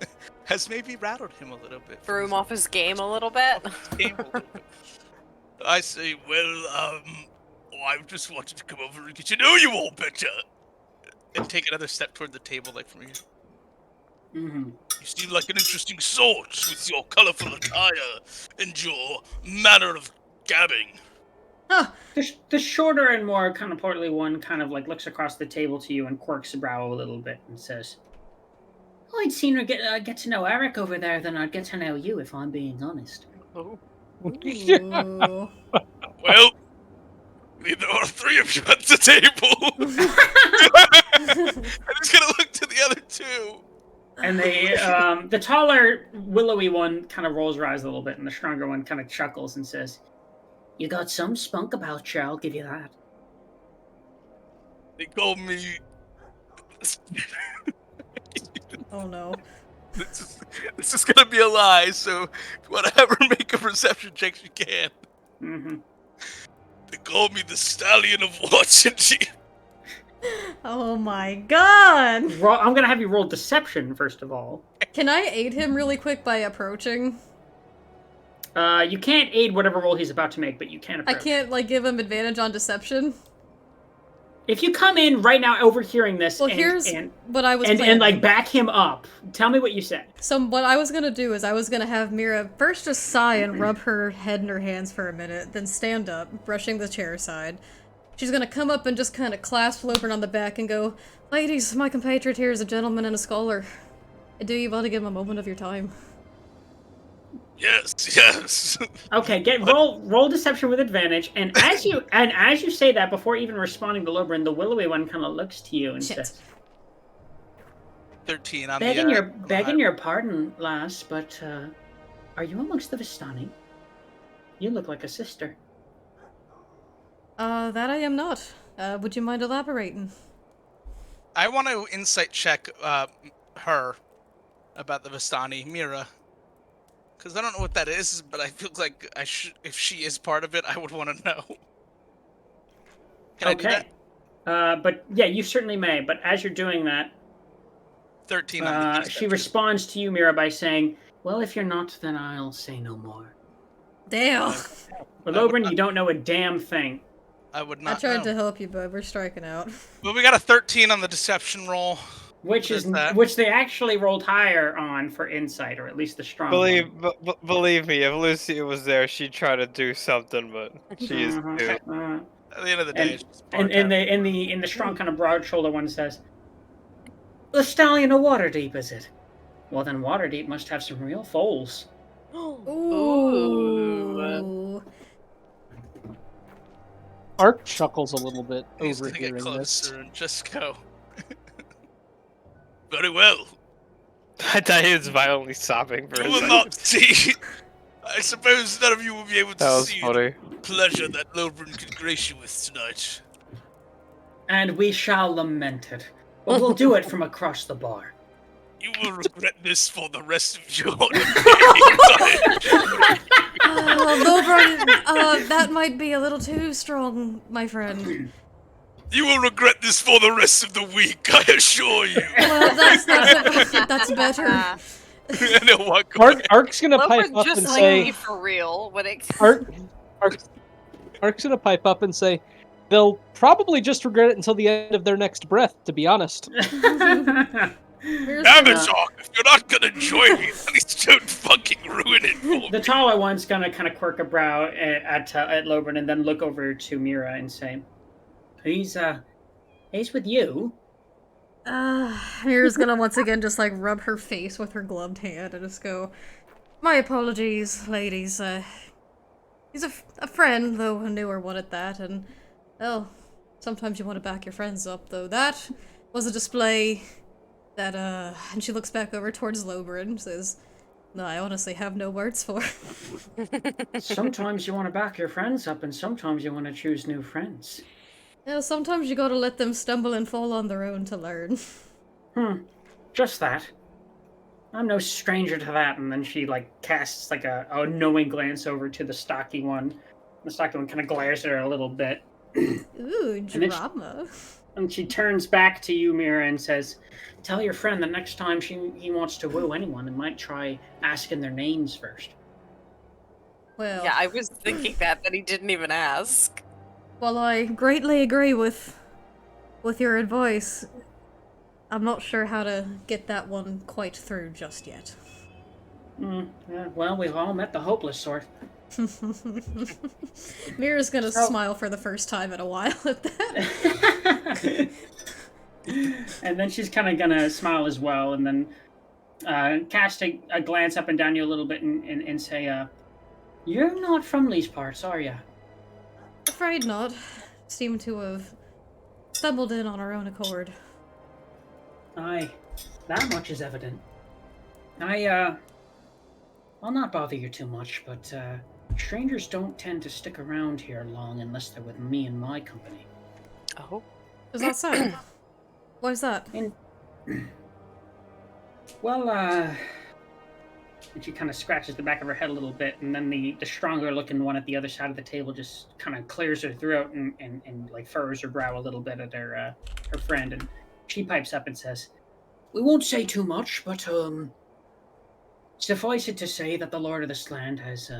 has maybe rattled him a little bit. Threw him off his game a little bit. I say, well, I just wanted to come over and get to know you all better. And take another step toward the table, like from here. Mm-hmm. You seem like an interesting sort with your colorful attire and your manner of gabbing. Huh. The shorter and more kind of portly one kind of like looks across the table to you and quirks a brow a little bit and says, I'd sooner get to know Eric over there than I'd get to know you, if I'm being honest. Oh. Ooh. Well, there are three of you at the table. I'm just gonna look to the other two. And the taller, willowy one kind of rolls her eyes a little bit, and the stronger one kind of chuckles and says, you got some spunk about you, I'll give you that. They call me... Oh no. This is gonna be a lie, so if you want to ever make a perception check, you can. Mm-hmm. They call me the Stallion of Washington. Oh my god! I'm gonna have you roll deception, first of all. Can I aid him really quick by approaching? You can't aid whatever roll he's about to make, but you can approach. I can't, like, give him advantage on deception? If you come in right now overhearing this Well, here's what I was planning. And, like, back him up, tell me what you said. So what I was gonna do is I was gonna have Mira first just sigh and rub her head in her hands for a minute, then stand up, brushing the chair aside. she's gonna come up and just kind of clasp Lobern on the back and go, "Ladies, my compatriot here is a gentleman and a scholar. Do you want to give him a moment of your time?" Yes. Okay, roll deception with advantage, and as you say that, before even responding to Lobern, the willowy one kind of looks to you and Shit. says, 13 on begging the. your pardon, lass, but are you amongst the Vistani? You look like a sister. That I am not. Would you mind elaborating? I want to insight check her about the Vistani, Mira. Because I don't know what that is, but I feel like if she is part of it, I would want to know. Can I do that? But yeah, you certainly may. But as you're doing that, 13 on the she responds to you, Mira, by saying, "Well, if you're not, then I'll say no more." Damn! But Lobern, you don't know a damn thing. I would I not tried know. to help you, but we're striking out. Well, we got a 13 on the deception roll. Which they actually rolled higher on for insight, or at least the strong one. Believe me, if Lucia was there, she'd try to do something, but she is too. At the end of the day, and in the strong kind of broad shoulder one says, "The stallion of Waterdeep, is it? Well, then Waterdeep must have some real foals." Ooh. Ark chuckles a little bit He's gonna get overhearing this. closer and just go. Very well. I thought he was violently sobbing for You a will second. not see. I suppose none of you will be able to That was see funny. the pleasure that Lobern could grace you with tonight. And we shall lament it. But we'll do it from across the bar. You will regret this for the rest of your life. Lobern, that might be a little too strong, my friend. You will regret this for the rest of the week, I assure you. Well, that's better. And he'll walk away. Ark's gonna pipe Lobern up just and like say, me for real when it Ark's gonna pipe up and say, they'll probably just regret it until the end of their next breath, to be honest. Damn it, Shark! If you're not gonna join me, at least don't fucking ruin it for me. The taller one's gonna kind of quirk a brow at Lobern and then look over to Mira and say, He's with you. Mira's gonna once again just like rub her face with her gloved hand and just go, "My apologies, ladies. He's a friend, though a newer one at that, and, well, sometimes you want to back your friends up, though. That was a display that, and she looks back over towards Lobern and says, no, I honestly have no words for. Sometimes you want to back your friends up, and sometimes you want to choose new friends. Yeah, sometimes you gotta let them stumble and fall on their own to learn. Just that. I'm no stranger to that. And then she, casts, a knowing glance over to the stocky one. The stocky one kind of glares at her a little bit. Ooh, drama. And she turns back to you, Mira, and says, tell your friend the next time he wants to woo anyone, and might try asking their names first. Well... Yeah, I was thinking that he didn't even ask. Well, I greatly agree with your advice. I'm not sure how to get that one quite through just yet. Yeah, well, we've all met the hopeless sort. Mira's gonna smile for the first time in a while at that. And then she's kind of gonna smile as well, and then cast a glance up and down you a little bit and say, you're not from these parts, are you? Afraid not. Seem to have stumbled in on our own accord. Aye, that much is evident. I'll not bother you too much, but strangers don't tend to stick around here long unless they're with me and my company. Oh. Is that so? Why is that? Well, and she kind of scratches the back of her head a little bit, and then the stronger looking one at the other side of the table just kind of clears her throat and furrows her brow a little bit at her friend, and she pipes up and says, we won't say too much, but suffice it to say that the Lord of this land has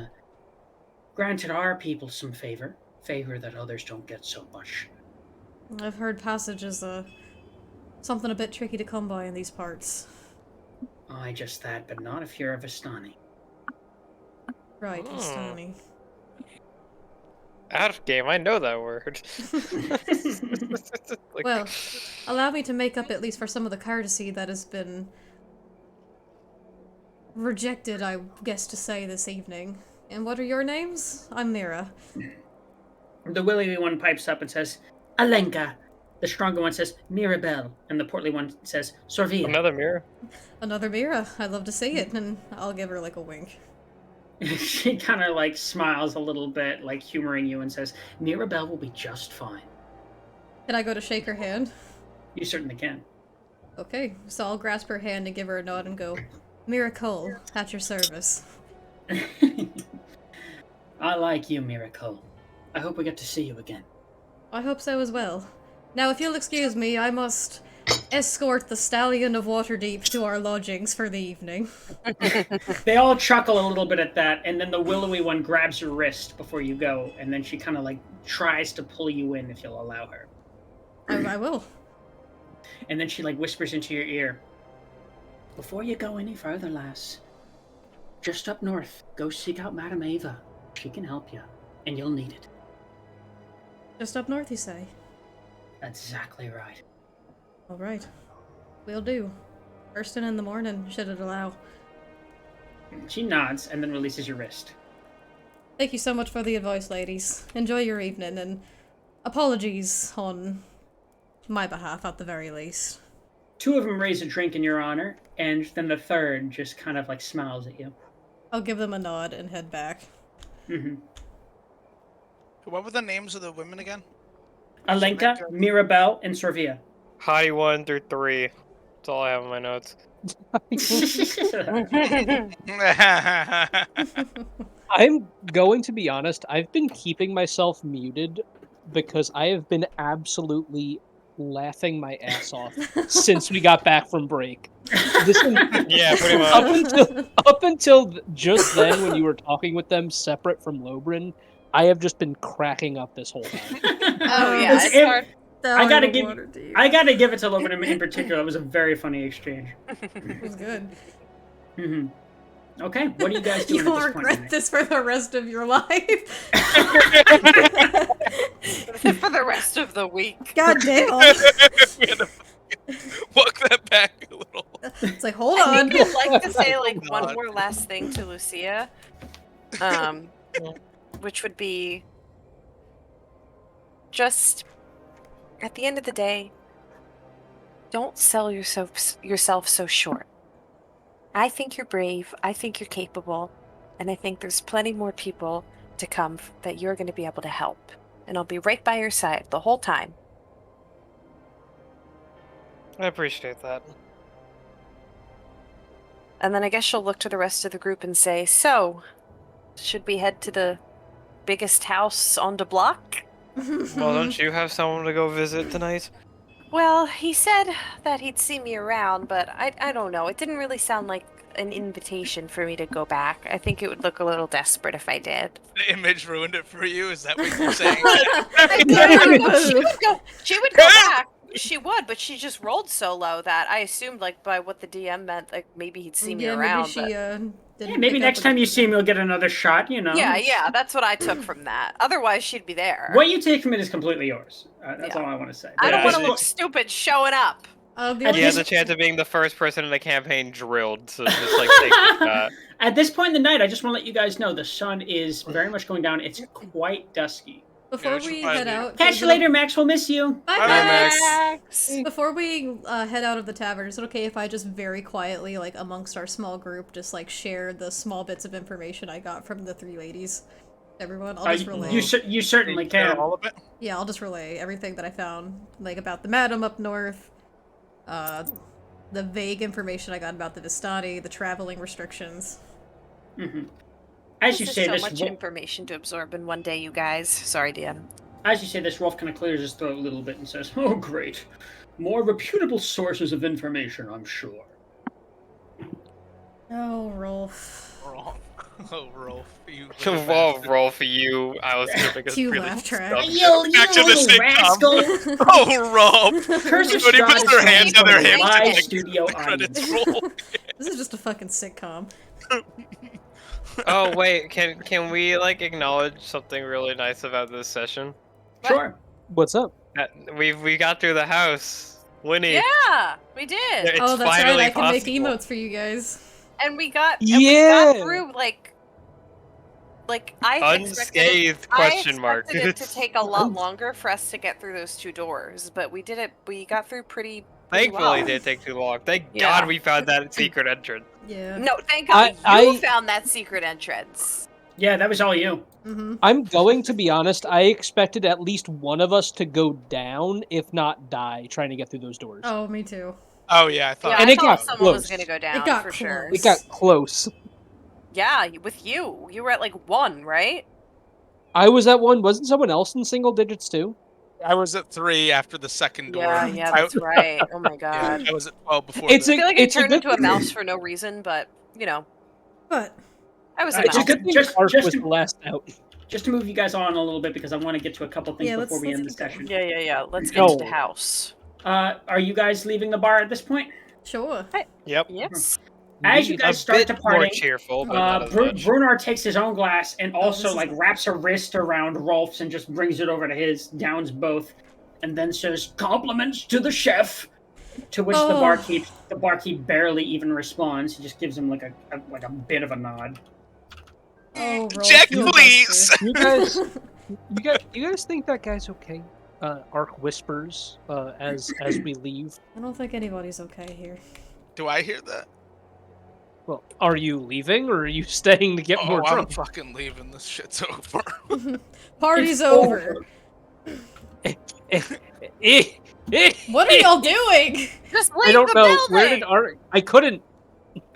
granted our people some favor that others don't get so much. I've heard passage is something a bit tricky to come by in these parts. Aye, just that, but not if you're a Vistani. Right, Vistani. Out of game, I know that word. Like, Well, allow me to make up at least for some of the courtesy that has been rejected, I guess to say, this evening. And what are your names? I'm Mira. The willy one pipes up and says, Alenka. The stronger one says, Mirabelle. And the portly one says, Sorvia. another mirror. Another Mira. I'd love to see it, and I'll give her like a wink. She kind of like smiles a little bit, like humoring you, and says, Mirabelle will be just fine. Can I go to shake her hand? You certainly can. Okay, so I'll grasp her hand and give her a nod and go, Miracle, at your service. I like you, Miracle. I hope we get to see you again. I hope so as well. Now, if you'll excuse me, I must escort the Stallion of Waterdeep to our lodgings for the evening. They all chuckle a little bit at that, and then the willowy one grabs your wrist before you go, and then she kind of like tries to pull you in if you'll allow her. I will. And then she like whispers into your ear, before you go any further, lass, just up north, go seek out Madame Ava. She can help you, and you'll need it. Just up north, you say? Exactly right. Alright. Will do. First thing in the morning, should it allow. She nods and then releases your wrist. Thank you so much for the advice, ladies. Enjoy your evening, and apologies on my behalf, at the very least. Two of them raise a drink in your honor, and then the third just kind of like smiles at you. I'll give them a nod and head back. Mm-hmm. What were the names of the women again? Alenka, Mirabelle, and Sorvia. Hottie 1 through 3. That's all I have in my notes. I'm going to be honest, I've been keeping myself muted because I have been absolutely laughing my ass off since we got back from break. Yeah, pretty much. Up until just then, when you were talking with them separate from Lobrin, I have just been cracking up this whole time. Oh yeah, it's hard. I gotta give it to Lobrin in particular. It was a very funny exchange. It was good. Mm-hmm. Okay, what are you guys doing You'll at this point? regret this for the rest of your life. For the rest of the week. God damn. We had to walk that back a little. It's like, hold I on. think I'd like to say like one more last thing to Lucia. Which would be just at the end of the day, don't sell yourself so short. I think you're brave, I think you're capable, and I think there's plenty more people to come that you're going to be able to help. And I'll be right by your side the whole time. I appreciate that. And then I guess she'll look to the rest of the group and say, so, should we head to the biggest house on the block? Well, don't you have someone to go visit tonight? Well, he said that he'd see me around, but I don't know. It didn't really sound like an invitation for me to go back. I think it would look a little desperate if I did. The image ruined it for you? Is that what you're saying? She would go back. She would, but she just rolled so low that I assumed, like, by what the DM meant, like, maybe he'd see me around. Maybe next time you see him, you'll get another shot, you know? Yeah, that's what I took from that. Otherwise, she'd be there. What you take from it is completely yours. That's all I want to say. I don't want to look stupid showing up. He has a chance of being the first person in the campaign drilled, so just, like, take that. At this point in the night, I just want to let you guys know the sun is very much going down. It's quite dusky. Before we head out... Catch you later, Max. We'll miss you. Bye, Max. Before we head out of the tavern, is it okay if I just very quietly, like, amongst our small group, just, like, share the small bits of information I got from the three ladies? Everyone? I'll just relay. You certainly can. All of it? Yeah, I'll just relay everything that I found, like, about the madam up north, the vague information I got about the Vistani, the traveling restrictions. Mm-hmm. As you say, so this much information to absorb in one day, you guys. Sorry, DM. As you say, this Rolf kind of clears his throat a little bit and says, "Oh, great, more reputable sources of information, I'm sure." Oh, Rolf. Oh, Rolf, you. Rolf, you. I was gonna make a Cue really laugh track. dumb You Back to the little rascal! Oh, Rolf! Curse of When he Strahd puts is their hands on their playing hips, for a it's live like, studio credits audience. roll. This is just a fucking sitcom. Oh wait, can we like acknowledge something really nice about this session? Sure. What's up? We got through the house. Winnie. Yeah, we did. It's Oh, that's right. finally I can make possible. emotes for you guys. And we got Yeah. through like I Unscathed question mark. expected it to take a lot longer for us to get through those 2 doors, but we did it. We got through pretty Thankfully, well. it didn't take too long. Thank Yeah. God we found that secret entrance. Yeah. No, thank God you found that secret entrance. Yeah, that was all you. Mm-hmm. I'm going to be honest. I expected at least one of us to go down, if not die, trying to get through those doors. Oh, me too. Oh yeah, I thought. Yeah, And I it thought got someone was close. gonna go down got for sure. close. It got close. Yeah, with you. You were at like 1, right? I was at 1. Wasn't someone else in single digits too? I was at 3 after the second door. Yeah, that's right. Oh my Yeah, God. I was at 12 before. It's I feel like I it's a turned good into a mouse for no reason, but you know, But I was a It's a mouse. good thing Just- Ark just was to- the last out. Just to move you guys on a little bit because I want to get to a couple things Yeah, before we let's end the keep going. session. Yeah. Let's get to the No. house. Are you guys leaving the bar at this point? sure. Yep. Yes. As you A guys start bit more departing, cheerful, but not as much. Brunar takes his own glass and also this is like wraps a wrist around Rolf's and just brings it over to his, downs both, and then says compliments to the chef. To which Oh. the barkeep barely even responds. He just gives him like a bit of a nod. Oh, Rolf, Check, you please! buster. You guys think that guy's okay? Ark whispers as we leave. I don't think anybody's okay here. Do I hear that? Well, are you leaving or are you staying to get more I'm drunk? fucking leaving. This shit's over. Party's It's over. What are y'all doing? Just leave I don't the know. building. Where did Ark? I couldn't.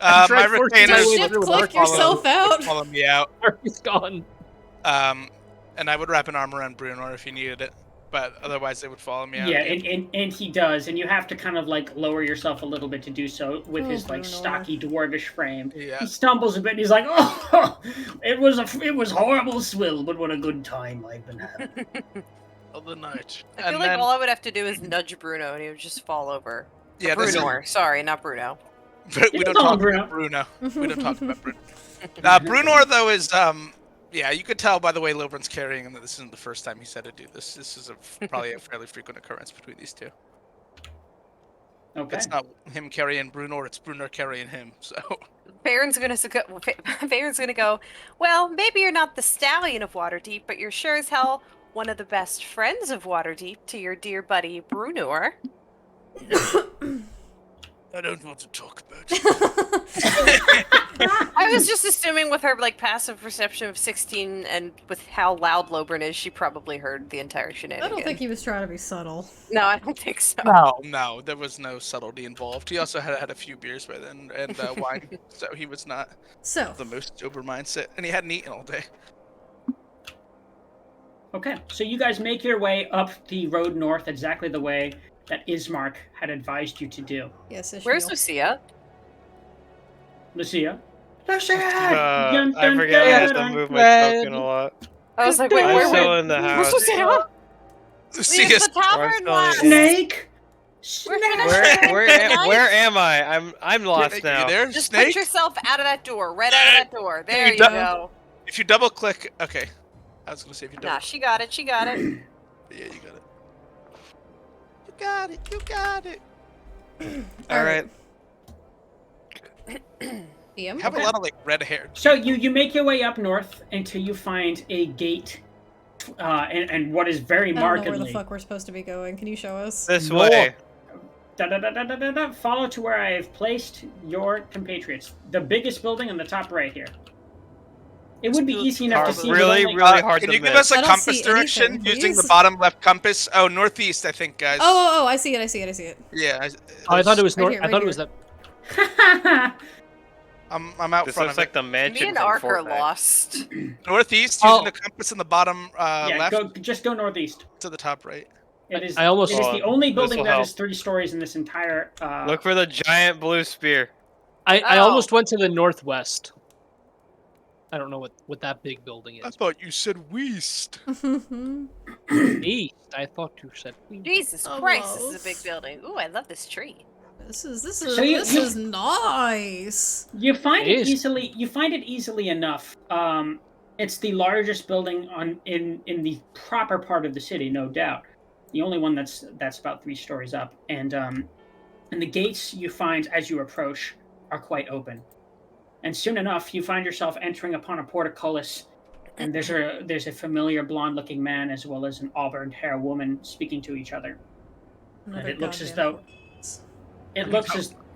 My tried forcing retainers my Just way shift through click Ark yourself out. follow me out. Ark is gone. And I would wrap an arm around Brunar if he needed it, but otherwise they would follow me out. Yeah, and he does, and you have to kind of like lower yourself a little bit to do so with Oh, his like Brunar. stocky dwarvish frame. Yeah. He stumbles a bit and he's like, "Oh, it was horrible swill, but what a good time I've been having." Of the night. I feel like all I would have to do is nudge Bruno and he would just fall over. Yeah, this is- Bruno. Sorry, not Bruno. But we You don't can call talk him about Bruno. We don't talk about Bruno. Brunor though is yeah, you could tell by the way Lilburn's carrying him that this isn't the first time he's had to do this. This is probably a fairly frequent occurrence between these two. Okay. It's not him carrying Brunor, it's Brunor carrying him. So Baron's gonna go, well, maybe you're not the stallion of Waterdeep, but you're sure as hell one of the best friends of Waterdeep to your dear buddy Brunor. I don't want to talk about it. I was just assuming with her like passive perception of 16 and with how loud Lobern is, she probably heard the entire I shenanigan. don't think he was trying to be subtle. No, I don't think so. No, there was no subtlety involved. He also had a few beers by then and wine, so he was not So, the most sober mindset, and he hadn't eaten all day. Okay, so you guys make your way up the road north exactly the way that Ismark had advised you to do. yes, Ishmael. Where's Lucia? Lucia? I forget I have to move my token a lot. I was like, wait, I'm where? still in the house. Where's Lucia? See Leave us. the tavern We're last. still in- Snake! Where am I? I'm lost Are now. you there, Just Snake? put yourself out of that door, right out of that door. There you don't- go. If you double click, okay. I was gonna say if you double. Nah, she got it. She got it. Yeah, you got it. You got it. You got it. All right. Ian? You have a lot of like red hair. So you make your way up north until you find a gate, and what is very I don't know where the markedly. fuck we're supposed to be going. Can you show us? This North. way. Follow to where I have placed your compatriots. The biggest building on the top right here. It would be easy enough to see. with Really, only- really hard Can to you give miss. us a I don't compass see direction anything, using the please. bottom left compass? Oh, northeast, I think, guys. Oh, I see it. I see it. I see it. Yeah. I thought it was Right north. here, I right thought it here. was that. I'm out This front looks of like the mansion Me and from Ark are Fortnite. lost. northeast Oh. using the compass in the bottom yeah, left just go northeast. to the top right. It is. I almost- It is the only This building will that is help. 3 stories in this entire. Look for the giant blue spear. I Oh. almost went to the northwest. I don't know what that big building I is. thought you said west. East. I thought you said west. Jesus Oh, Christ, wow. this is a big building. Ooh, I love this tree. This is So you- this you- is nice. You find It it is. easily. You find it easily enough. It's the largest building in the proper part of the city, no doubt. The only one that's about 3 stories up, and the gates you find as you approach are quite open. And soon enough, you find yourself entering upon a portcullis, and there's a familiar blonde-looking man as well as an auburn-haired woman speaking to each other. Another it looks as goddamn though- corpse.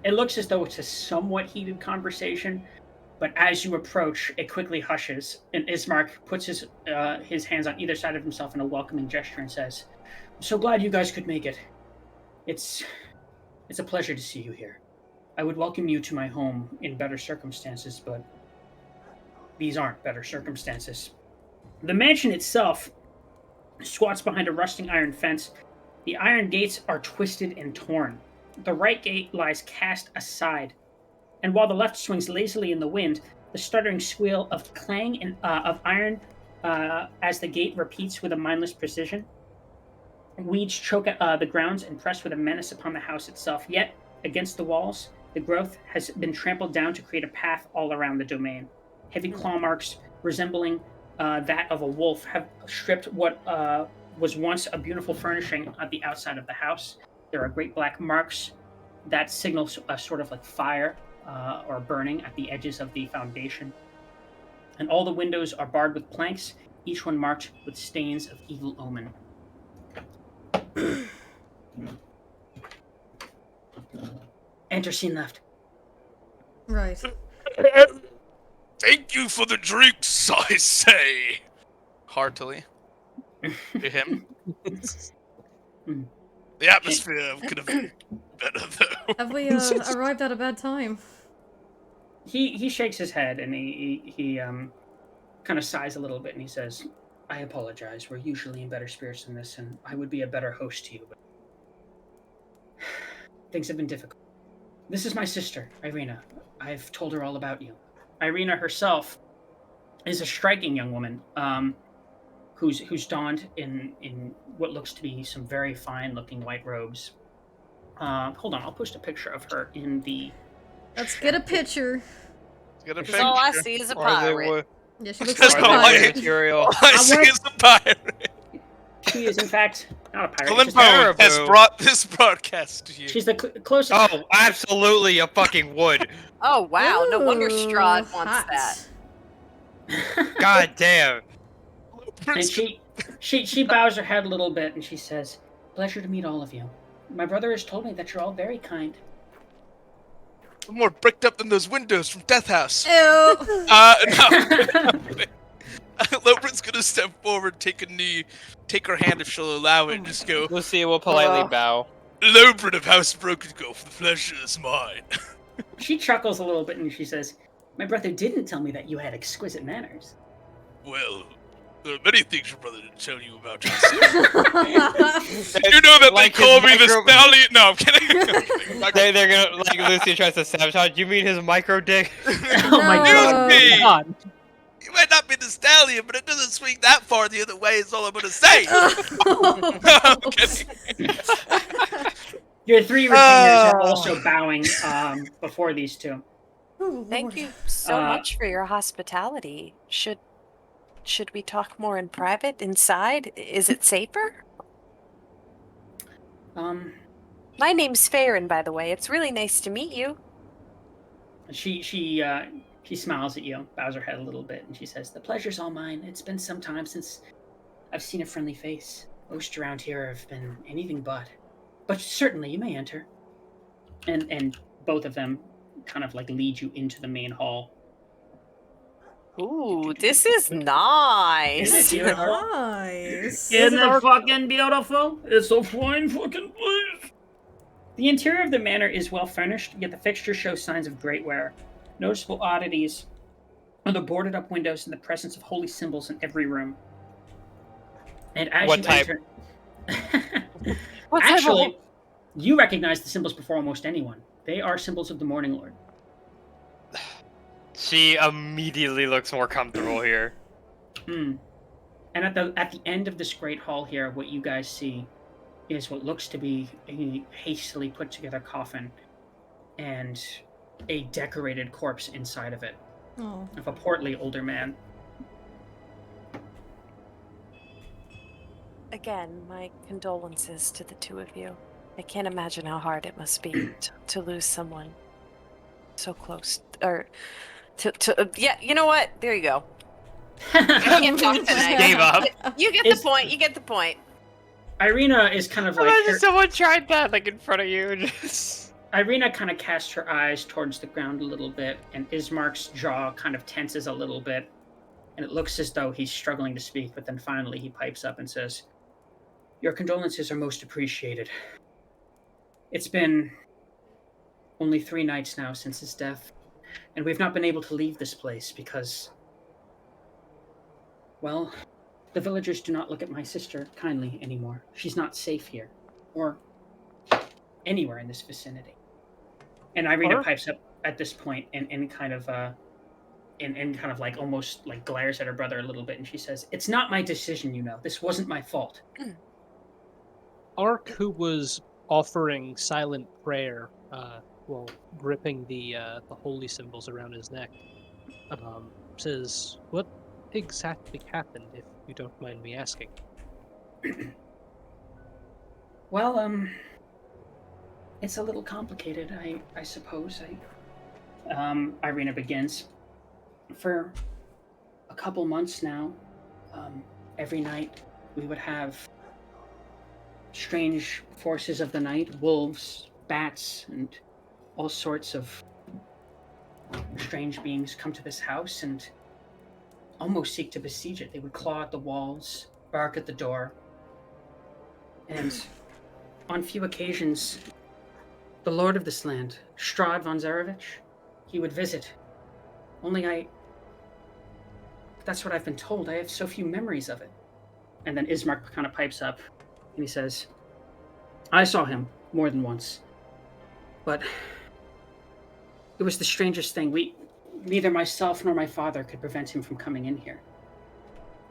It looks as though it's a somewhat heated conversation, but as you approach, it quickly hushes, and Ismark puts his hands on either side of himself in a welcoming gesture and says, "I'm so glad you guys could make it. It's a pleasure to see you here. I would welcome you to my home in better circumstances, but these aren't better circumstances." The mansion itself squats behind a rusting iron fence. The iron gates are twisted and torn. The right gate lies cast aside, and while the left swings lazily in the wind, the stuttering squeal of clang and of iron as the gate repeats with a mindless precision. Weeds choke the grounds and press with a menace upon the house itself. Yet, against the walls, the growth has been trampled down to create a path all around the domain. Heavy claw marks resembling that of a wolf have stripped what was once a beautiful furnishing at the outside of the house. There are great black marks that signal a sort of like fire or burning at the edges of the foundation. And all the windows are barred with planks, each one marked with stains of evil omen. Enter scene left. Right. Thank you for the drinks, I say. Heartily. To him. The atmosphere could have been better, though. Have we arrived at a bad time? He shakes his head and he kind of sighs a little bit and he says, "I apologize. We're usually in better spirits than this, and I would be a better host to you, but things have been difficult. This is my sister, Irena. I've told her all about you." Irena herself is a striking young woman, who's donned in what looks to be some very fine-looking white robes. Hold on, I'll post a picture of her in the. Let's get a picture. Get a Because all I picture. see is a Or they pirate. would. Yeah, she looks That's like a all I- pirate. material. All I see want- is a pirate. She is in fact not a pirate. Colin She's, Poe has Caribou. brought this broadcast to you. she's the closest. Oh, absolutely, a fucking would. Oh wow, no wonder Ooh, Strahd wants hot. that. God damn. And she bows her head a little bit and she says, "Pleasure to meet all of you. My brother has told me that you're all very kind." More bricked up than those windows from Death House. Ew. No. Loprin's gonna step forward, take a knee, take her hand if she'll allow it, and just go, Lucy will politely bow. "Loprin of House Broken Gulf, the pleasure is mine." She chuckles a little bit and she says, "My brother didn't tell me that you had exquisite manners." Well, there are many things your brother didn't tell you about yourself. You know that Like they call his me the micro- stallion. No, I'm kidding. They're gonna, like, Lucy tries to sabotage. You mean his micro dick? Oh my No. god. Excuse me. God. You might not be the stallion, but it doesn't swing that far the other way. Is all I'm gonna say. I'm kidding. Your 3 retainers are also bowing before these 2. Ooh, Thank Lord. you so Uh, much for your hospitality. Should we talk more in private inside? Is it safer? My name's Farron, by the way. It's really nice to meet you. She smiles at you, bows her head a little bit, and she says, "The pleasure's all mine. It's been some time since I've seen a friendly face. Most around here have been anything but. But certainly, you may enter." And both of them kind of like lead you into the main hall. Ooh, this is nice. Isn't it beautiful? Nice. Isn't it fucking beautiful? It's a fine fucking place. The interior of the manor is well furnished, yet the fixtures show signs of great wear. Noticeable oddities are the boarded up windows and the presence of holy symbols in every room. And as What you type? enter, What's that actually, you recognize the symbols before almost anyone. They are symbols of the Morning Lord. She immediately looks more comfortable here. And at the end of this great hall here, what you guys see is what looks to be a hastily put together coffin and a decorated corpse inside of it, Oh. of a portly older man. Again, my condolences to the two of you. I can't imagine how hard it must be to lose someone so close. Or yeah, you know what? There you go. I can't talk tonight. Gave up. You get the point. You get the point. Irena is kind of like... Imagine someone tried that, like, in front of you. Just... Irena kind of casts her eyes towards the ground a little bit, and Ismark's jaw kind of tenses a little bit, and it looks as though he's struggling to speak, but then finally he pipes up and says, "Your condolences are most appreciated. It's been only 3 nights now since his death, and we've not been able to leave this place because, well, the villagers do not look at my sister kindly anymore. She's not safe here, or anywhere in this vicinity." And Irena pipes up at this point and kind of like almost like glares at her brother a little bit, and she says, "It's not my decision, you know. This wasn't my fault." Ark, who was offering silent prayer, while gripping the holy symbols around his neck, says, "What exactly happened, if you don't mind me asking?" Well, it's a little complicated, I suppose. Irena begins. For a couple months now, every night we would have strange forces of the night, wolves, bats, and all sorts of strange beings come to this house and almost seek to besiege it. They would claw at the walls, bark at the door, and on few occasions, the lord of this land, Strahd von Zarevich, he would visit. Only that's what I've been told. I have so few memories of it. And then Ismark kind of pipes up, and he says, "I saw him more than once, but it was the strangest thing. Neither myself nor my father could prevent him from coming in here.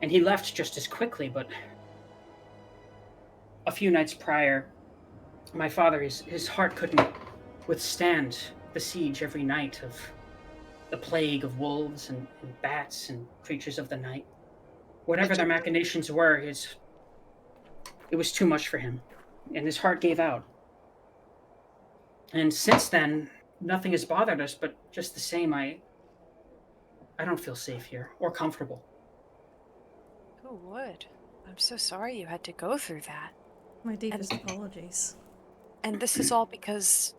And he left just as quickly, but a few nights prior, my father, his heart couldn't withstand the siege every night of the plague of wolves and bats and creatures of the night. Whatever their machinations were, it was too much for him, and his heart gave out. And since then, nothing has bothered us, but just the same, I don't feel safe here, or comfortable." Who would? I'm so sorry you had to go through that. My deepest apologies. And this is all because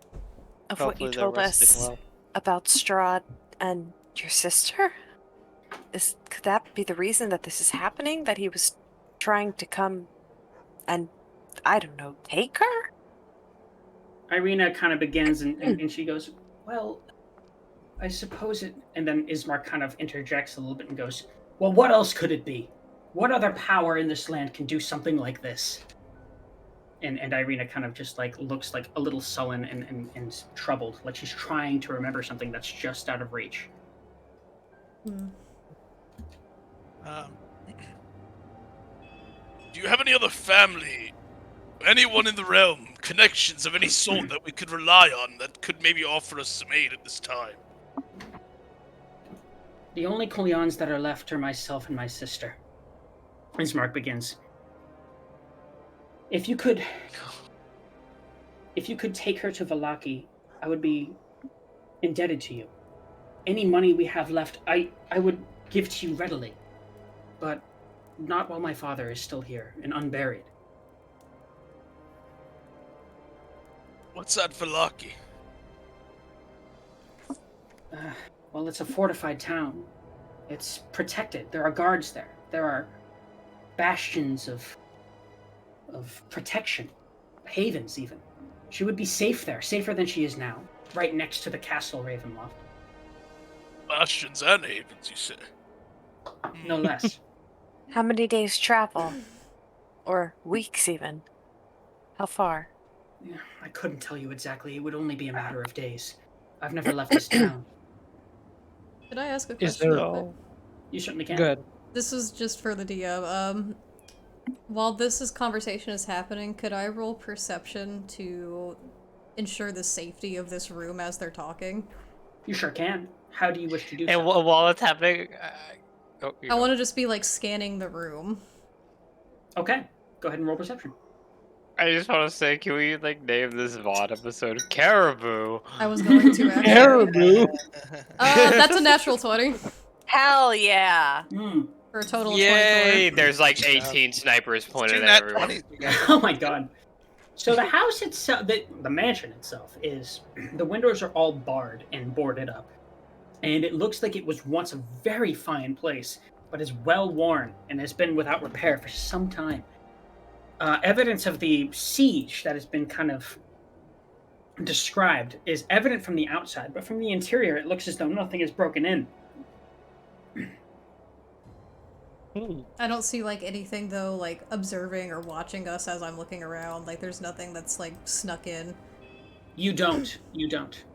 of what you Hopefully they're told resting us well. about Strahd and your sister? Could that be the reason that this is happening? That he was trying to come and, I don't know, take her? Irena kind of begins and she goes, "Well, I suppose it..." And then Ismark kind of interjects a little bit and goes, "Well, what else could it be? What other power in this land can do something like this?" And Irena kind of just like looks like a little sullen and troubled, like she's trying to remember something that's just out of reach. Do you have any other family, anyone in the realm, connections of any sort that we could rely on that could maybe offer us some aid at this time? The only Kulians that are left are myself and my sister. Ismark begins. If you could take her to Vallaki, I would be indebted to you. Any money we have left, I would give to you readily. But not while my father is still here and unburied. What's that Vallaki? Well, it's a fortified town. It's protected. There are guards there. There are bastions of protection. Havens, even. She would be safe there, safer than she is now, right next to the castle Ravenloft. Bastions and havens, you say? No less. How many days travel? Or weeks, even? How far? Yeah, I couldn't tell you exactly. It would only be a matter of days. I've never left this town. Could I ask a Is question? there real quick? You certainly can. Good. This is just for the DM. While conversation is happening, could I roll perception to ensure the safety of this room as they're talking? You sure can. How do you wish to do And so? while it's happening, I want to just be like scanning the room. Okay, go ahead and roll perception. I just want to say, can we like name this VOD episode "Caribou"? I was going to actually. Caribou. That's a natural 20 Hell yeah. for a total Yay! of 24. There's like 18 snipers pointed Two at nat everyone. 20s, you guys. Oh my god. So the house itself, the mansion itself, the windows are all barred and boarded up. And it looks like it was once a very fine place, but is well worn and has been without repair for some time. Evidence of the siege that has been kind of described is evident from the outside, but from the interior it looks as though nothing is broken in. I don't see like anything though, like observing or watching us as I'm looking around. Like there's nothing that's like snuck in. You don't. You don't.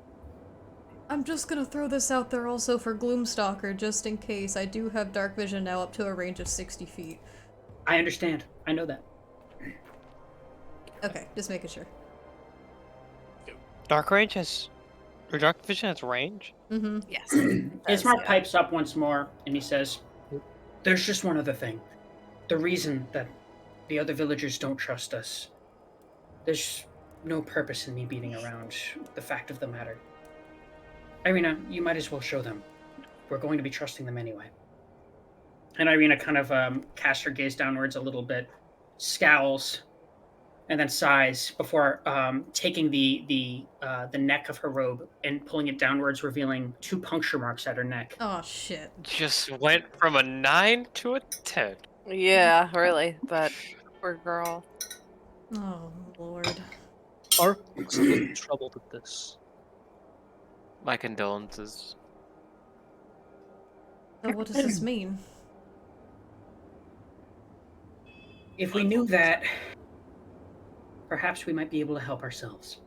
I'm just gonna throw this out there also for Gloomstalker, just in case. I do have dark vision now up to a range of 60 feet. I understand. I know that. Okay, just making sure. Dark range has, or dark vision has range. Mm-hmm. Yes. Ismark pipes up once more and he says, "There's just one other thing. The reason that the other villagers don't trust us. There's no purpose in me beating around the fact of the matter. Irena, you might as well show them. We're going to be trusting them anyway." And Irena kind of casts her gaze downwards a little bit, scowls, and then sighs before taking the neck of her robe and pulling it downwards, revealing 2 puncture marks at her neck. Oh shit. Just went from a 9 to a 10. Yeah, really. But poor girl. Oh lord. Ark looks a little troubled at this. My condolences. So what does this mean? If we knew that, perhaps we might be able to help ourselves.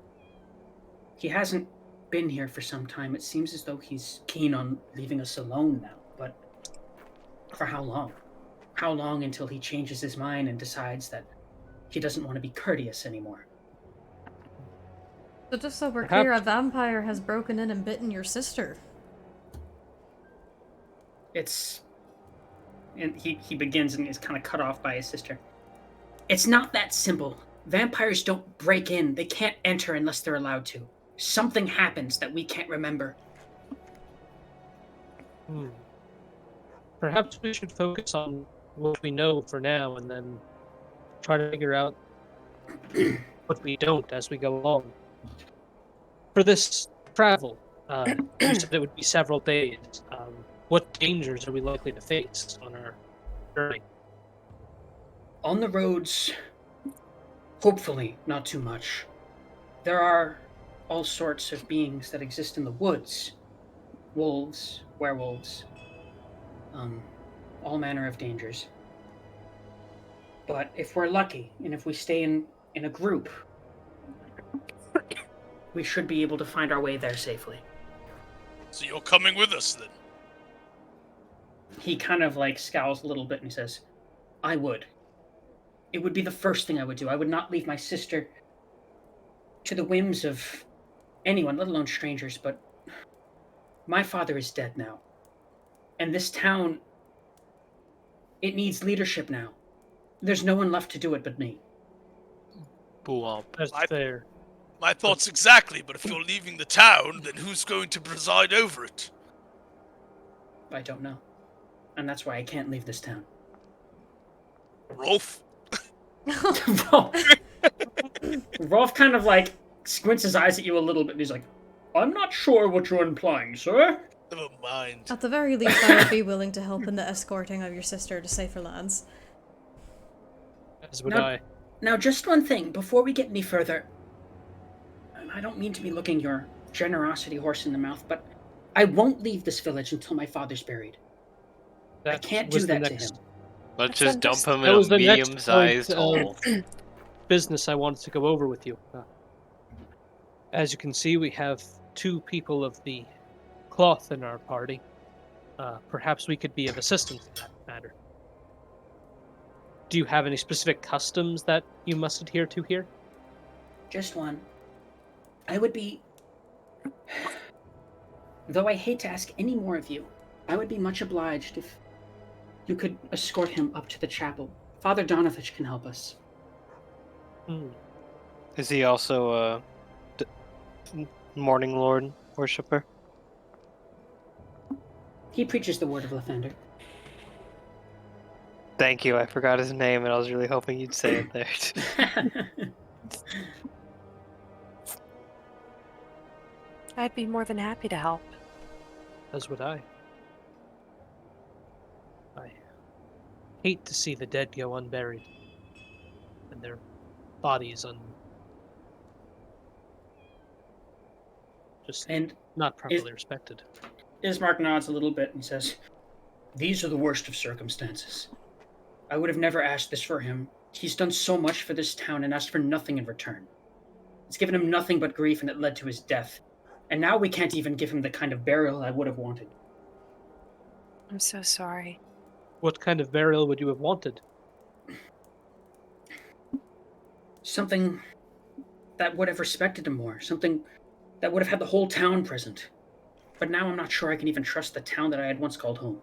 He hasn't been here for some time. It seems as though he's keen on leaving us alone now, but for how long? How long until he changes his mind and decides that he doesn't want to be courteous anymore? So just so we're clear, a vampire has broken in and bitten your sister. And he begins and is kind of cut off by his sister. It's not that simple. Vampires don't break in. They can't enter unless they're allowed to. Something happens that we can't remember. Perhaps we should focus on what we know for now and then try to figure out what we don't as we go along. For this travel, you said it would be several days. What dangers are we likely to face on our journey? On the roads, hopefully not too much. There are all sorts of beings that exist in the woods. Wolves, werewolves, all manner of dangers. But if we're lucky, and if we stay in a group, we should be able to find our way there safely. So you're coming with us then? He kind of like scowls a little bit and he says, "I would. It would be the first thing I would do. I would not leave my sister to the whims of anyone, let alone strangers, but my father is dead now. And this town, it needs leadership now. There's no one left to do it but me." That's fair. My thoughts exactly, but if you're leaving the town, then who's going to preside over it? I don't know. And that's why I can't leave this town. Rolf? Rolf kind of like squints his eyes at you a little bit and he's like, "I'm not sure what you're implying, sir." Never mind. At the very least, I would be willing to help in the escorting of your sister to safer lands. As would I. Now, just one thing, before we get any further, and I don't mean to be looking your generosity horse in the mouth, but I won't leave this village until my father's buried. I can't do that to him. Let's just dump him That in was a the next medium-sized point, hole. Business I wanted to go over with you. As you can see, we have 2 people of the cloth in our party. Perhaps we could be of assistance in that matter. Do you have any specific customs that you must adhere to here? Just one. I would be... Though I hate to ask any more of you, I would be much obliged if you could escort him up to the chapel. Father Donovich can help us. Is he also a Morning Lord worshipper? He preaches the word of Lathander. Thank you, I forgot his name and I was really hoping you'd say it there. I'd be more than happy to help. As would I. I hate to see the dead go unburied. And their bodies And not properly respected. Ismark nods a little bit and says, "These are the worst of circumstances. I would have never asked this for him. He's done so much for this town and asked for nothing in return. It's given him nothing but grief, and it led to his death. And now we can't even give him the kind of burial I would have wanted." I'm so sorry. What kind of burial would you have wanted? Something that would have respected him more. Something that would have had the whole town present. But now I'm not sure I can even trust the town that I had once called home.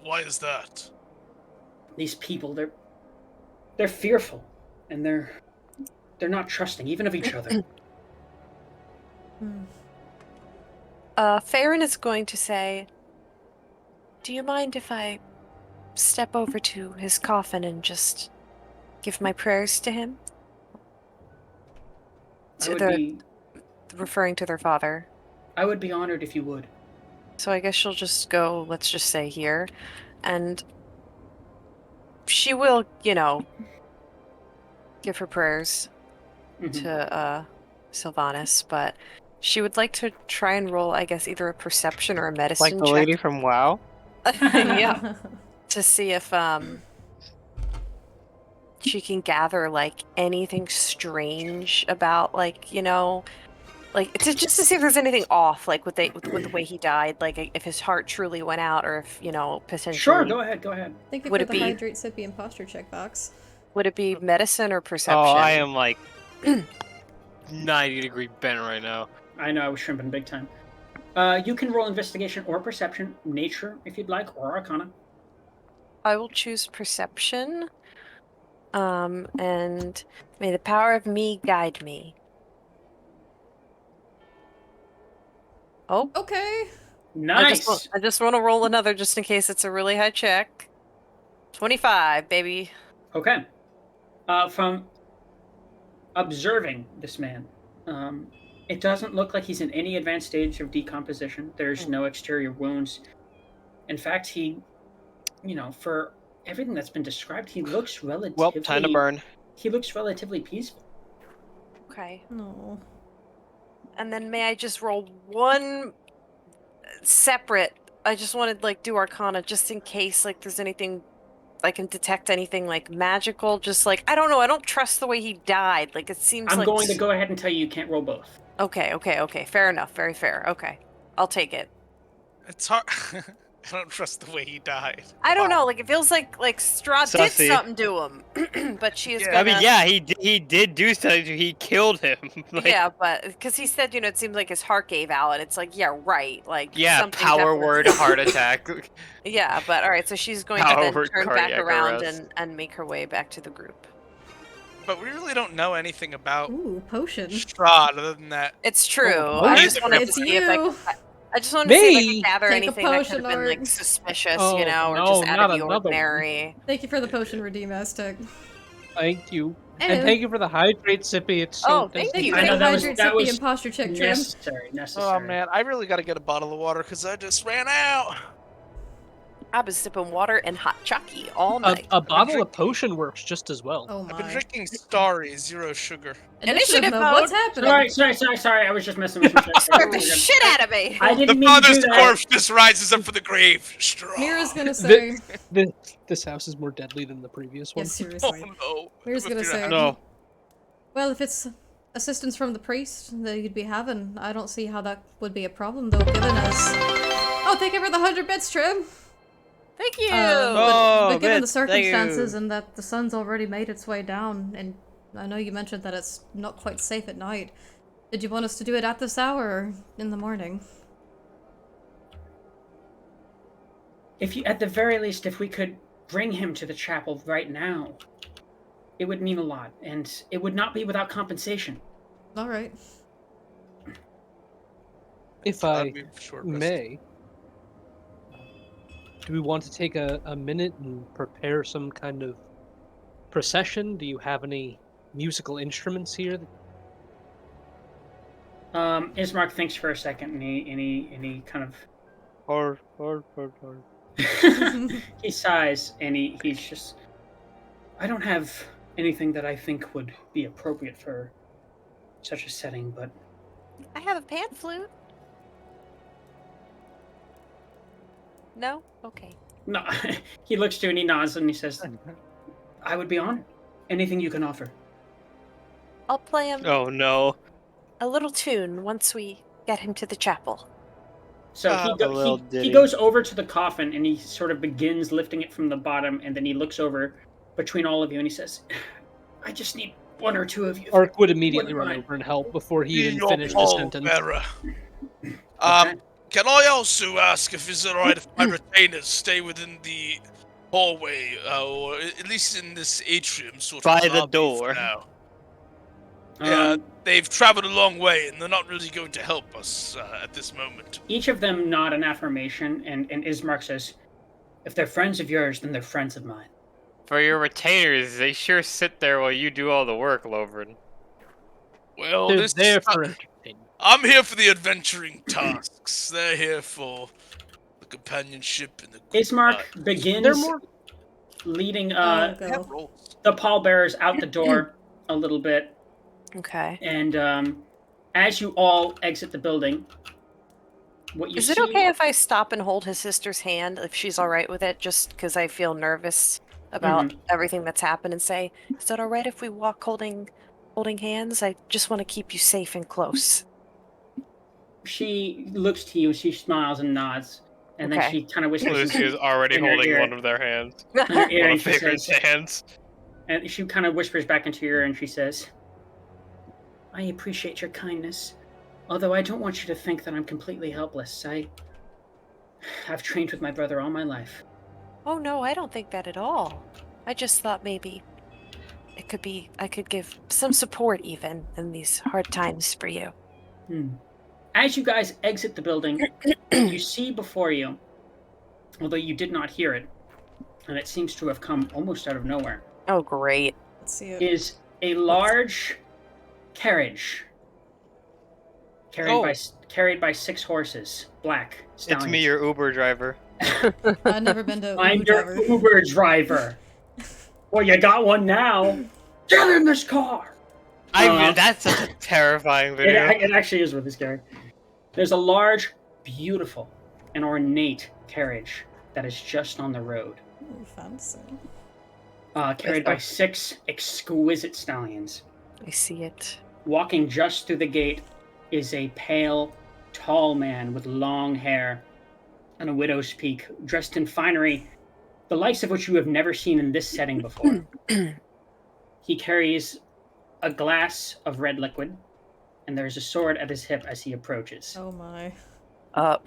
Why is that? These people, they're fearful, and they're not trusting, even of each other. Farron is going to say, "Do you mind if I step over to his coffin and just give my prayers to him?" Referring to their father. I would be honored if you would. So I guess she'll just go, let's just say here, and she will, give her prayers to Sylvanas, but she would like to try and roll, I guess, either a perception or a medicine Like the check. lady from WoW? Yeah. To see if she can gather anything strange about just to see if there's anything off with the way he died, if his heart truly went out, or if potentially. Sure, go ahead. Thank you for the hydrate sippy imposter checkbox. Would it be medicine or perception? Oh, I am 90-degree bent right now. I know, I was shrimping big time. You can roll investigation or perception, nature if you'd like, or arcana. I will choose perception. And may the power of me guide me. Oh. Okay. Nice. I just want to roll another just in case it's a really high check. 25, baby. Okay. From observing this man, it doesn't look like he's in any advanced stage of decomposition. There's no exterior wounds. In fact, he, for everything that's been described, he looks relatively... Well, time to burn. He looks relatively peaceful. Okay. No. And then may I just roll one separate... I just want to, do Arcana just in case, there's anything... I can detect anything, magical. Just, I don't know. I don't trust the way he died. It seems I'm going to go ahead and tell you can't roll both. Okay. Fair enough. Very fair. Okay. I'll take it. It's hard. I don't trust the way he died. I don't know. It feels like Strahd did something to him, but she is. Yeah. Gonna... I mean, yeah, he did do something. He killed him. Yeah, but because he said, it seemed like his heart gave out, and it's yeah, right. Yeah, power word heart attack. Yeah, but all right. So she's going to then turn back around and make her way back to the group. But we really don't know anything about potion. Strahd other than that. It's true. I just wanted to see if I just wanted to see if I could gather anything that could have been suspicious, or just out of the ordinary. Thank you for the potion, Redeem Aztec. Thank you. And thank you for the hydrate, Sippy. It's so thank you for the hydrate, Sippy imposter check, Trim. Necessary. Oh man, I really gotta get a bottle of water because I just ran out. I've been sipping water and hot chocky all night. A bottle of potion works just as well. Oh my. I've been drinking Starry, 0 sugar. Initiative mode. What's happening? Sorry. I was just messing with you. Scared the shit out of me. I didn't The mean to do father's that. corpse just rises up from the grave. Strahd. Mira's gonna say. This house is more deadly than the previous one. Yeah, seriously. Oh no. Mira's gonna say. No. Well, if it's assistance from the priest that you'd be having, I don't see how that would be a problem, though, given us. Oh, thank you for the 100 bits, Trim. Thank you. But given the circumstances and that the sun's already made its way down, and I know you mentioned that it's not quite safe at night, Did you want us to do it at this hour or in the morning? If you, at the very least, if we could bring him to the chapel right now, it would mean a lot, and it would not be without compensation. All right. If I may, do we want to take a minute and prepare some kind of procession? Do you have any musical instruments here? Ismark thinks for a second, and he kind of Or. he sighs, and he's just. I don't have anything that I think would be appropriate for such a setting, but I have a pan flute. No? Okay. no. He looks to you and he nods and he says, "I would be honored. Anything you can offer." I'll play him Oh no. a little tune once we get him to the chapel. So he goes over to the coffin and he sort of begins lifting it from the bottom, and then he looks over between all of you and he says, "I just need one or two of you." Ark would immediately run over and help before he even finished the sentence. Can I also ask if it's alright if my retainers stay within the hallway, or at least in this atrium sort of by the lobby door? for now? Yeah, they've traveled a long way, and they're not really going to help us at this moment. Each of them nod an affirmation, and Ismark says, "If they're friends of yours, then they're friends of mine." For your retainers, they sure sit there while you do all the work, Lovren. Well, They're there for entertainment. I'm here for the adventuring tasks. They're here for the companionship and the. Ismark begins leading the pallbearers out the door a little bit. Okay. And as you all exit the building, what you Is see... it okay if I stop and hold his sister's hand, if she's all right with it, just because I feel nervous about everything that's happened, and say, "Is that all right if we walk holding hands? I just want to keep you safe and close." She looks to you, she smiles and nods, and then she kind of whispers. Lucy is already holding one of their hands. In your ear, One and of she Favorite's says, hands. and she kind of whispers back into your ear, and she says, "I appreciate your kindness, although I don't want you to think that I'm completely helpless. I've trained with my brother all my life." Oh no, I don't think that at all. I just thought maybe I could give some support even in these hard times for you. As you guys exit the building, you see before you, although you did not hear it, and it seems to have come almost out of nowhere. Oh, great. Let's see it. Is a large carriage carried by 6 horses, black stallions. It's me, your Uber driver. I've never been to I'm Uber your driver. Uber driver. Well, you got one now. Get in this car. That's such a terrifying video. It actually is really scary. There's a large, beautiful, and ornate carriage that is just on the road. Ooh, fancy. Carried by 6 exquisite stallions. I see it. Walking just through the gate is a pale, tall man with long hair and a widow's peak, dressed in finery, the likes of which you have never seen in this setting before. He carries a glass of red liquid, and there's a sword at his hip as he approaches. Oh my.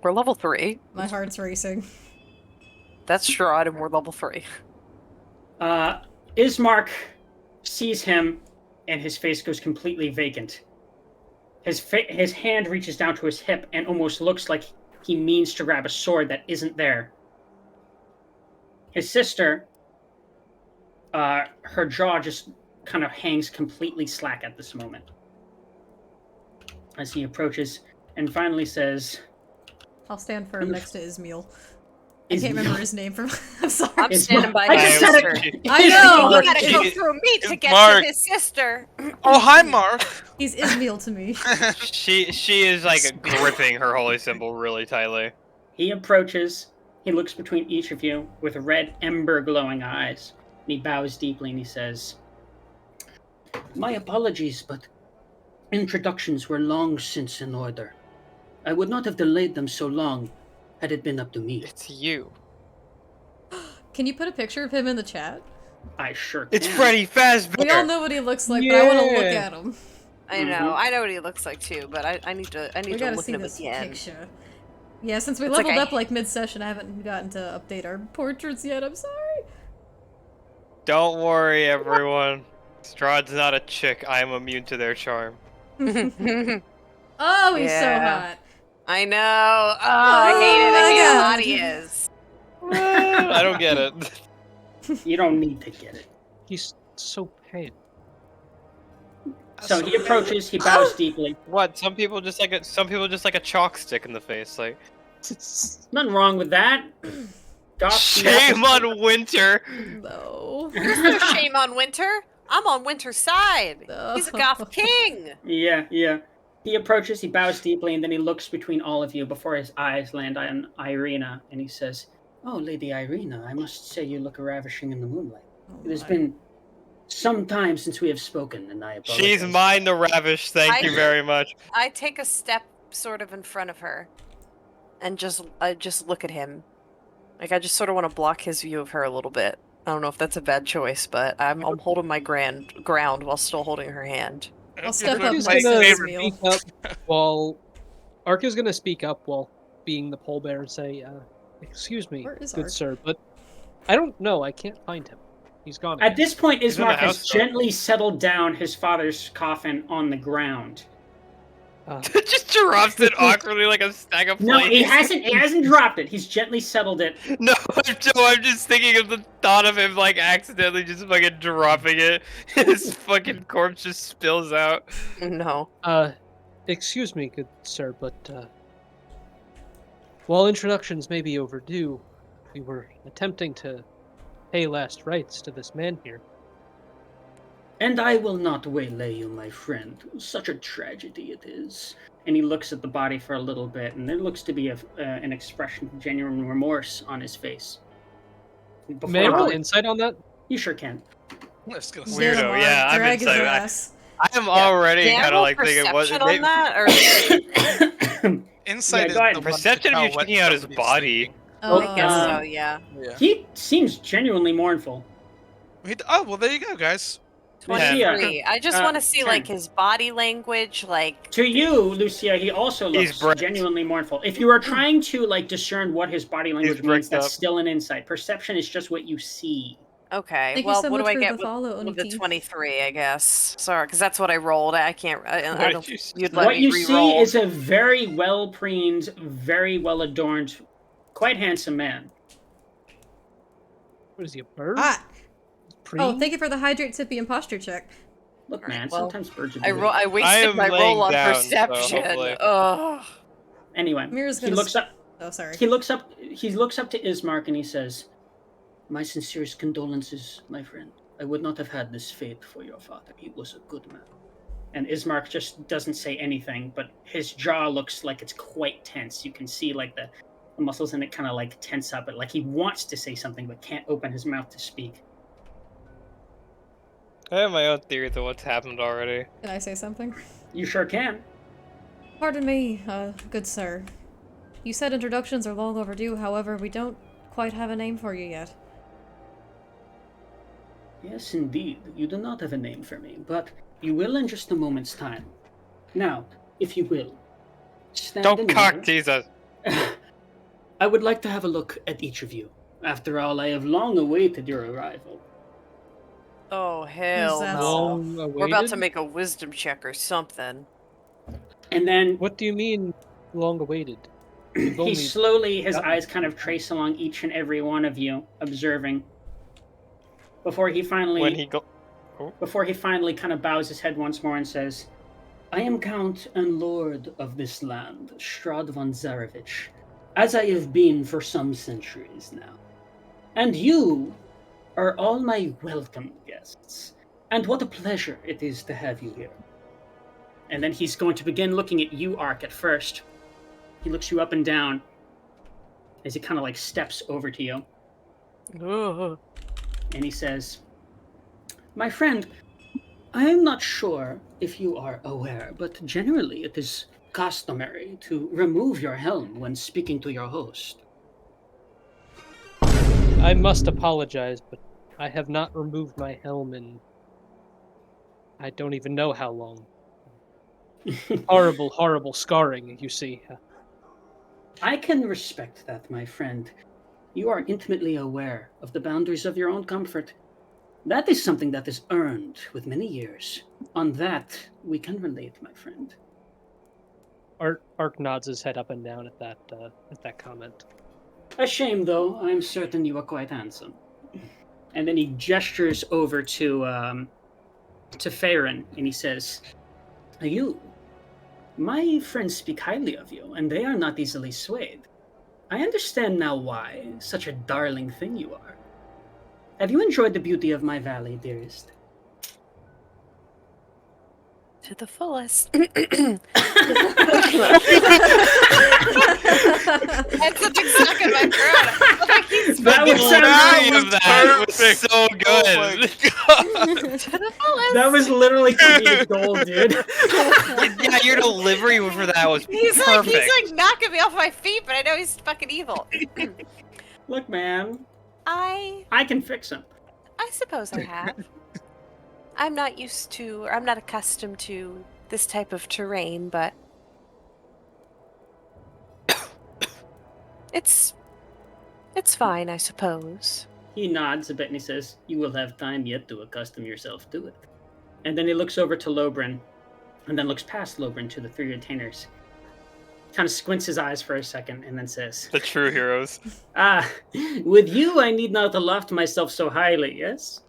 We're level 3. My heart's racing. That's Strahd, and we're level 3. Ismark sees him, and his face goes completely vacant. His hand reaches down to his hip and almost looks like he means to grab a sword that isn't there. His sister, her jaw just kind of hangs completely slack at this moment as he approaches and finally says, I'll stand firm next to Ismail. I can't remember his name from. I'm sorry. I'm standing by I his just said sister. it. I know! You gotta go through me to get Mark. to his sister. Oh, hi, Mark. He's Ismail to me. She is like gripping her holy symbol really tightly. He approaches. He looks between each of you with red ember glowing eyes. And he bows deeply and he says, "My apologies, but introductions were long since in order. I would not have delayed them so long had it been up to me." It's you. Can you put a picture of him in the chat? I sure can. It's Freddy Fazbear. We all know what he looks like, but I want to look at him. I know. I know what he looks like too, but I need to We look gotta at see him this again. picture. Yeah, since we It's like leveled I- up like mid-session, I haven't gotten to update our portraits yet. I'm sorry. Don't worry, everyone. Strahd's not a chick. I am immune to their charm. Oh, he's so Yeah. hot. I know. Oh, I hate it. I my hate how hot God. he is. I don't get it. You don't need to get it. He's so pale. So he approaches, he bows deeply. What? Some people just like a chalk stick in the face. Like, Nothing wrong with that. Goth shame on Winter. No. There's no shame on Winter. I'm on Winter's side. He's a goth king. Yeah. He approaches, he bows deeply, and then he looks between all of you before his eyes land on Irena, and he says, "Oh, Lady Irena, I must say you look ravishing in the moonlight. It has been some time since we have spoken, and I apologize." She's mine to ravish. Thank you very much. I take a step sort of in front of her, and just look at him. Like I just sort of want to block his view of her a little bit. I don't know if that's a bad choice, but I'm holding my ground while still holding her hand. I'll step up Ark is next to gonna his meal. speak up while Ark is gonna speak up while being the pallbearer and say, "Excuse me, Where is good Ark? sir, but I don't know. I can't find him. He's gone." At this point, He's in the Ismark has house, though. gently settled down his father's coffin on the ground. Just drops it awkwardly like a stack of No, plates. he hasn't dropped it. He's gently settled it. No, I'm just thinking of the thought of him like accidentally just fucking dropping it. His fucking corpse just spills out. No. Excuse me, good sir, but while introductions may be overdue, we were attempting to pay last rites to this man here. And I will not waylay you, my friend. Such a tragedy it is. And he looks at the body for a little bit, and there looks to be an expression of genuine remorse on his face. May I roll insight on that? You sure can. I'm just gonna say Weirdo, Get him, Ark. yeah, I'm Drag his inside. ass. I am already Can I kind of roll like thinking, what? perception on that? Or insight Yeah, is go ahead. the one to Perception, tell you're what checking out his somebody's body. thinking. I guess Um, so. Yeah. Yeah. He seems genuinely mournful. Oh well, there you go, guys. 23. I just want to see 10. like his body language, like. To you, Lucia, he also He's looks bricked. genuinely mournful. If you are trying to like discern what his body language means, bricked that's up. still an insight. Perception is just what you see. Okay. Thank you well, so what do much I for get the follow, with the Oniki. 23? I guess. Sorry, because that's what I rolled. I can't. I What don't. did you say? You'd let What me you re-roll. see is a very well preened, very well adorned, quite handsome man. What is he, a bird? Ah! Pre? Oh, thank you for the hydrate sippy and posture check. Look, Alright, man, well, sometimes birds are I beautiful. wasted am my laying roll on down, so perception. hopefully- Ugh. Anyway, Mira's he gonna looks up. Oh, sorry. He looks up to Ismark and he says, "My sincerest condolences, my friend. I would not have had this fate for your father. He was a good man." And Ismark just doesn't say anything, but his jaw looks like it's quite tense. You can see like the muscles in it kind of like tense up, but like he wants to say something but can't open his mouth to speak. I have my own theories of what's happened already. Can I say something? You sure can. Pardon me, good sir. You said introductions are long overdue, however, we don't quite have a name for you yet. Yes, indeed. You do not have a name for me, but you will in just a moment's time. Now, if you will, stand Don't in cock order. Jesus. I would like to have a look at each of you. After all, I have long awaited your arrival. Oh hell that no! Long We're about awaited? to make a wisdom check or something. And then What do you mean, long awaited? We've he only- slowly, his gotten- eyes kind of trace along each and every one of you, observing. Before he finally kind of bows his head once more and says, "I am Count and Lord of this land, Strahd von Zarevich, as I have been for some centuries now. And you are all my welcome guests. And what a pleasure it is to have you here." And then he's going to begin looking at you, Ark, at first. He looks you up and down as he kind of like steps over to you. Ugh. And he says, "My friend, I am not sure if you are aware, but generally it is customary to remove your helm when speaking to your host." I must apologize, but I have not removed my helm in I don't even know how long. Horrible, horrible scarring, you see. I can respect that, my friend. You are intimately aware of the boundaries of your own comfort. That is something that is earned with many years. On that, we can relate, my friend. Ark nods his head up and down at that comment. A shame, though. I'm certain you are quite handsome. And then he gestures over to Farron, and he says, "You, my friends speak highly of you, and they are not easily swayed. I understand now why such a darling thing you are. Have you enjoyed the beauty of my valley, dearest?" To the fullest. That's something stuck in my throat. Like he's That would sound of that was so good. Oh my god. to the fullest. That was literally comedic gold, dude. Yeah, your delivery for that was He's perfect. like knocking me off my feet, but I know he's fucking evil. Look, man, I can fix him. suppose I have. I'm not used to, or I'm not accustomed to this type of terrain, but it's fine, I suppose. He nods a bit and he says, "You will have time yet to accustom yourself to it." And then he looks over to Lobrin, and then looks past Lobrin to the three retainers. Kind of squints his eyes for a second, and then says, The true heroes. With you I need not aloft myself so highly, yes?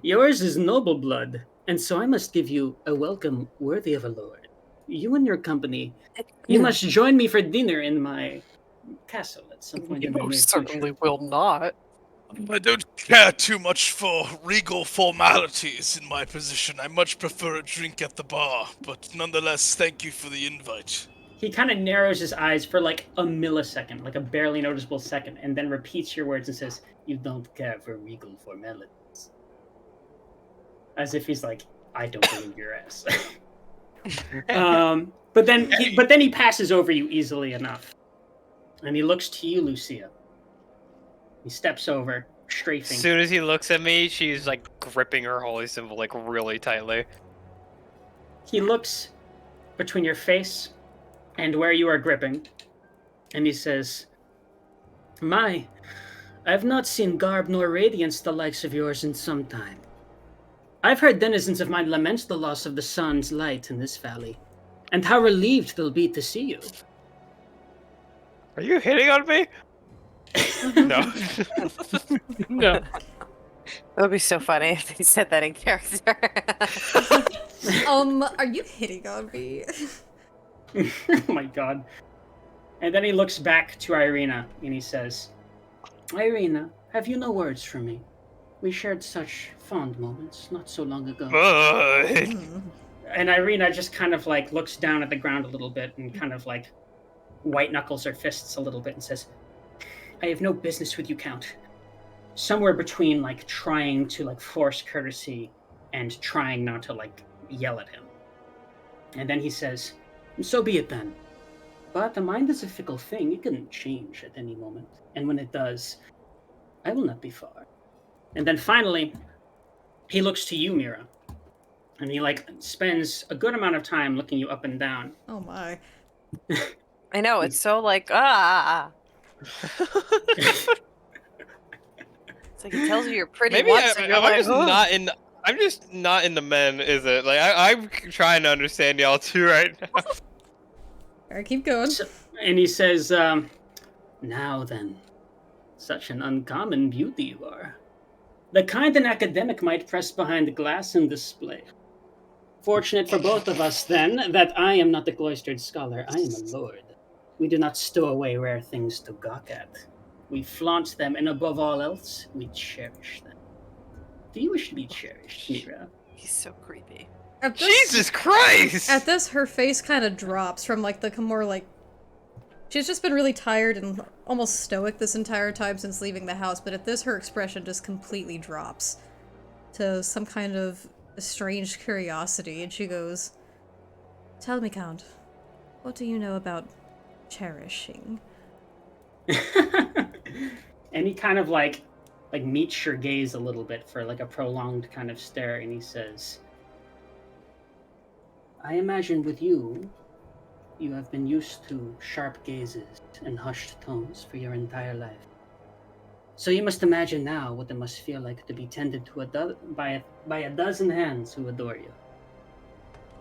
Yours is noble blood, and so I must give you a welcome worthy of a lord. You and your company, you must join me for dinner in my castle at some point in the near future. will not. I don't care too much for regal formalities in my position. I much prefer a drink at the bar, but nonetheless, thank you for the invite. He kind of narrows his eyes for like a millisecond, like a barely noticeable second, and then repeats your words and says, "You don't care for regal formalities." As if he's like, "I don't believe your ass." But then he passes over you easily enough. And he looks to you, Lucia. He steps over, strafing. As soon as he looks at me, she's like gripping her holy symbol like really tightly. He looks between your face and where you are gripping, and he says, "My, I've not seen garb nor radiance the likes of yours in some time. I've heard denizens of mine lament the loss of the sun's light in this valley, and how relieved they'll be to see you." Are you hitting on me? No. No. That would be so funny if he said that in character. Are you hitting on me? Oh my god. And then he looks back to Irena, and he says, "Irena, have you no words for me? We shared such fond moments not so long ago." And Irena just kind of like looks down at the ground a little bit and kind of like white knuckles her fists a little bit and says, "I have no business with you, Count." Somewhere between like trying to like force courtesy and trying not to like yell at him. And then he says, "So be it then. But the mind is a fickle thing. It can change at any moment. And when it does, I will not be far." And then finally, he looks to you, Mira. And he like spends a good amount of time looking you up and down. Oh my. I know, it's so like, It's like he tells you you're pretty Maybe once, and you're I'm like, just "Ugh." not in. I'm just not in the men, is it? Like I'm trying to understand y'all too right now. Alright, keep going. And he says, "Now then, such an uncommon beauty you are. The kind an academic might press behind the glass and display. Fortunate for both of us, then, that I am not a cloistered scholar. I am a lord. We do not stow away rare things to gawk at. We flaunt them, and above all else, we cherish them. Do you wish to be cherished, Mira?" He's so creepy. At this, Jesus Christ! At this, her face kind of drops from like the more like. She's just been really tired and almost stoic this entire time since leaving the house, but at this, her expression just completely drops to some kind of strange curiosity, and she goes, "Tell me, Count, what do you know about cherishing?" And he kind of like meets your gaze a little bit for like a prolonged kind of stare, and he says, I imagine with you, you have been used to sharp gazes and hushed tones for your entire life. So you must imagine now what it must feel like to be tended to by a dozen hands who adore you.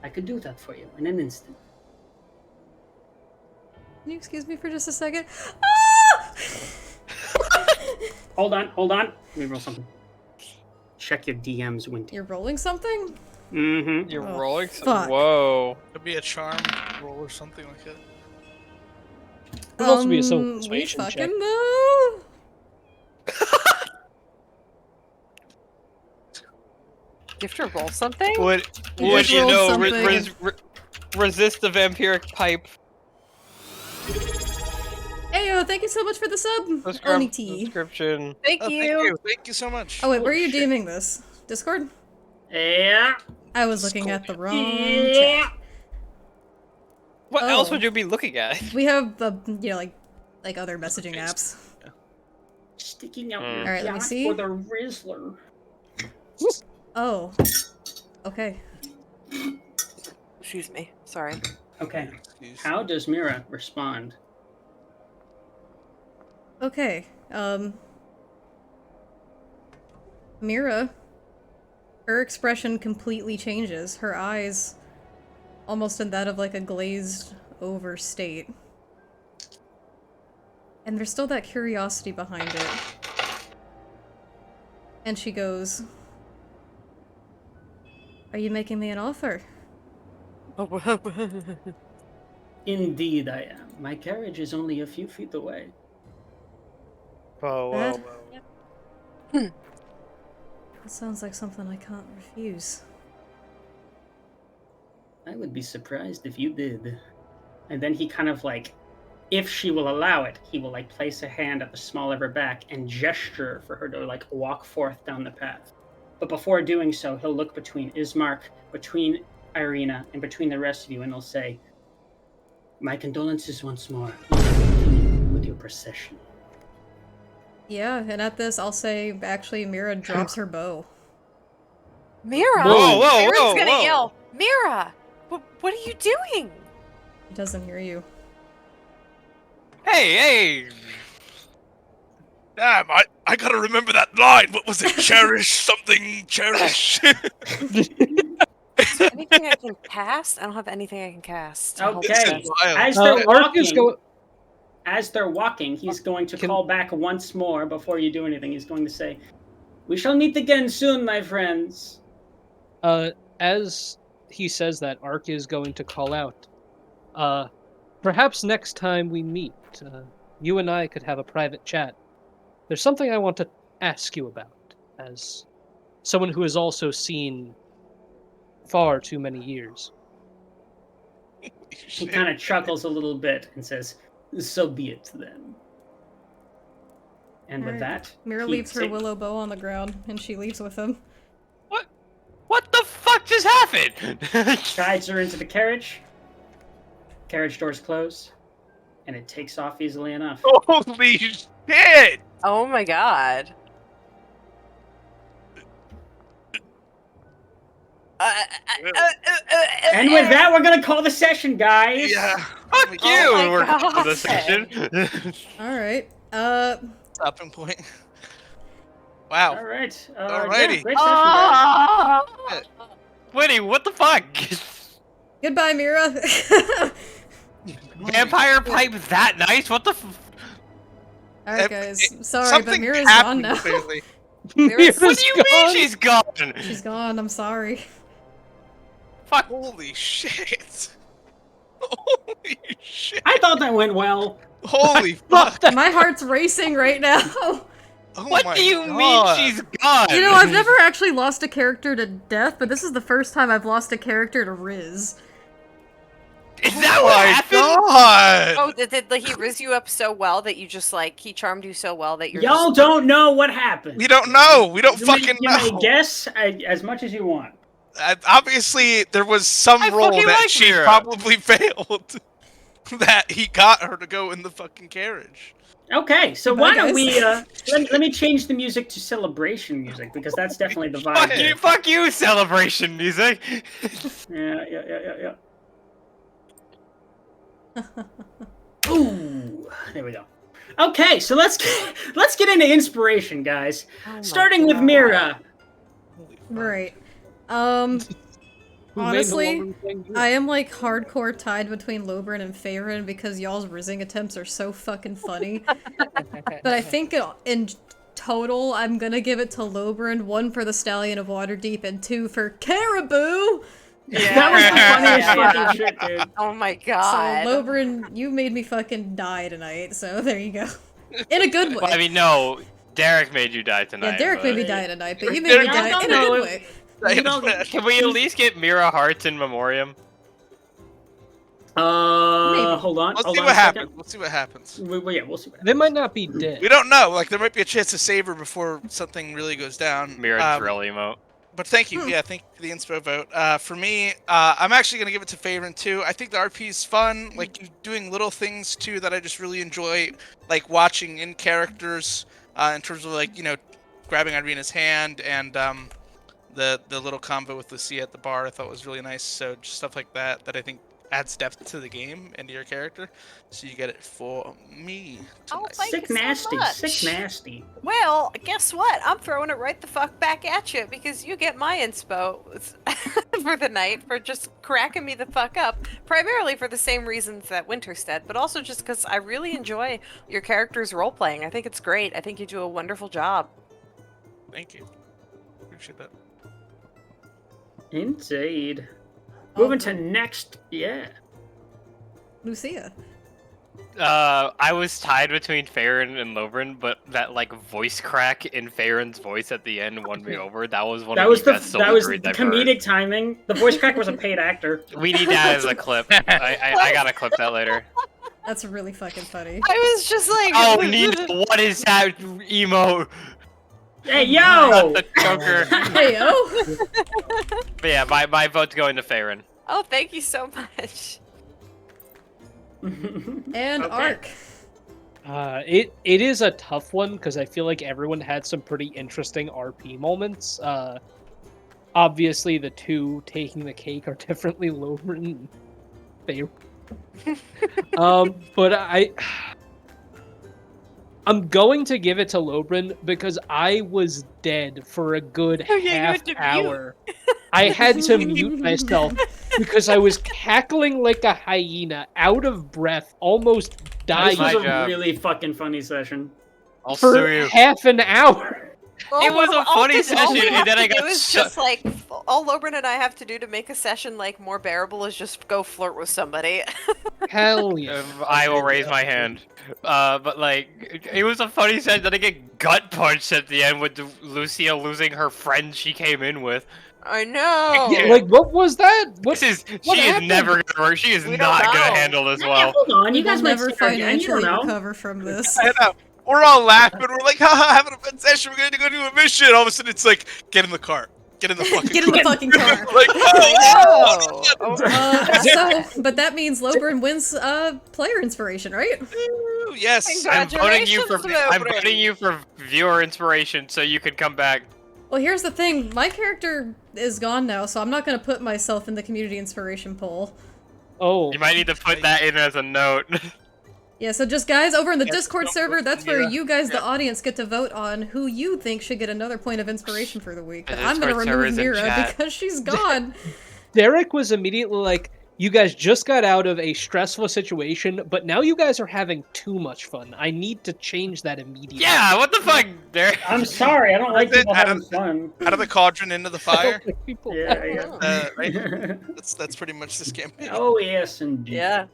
I could do that for you in an instant. Can you excuse me for just a second? Ah! Hold on. Let me roll something. Check your DMs, Winty. You're rolling something? Mm-hmm. You're Oh, rolling? fuck. Whoa. Could be a charm roll or something like that. It could also be a we self-persuasion check. fucking know. You have to roll something? Would You you just rolled know? something. Resist the vampiric pipe. Ayo, thank you so much for the sub. Oni T. Subscription. Thank Oh, you. Thank you so much. Oh wait, where are Holy you shit. DMing this? Discord? Yeah. I was looking at the wrong Yeah. chat. What else Oh. would you be looking at? We have like other messaging apps. Sticking out Mm. your Alright, let me yacht see. for the Rizzler. Oh. Okay. Excuse me. Sorry. Okay. Excuse. How does Mira respond? Okay. Mira, her expression completely changes. Her eyes almost in that of like a glazed over state. And there's still that curiosity behind it. And she goes, "Are you making me an offer?" Indeed I am. My carriage is only a few feet away. Whoa, That- whoa. That sounds like something I can't refuse. I would be surprised if you did. And then he kind of like, if she will allow it, he will like place a hand at the small of her back and gesture for her to like walk forth down the path. But before doing so, he'll look between Ismark, between Irena, and between the rest of you, and he'll say, "My condolences once more. Continue with your procession." Yeah, and at this, I'll say, actually, Mira drops her bow. Mira! Whoa, whoa, Aaron's whoa, gonna whoa. yell, Mira! What are you doing? He doesn't hear you. Hey! Damn, I gotta remember that line. What was it? Cherish something, cherish. Anything I can cast? I don't have anything I can cast. to help Okay. with It's this. wild. As they're Ark is walking, go- as they're walking, he's going to Can- call back once more before you do anything. He's going to say, "We shall meet again soon, my friends." As he says that, Ark is going to call out. Perhaps next time we meet, you and I could have a private chat. There's something I want to ask you about, as someone who has also seen far too many years. He kind of chuckles a little bit and says, "So be it then." And with Alright. that, Mira he leaves her ta- willow bow on the ground, and she leaves with him. What the fuck just happened? guides her into the carriage. Carriage doors close, and it takes off easily enough. Holy shit! Oh my god. And with that, we're gonna call the session, guys. Yeah. Fuck you! Oh my We're God. for the session. Alright. Stopping point. Wow. All right. Alrighty. Yeah, great session, guys. Winnie, what the fuck? Goodbye, Mira. Vampire pipe that nice? What the Alright, guys. Sorry, but Something Mira's happened, gone now. clearly. Mira's What do you mean she's gone? She's gone, I'm sorry. Fuck. Holy shit. Holy shit. I thought that went well. Holy fuck. My heart's racing right now. Oh What my do you God. mean she's gone? You know, I've never actually lost a character to death, but this is the first time I've lost a character to Riz. Is that Oh what my happened? God. Oh, did he riz you up so well that you just like he charmed you so well that you're Y'all just... don't know what happened. We don't know. We don't You may- fucking you know. may guess as much as you want. Obviously, there was some I role fucking that like she Mira. probably failed. That he got her to go in the fucking carriage. Okay, so Goodbye, why don't guys. we let me change the music to celebration music because that's definitely the vibe. Fuck you, celebration music. Yeah. Ooh, there we go. Okay, so let's get into inspiration, guys. Starting with Mira. Holy fuck. Right. Who may no Honestly, longer be playing you. I am like hardcore tied between Lobrin and Faerun because y'all's rizzing attempts are so fucking funny. But I think in total, I'm gonna give it to Lobrin, 1 for the Stallion of Waterdeep, and 2 for Caribou! Yeah. That was the funniest fucking shit, dude. Oh my So, god. Lobrin, you made me fucking die tonight, so there you go. In a good way. Well, I mean, no. Derek made you die tonight. Yeah, Derek but- made me die tonight, but you made me die in a good way. Can we at least get Mira Hearts in memoriam? Hold on. Let's hold see on what a second. happens. We'll see what happens. Yeah, we'll see what happens. They might not be dead. We don't know. Like, there might be a chance to save her before something really goes down. Mira drill emote. But thank you. Yeah, thank you for the inspo vote. For me, I'm actually going to give it to Favorite too. I think the RP is fun. Like, you're doing little things too that I just really enjoy. Like, watching in characters in terms of, like, you know, grabbing Irena's hand and the little combo with Lucia at the bar I thought was really nice. So just stuff like that I think adds depth to the game and to your character. So you get it for me tonight. thank Sick you so nasty, much. sick nasty. Well, guess what? I'm throwing it right the fuck back at you because you get my inspo for the night for just cracking me the fuck up. Primarily for the same reasons that Winterstead, but also just because I really enjoy your character's role playing. I think it's great. I think you do a wonderful job. Thank you. Appreciate that. Indeed. Moving to next, yeah. Lucia. I was tied between Farron and Lobrin, but that like voice crack in Farron's voice at the end won me over. That was one That of was the the best that was soul the reads I've heard. comedic timing. The voice crack was a paid actor. We need that as a clip. I gotta clip that later. That's really fucking funny. I was just like, Oh, Nina, what is that emote? Hey Not yo! the Joker. Hey, oh! But yeah, my vote's going to Farron. oh, thank you so much. And Okay. Ark. It is a tough one because I feel like everyone had some pretty interesting RP moments. Obviously, the two taking the cake are definitely Lobrin and Faye. But I'm going to give it to Lobrin because I was dead for a good Oh, yeah, you half had to mute. hour. I had to mute myself because I was cackling like a hyena, out of breath, almost This dying My was a job. really fucking funny session. I'll for sue you. half an hour. It was a funny session, we and have then to I do got is just like all Lobrin and I have to do to make a session like more bearable is just go flirt with somebody. Hell yeah. I will raise my hand. But like, it was a funny session. Then I get gut punched at the end with Lucia losing her friend she came in with. I know. Yeah, like, what was that? What? She What is happened? never gonna work. She is We don't not gonna know. handle this Yeah, well. hold on, you We'll guys might never see her again. You financially don't know. recover from this. I know. We're all laughing. We're like, haha, having a fun session. We're going to go do a mission. All of a sudden, it's like, get in the car. Get in the fucking Get in the fucking car. like, oh, Oh. So, but that means Lobrin wins player inspiration, right? woo, yes. I'm voting you for Congratulations, Lobrin. viewer inspiration, so you can come back. Well, here's the thing. My character is gone now, so I'm not going to put myself in the community inspiration poll. Oh, You might need to put that in as a note. Yeah, so just guys, over in the Yes, Discord don't server, vote that's for where Mira. you guys, the Yeah. audience, get to vote on who you think should get another point of inspiration for the week. The But I'm going to Discord remove server's in Mira chat. because she's gone. Derek was immediately like, you guys just got out of a stressful situation, but now you guys are having too much fun. I need to change that immediately. Yeah, what the fuck, Derek? I'm sorry, I don't like That's it, people I having fun. Out of the cauldron into the fire. People, Yeah, yeah. Right? That's pretty much this campaign. Oh yes, indeed. Yeah.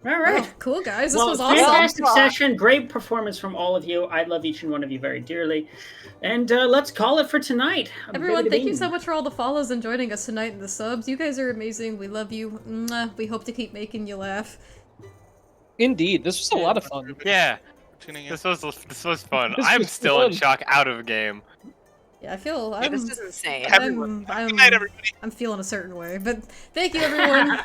All Oh, right. cool, guys. This Well, was awesome. fantastic session. Great performance from all of you. I love each and one of you very dearly. And let's call it for tonight. Everyone, thank you so Bing. much for all the follows and joining us tonight and the subs. You guys are amazing. We love you. Mwah. We hope to keep making you laugh. Indeed, this was a lot of fun. Yeah, Tuning in. this was fun. This I'm was still in fun. shock out of game. Yeah, I feel Yeah, this is insane. Everyone. Good night, everybody. I'm feeling a certain way, but thank you everyone.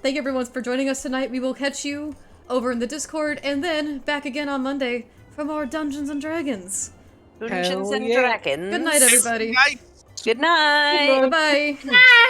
Thank you everyone for joining us tonight. We will catch you over in the Discord, and then back again on Monday for more Dungeons and Dragons. Dungeons Hell and yeah. Dragons. Good night, everybody. Nice. Good night. Bye-bye. Ah!